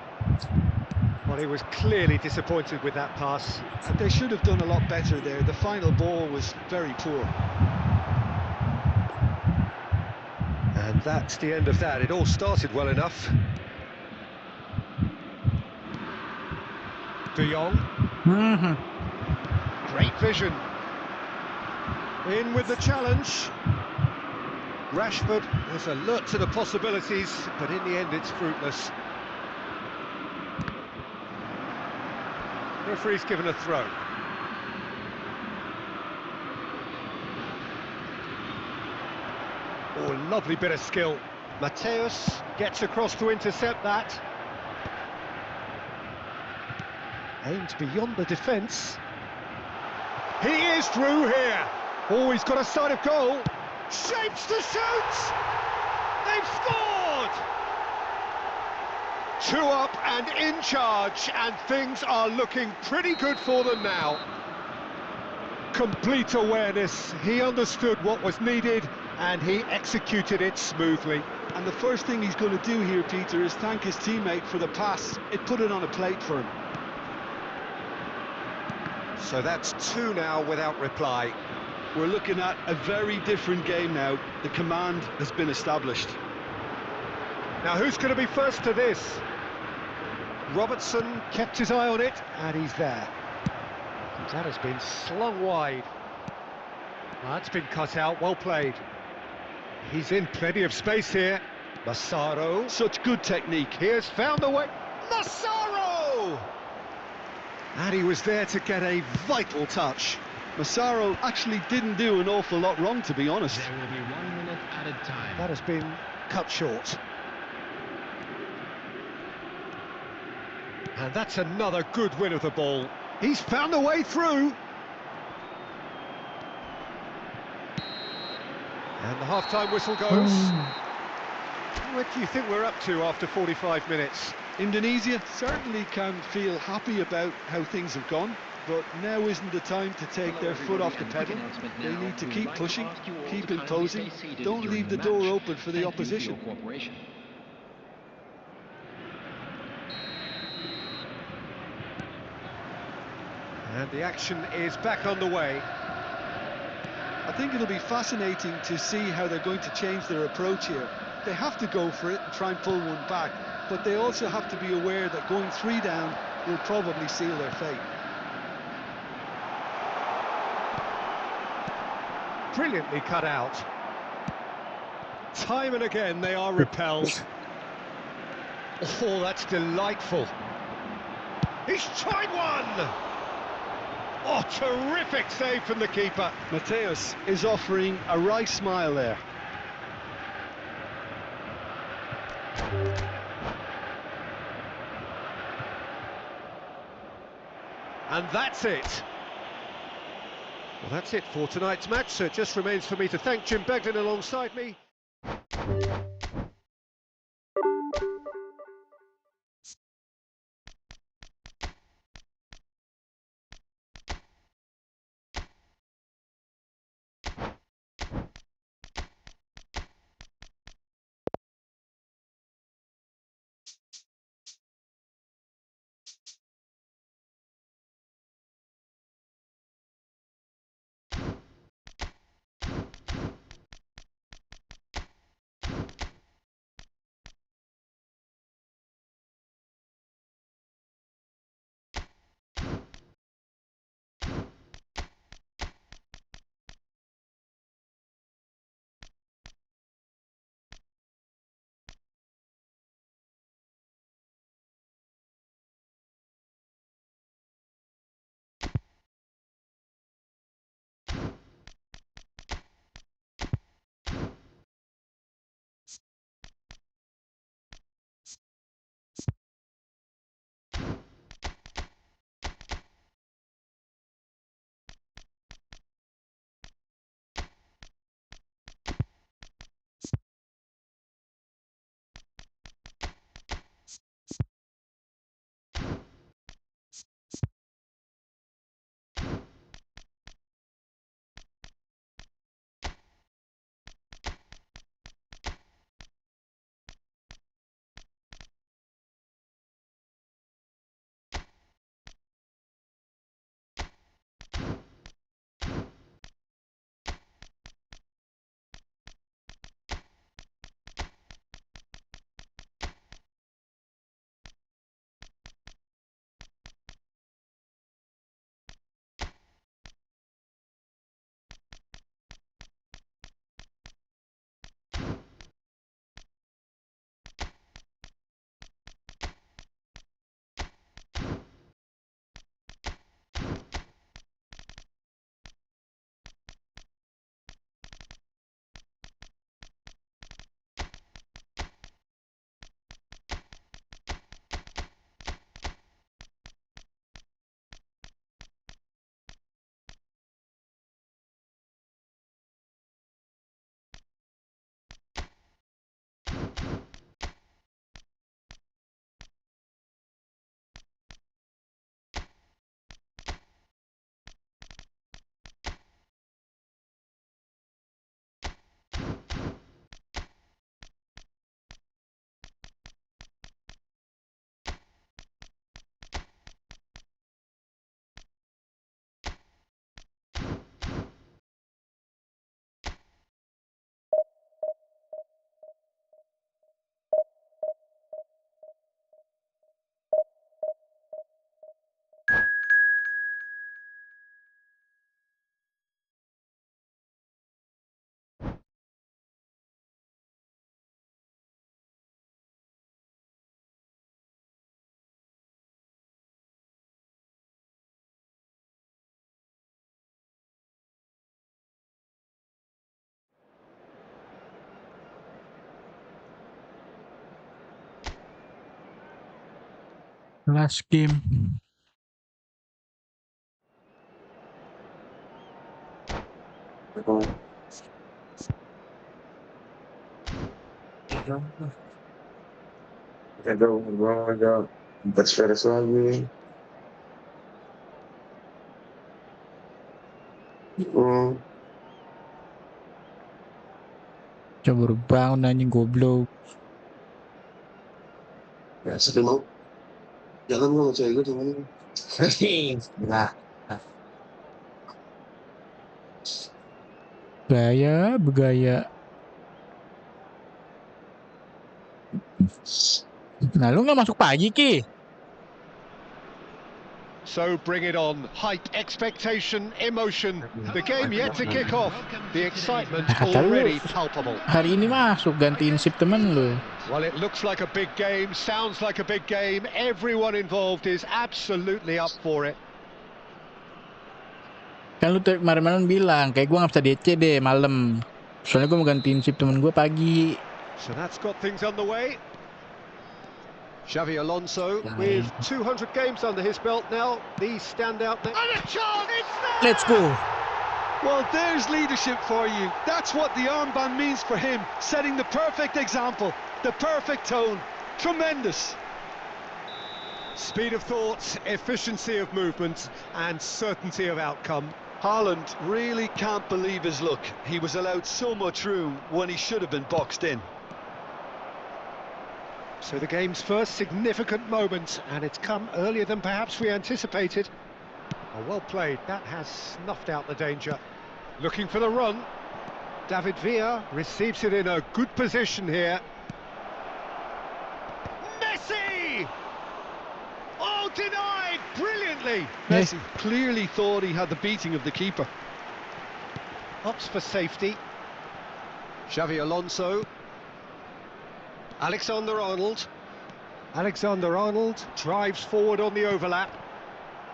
Well, he was clearly disappointed with that pass. And they should have done a lot better there. The final ball was very poor. And that's the end of that. It all started well enough. De Jong. Great vision. In with the challenge. Rashford is alert to the possibilities, but in the end it's fruitless. Referee's given a throw. Oh, lovely bit of skill. Mateus gets across to intercept that. Aimed beyond the defence. He is through here. Oh, he's got a sight of goal. Shapes to shoot! They've scored! 2 up and in charge, and things are looking pretty good for them now. Complete awareness. He understood what was needed, and he executed it smoothly. And the first thing he's going to do here, Peter, is thank his teammate for the pass. It put it on a plate for him. So that's 2 now without reply. We're looking at a very different game now. The command has been established. Now who's going to be first to this? Robertson kept his eye on it, and he's there. That has been slung wide. That's been cut out, well played. He's in plenty of space here. Massaro. Such good technique. He has found a way. Massaro! And he was there to get a vital touch. Massaro actually didn't do an awful lot wrong, to be honest. There will be 1 minute added time. That has been cut short. And that's another good win of the ball. He's found a way through. And the half-time whistle goes. What do you think we're up to after 45 minutes? Indonesia certainly can feel happy about how things have gone, but now isn't the time to take their foot off the pedal. They need to keep pushing, keep imposing, don't leave the door open for the opposition. And the action is back on the way. I think it'll be fascinating to see how they're going to change their approach here. They have to go for it and try and pull one back, but they also have to be aware that going 3 down will probably seal their fate. Brilliantly cut out. Time and again they are repelled. Oh, that's delightful. He's tried one! Oh, terrific save from the keeper. Mateus is offering a wry smile there. And that's it. Well, that's it for tonight's match, so it just remains for me to thank Jim Beglin alongside me. Last game. Coba baru bangun anjing goblok. Ya, sedih mau. Jangan ngomong cewek gue temen. Nah. Bergaya. Nah, lu nggak masuk pagi, Ki? So bring it on. Hype, expectation, emotion. The game yet to kick off. The excitement Kata lu, already palpable. hari ini masuk gantiin sip temen lu. Well, it looks like a big game, sounds like a big game. Everyone involved is absolutely up for it. Kan lu kemarin-malam bilang, kayak gue nggak bisa DC deh malam. Soalnya gue mau gantiin sip temen gue pagi. So that's got things underway. Xavi Alonso with 200 games under his belt now. The standout. And a chance! It's there! Let's go! Well, there's leadership for you. That's what the armband means for him, setting the perfect example, the perfect tone. Tremendous. Speed of thought, efficiency of movement, and certainty of outcome. Haaland really can't believe his luck. He was allowed so much room when he should have been boxed in. So the game's first significant moment, and it's come earlier than perhaps we anticipated. Oh, well played. That has snuffed out the danger. Looking for the run. David Villa receives it in a good position here. Messi! Oh, denied brilliantly. Messi clearly thought he had the beating of the keeper. Opts for safety. Xavi Alonso. Alexander-Arnold. Alexander-Arnold drives forward on the overlap.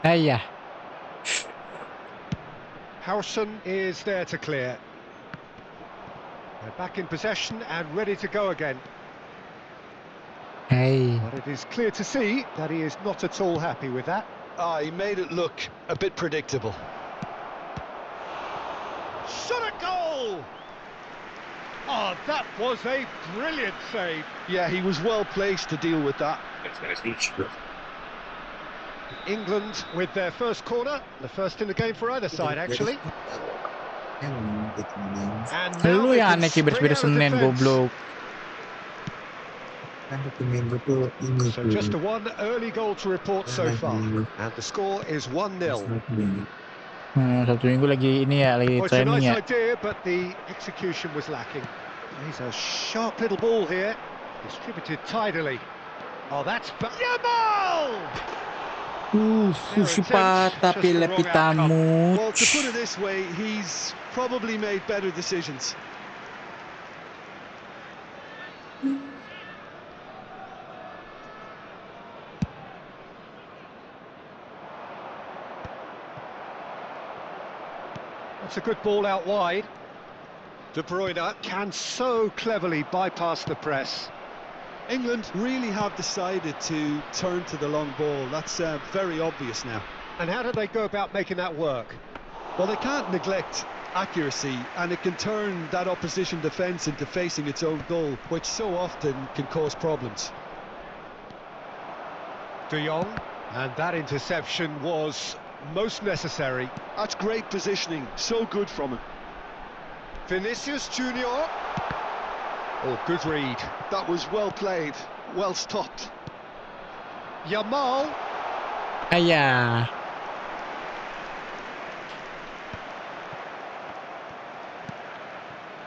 Yeah. Howson is there to clear. They're back in possession and ready to go again. Hey. But it is clear to see that he is not at all happy with that. He made it look a bit predictable. Shot a goal! Oh, that was a brilliant save. Yeah, he was well placed to deal with that. England with their first corner, the first in the game for either side, actually. And now Lu they yang can aneh spring kibir-kibir out of Senin, defence. goblok. So just the one early goal to report so far, and the score is 1-0. Sabtu Minggu lagi ini ya, lagi Well, it's a training nice ya. idea, but the execution was lacking. He's a sharp little ball here, distributed tidily. Oh, that's Yamal! Sushi patah pilih pitamu. Well, to put it this way, he's probably made better decisions. That's a good ball out wide. De Bruyne can so cleverly bypass the press. England really have decided to turn to the long ball. That's very obvious now. And how do they go about making that work? Well, they can't neglect accuracy, and it can turn that opposition defence into facing its own goal, which so often can cause problems. De Jong, and that interception was most necessary. That's great positioning, so good from him. Vinicius Junior. Oh, good read. That was well played, well stopped. Yamal. Ayah.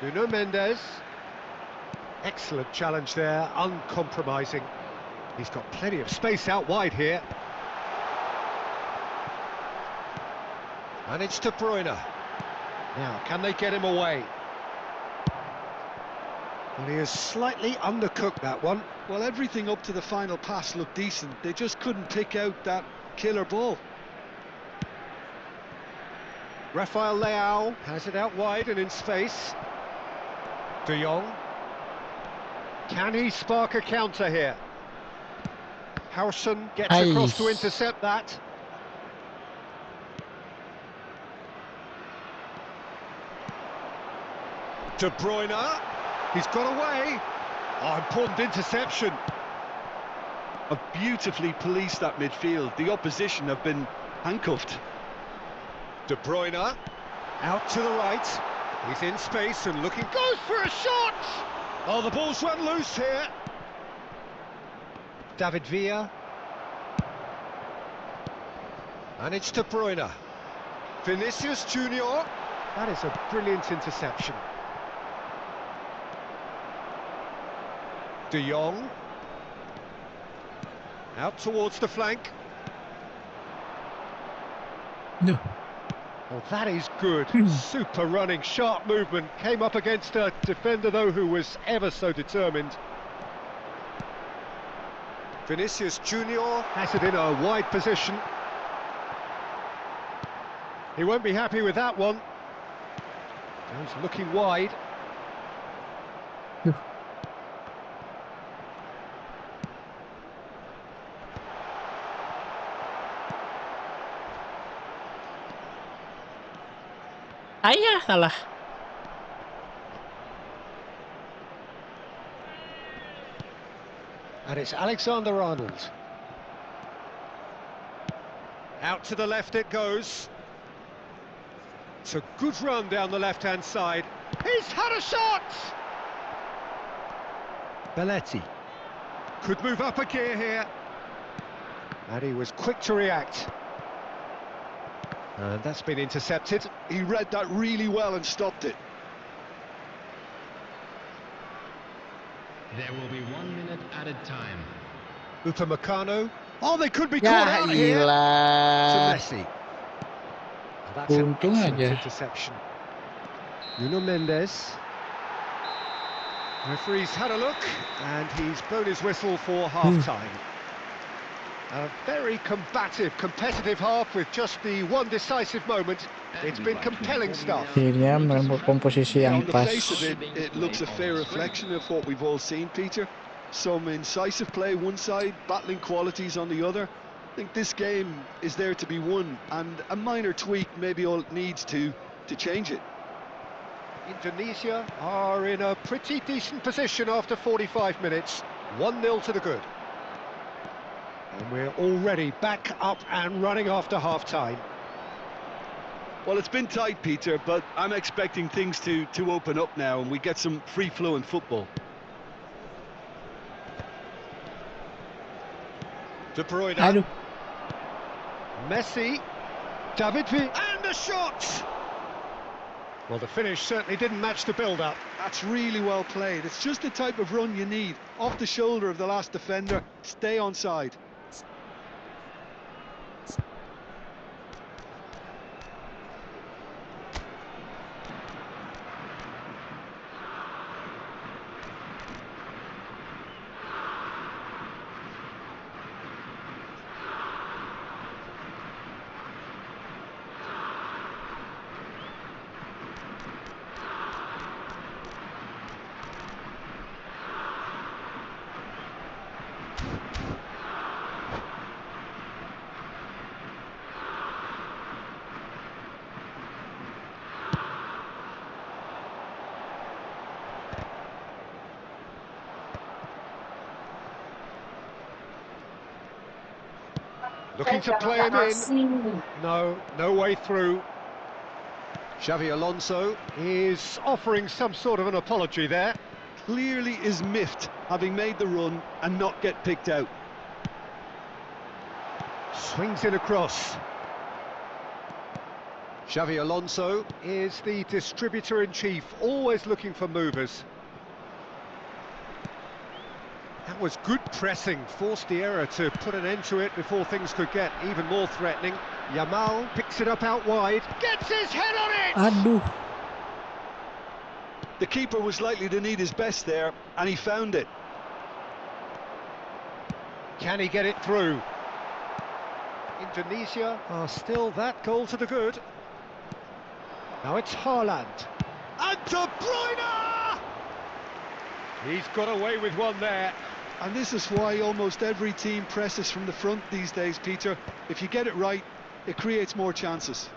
Nuno Mendes. Excellent challenge there, uncompromising. He's got plenty of space out wide here. And it's De Bruyne. Now, can they get him away? Well, he has slightly undercooked that one. Well, everything up to the final pass looked decent. They just couldn't pick out that killer ball. Rafael Leao has it out wide and in space. De Jong. Can he spark a counter here? Howson gets across to intercept that. De Bruyne. He's got away. Oh, important interception. Have beautifully policed that midfield. The opposition have been handcuffed. De Bruyne out to the right. He's in space and looking. Goes for a shot. Oh, the ball's run loose here. David Villa. And it's De Bruyne. Vinicius Junior. That is a brilliant interception. De Jong. Out towards the flank. No. Oh, that is good. Super running, sharp movement. Came up against a defender, though, who was ever so determined. Vinicius Junior has it in a wide position. He won't be happy with that one. He's looking wide. Ayah, salah. And it's Alexander-Arnold. Out to the left it goes. It's a good run down the left-hand side. He's had a shot! Belletti could move up a gear here. And he was quick to react. And that's been intercepted. He read that really well and stopped it. There will be 1 minute added time. Upamecano. Oh, they could be caught out here. To Gila. Messi. Oh, that's an Untung excellent aja. interception. Nuno Mendes. Referee's had a look, and he's blown his whistle for half-time. A very combative, competitive half with just the one decisive moment. It's been compelling stuff. Akhirnya menemukan komposisi yang On the pas. face of it, it looks a fair reflection of what we've all seen, Peter. Some incisive play one side, battling qualities on the other. I think this game is there to be won, and a minor tweak maybe all it needs to change it. Indonesia are in a pretty decent position after 45 minutes. 1-0 to the good. And we're already back up and running after half-time. Well, it's been tight, Peter, but I'm expecting things to open up now and we get some free-flowing football. De Bruyne. Aduh. Messi. David V. And a shot! Well, the finish certainly didn't match the build-up. That's really well played. It's just the type of run you need. Off the shoulder of the last defender, stay onside. Looking to play him in. No way through. Xavi Alonso is offering some sort of an apology there. Clearly is miffed, having made the run and not get picked out. Swings in across. Xavi Alonso is the distributor-in-chief, always looking for movers. That was good pressing, forced the error to put an end to it before things could get even more threatening. Yamal picks it up out wide, gets his head on it! Aduh. The keeper was likely to need his best there, and he found it. Can he get it through? Indonesia are still that goal to the good. Now it's Haaland. And De Bruyne! He's got away with one there. And this is why almost every team presses from the front these days, Peter. If you get it right, it creates more chances.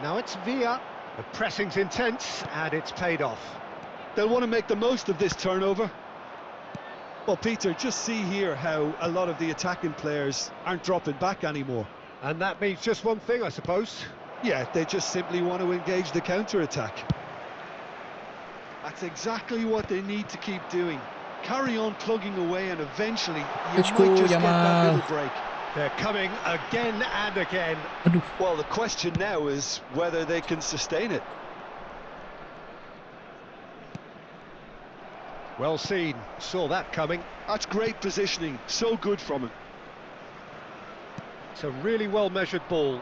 Now it's Villa. The pressing's intense, and it's paid off. They'll want to make the most of this turnover. Well, Peter, just see here how a lot of the attacking players aren't dropping back anymore. And that means just one thing, I suppose. Yeah, they just simply want to engage the counter-attack. That's exactly what they need to keep doing. Carry on plugging away, and eventually you Let's might go, just get that Yamal. little break. They're coming again and again. Aduh. Well, the question now is whether they can sustain it. Well seen, saw that coming. That's great positioning, so good from him. It's a really well-measured ball.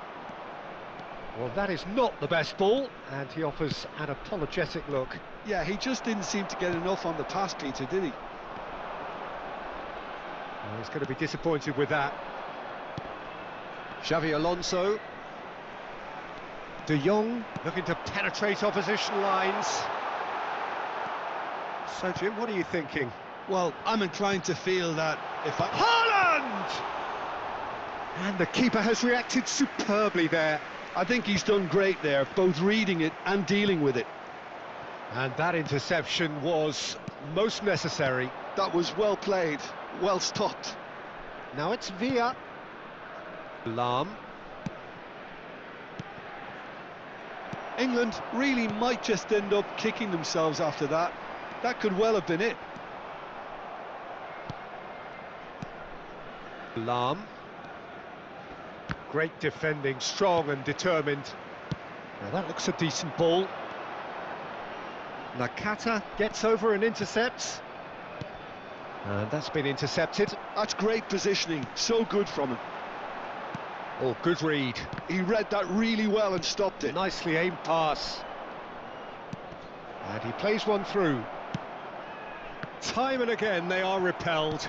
Well, that is not the best ball, and he offers an apologetic look. Yeah, he just didn't seem to get enough on the pass, Peter, did he? Well, he's going to be disappointed with that. Xavi Alonso. De Jong looking to penetrate opposition lines. So, Jim, what are you thinking? Well, I'm inclined to feel that if I... Haaland! And the keeper has reacted superbly there. I think he's done great there, both reading it and dealing with it. And that interception was most necessary. That was well played, well stopped. Now it's Villa. Lam. England really might just end up kicking themselves after that. That could well have been it. Lam. Great defending, strong and determined. Now that looks a decent ball. Nakata gets over and intercepts. And that's been intercepted. That's great positioning, so good from him. Oh, good read. He read that really well and stopped it. Nicely aimed pass. And he plays one through. Time and again they are repelled.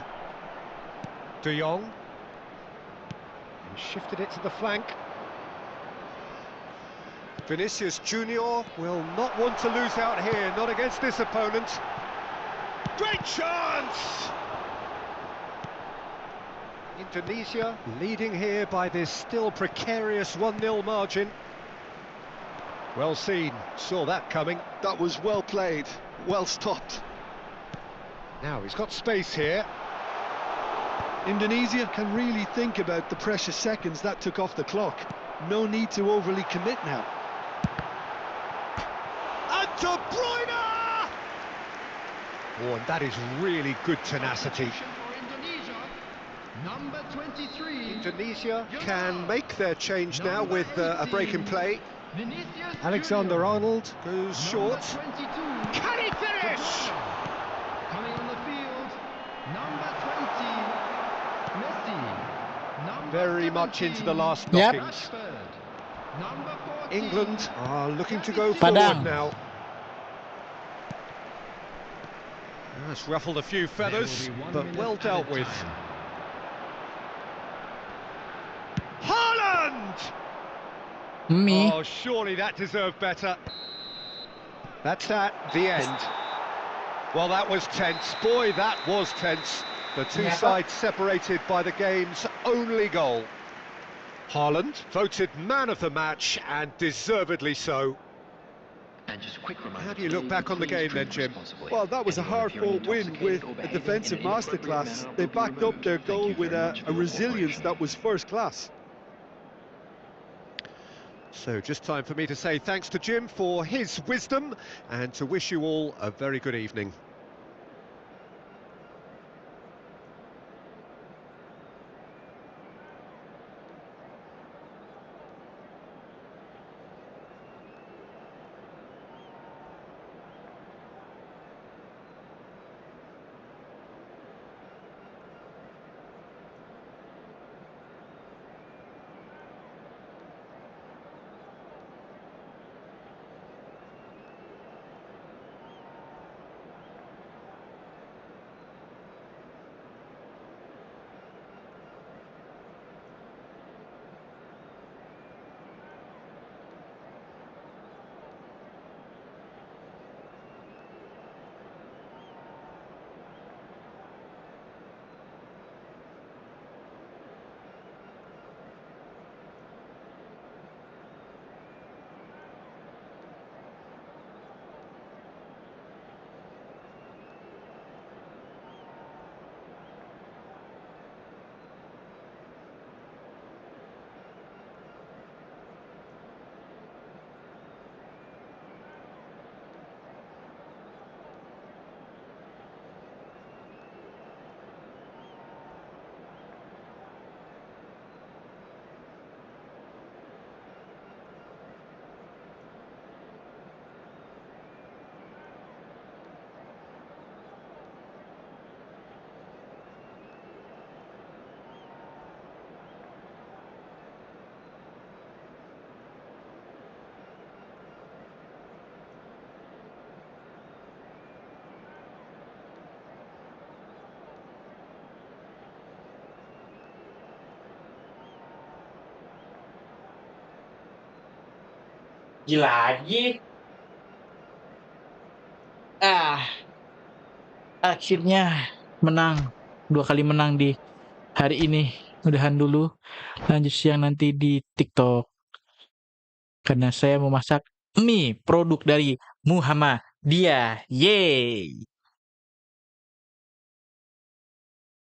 De Jong. And shifted it to the flank. Vinicius Junior will not want to lose out here, not against this opponent. Great chance! Indonesia leading here by this still precarious 1-0 margin. Well seen, saw that coming. That was well played, well stopped. Now he's got space here. Indonesia can really think about the precious seconds that took off the clock. No need to overly commit now. And De Bruyne! Oh, and that is really good tenacity. For Indonesia, number 23. Indonesia can make their change now with a break in play. Vinicius Alexander Junior. Arnold goes short. Number 22. Can he finish? Coming on the field, number 20, Messi. Number Very much 17, into the last Yep. knockings. Rashford. Number 14, England are looking to go Padang. forward now. That's ruffled a few feathers, There will be 1 but minute well dealt added with. time. Haaland! Me. Oh, surely that deserved better. That's that, the end. Well, that was tense. Boy, that was tense. The two sides separated by the game's only goal. Haaland voted man of the match, and deservedly so. And just a quick reminder, How do you look back on the game then, Jim? Well, that was a hard-fought win with a defensive masterclass. They backed up their goal with a resilience that was first class. So just time for me to say thanks to Jim for his wisdom and to wish you all a very good evening. Gila lagi. Akhirnya menang. 2 kali menang di hari ini. Udahan dulu. Lanjut siang nanti di TikTok. Karena saya mau masak mie produk dari Muhammadiyah. Yeay.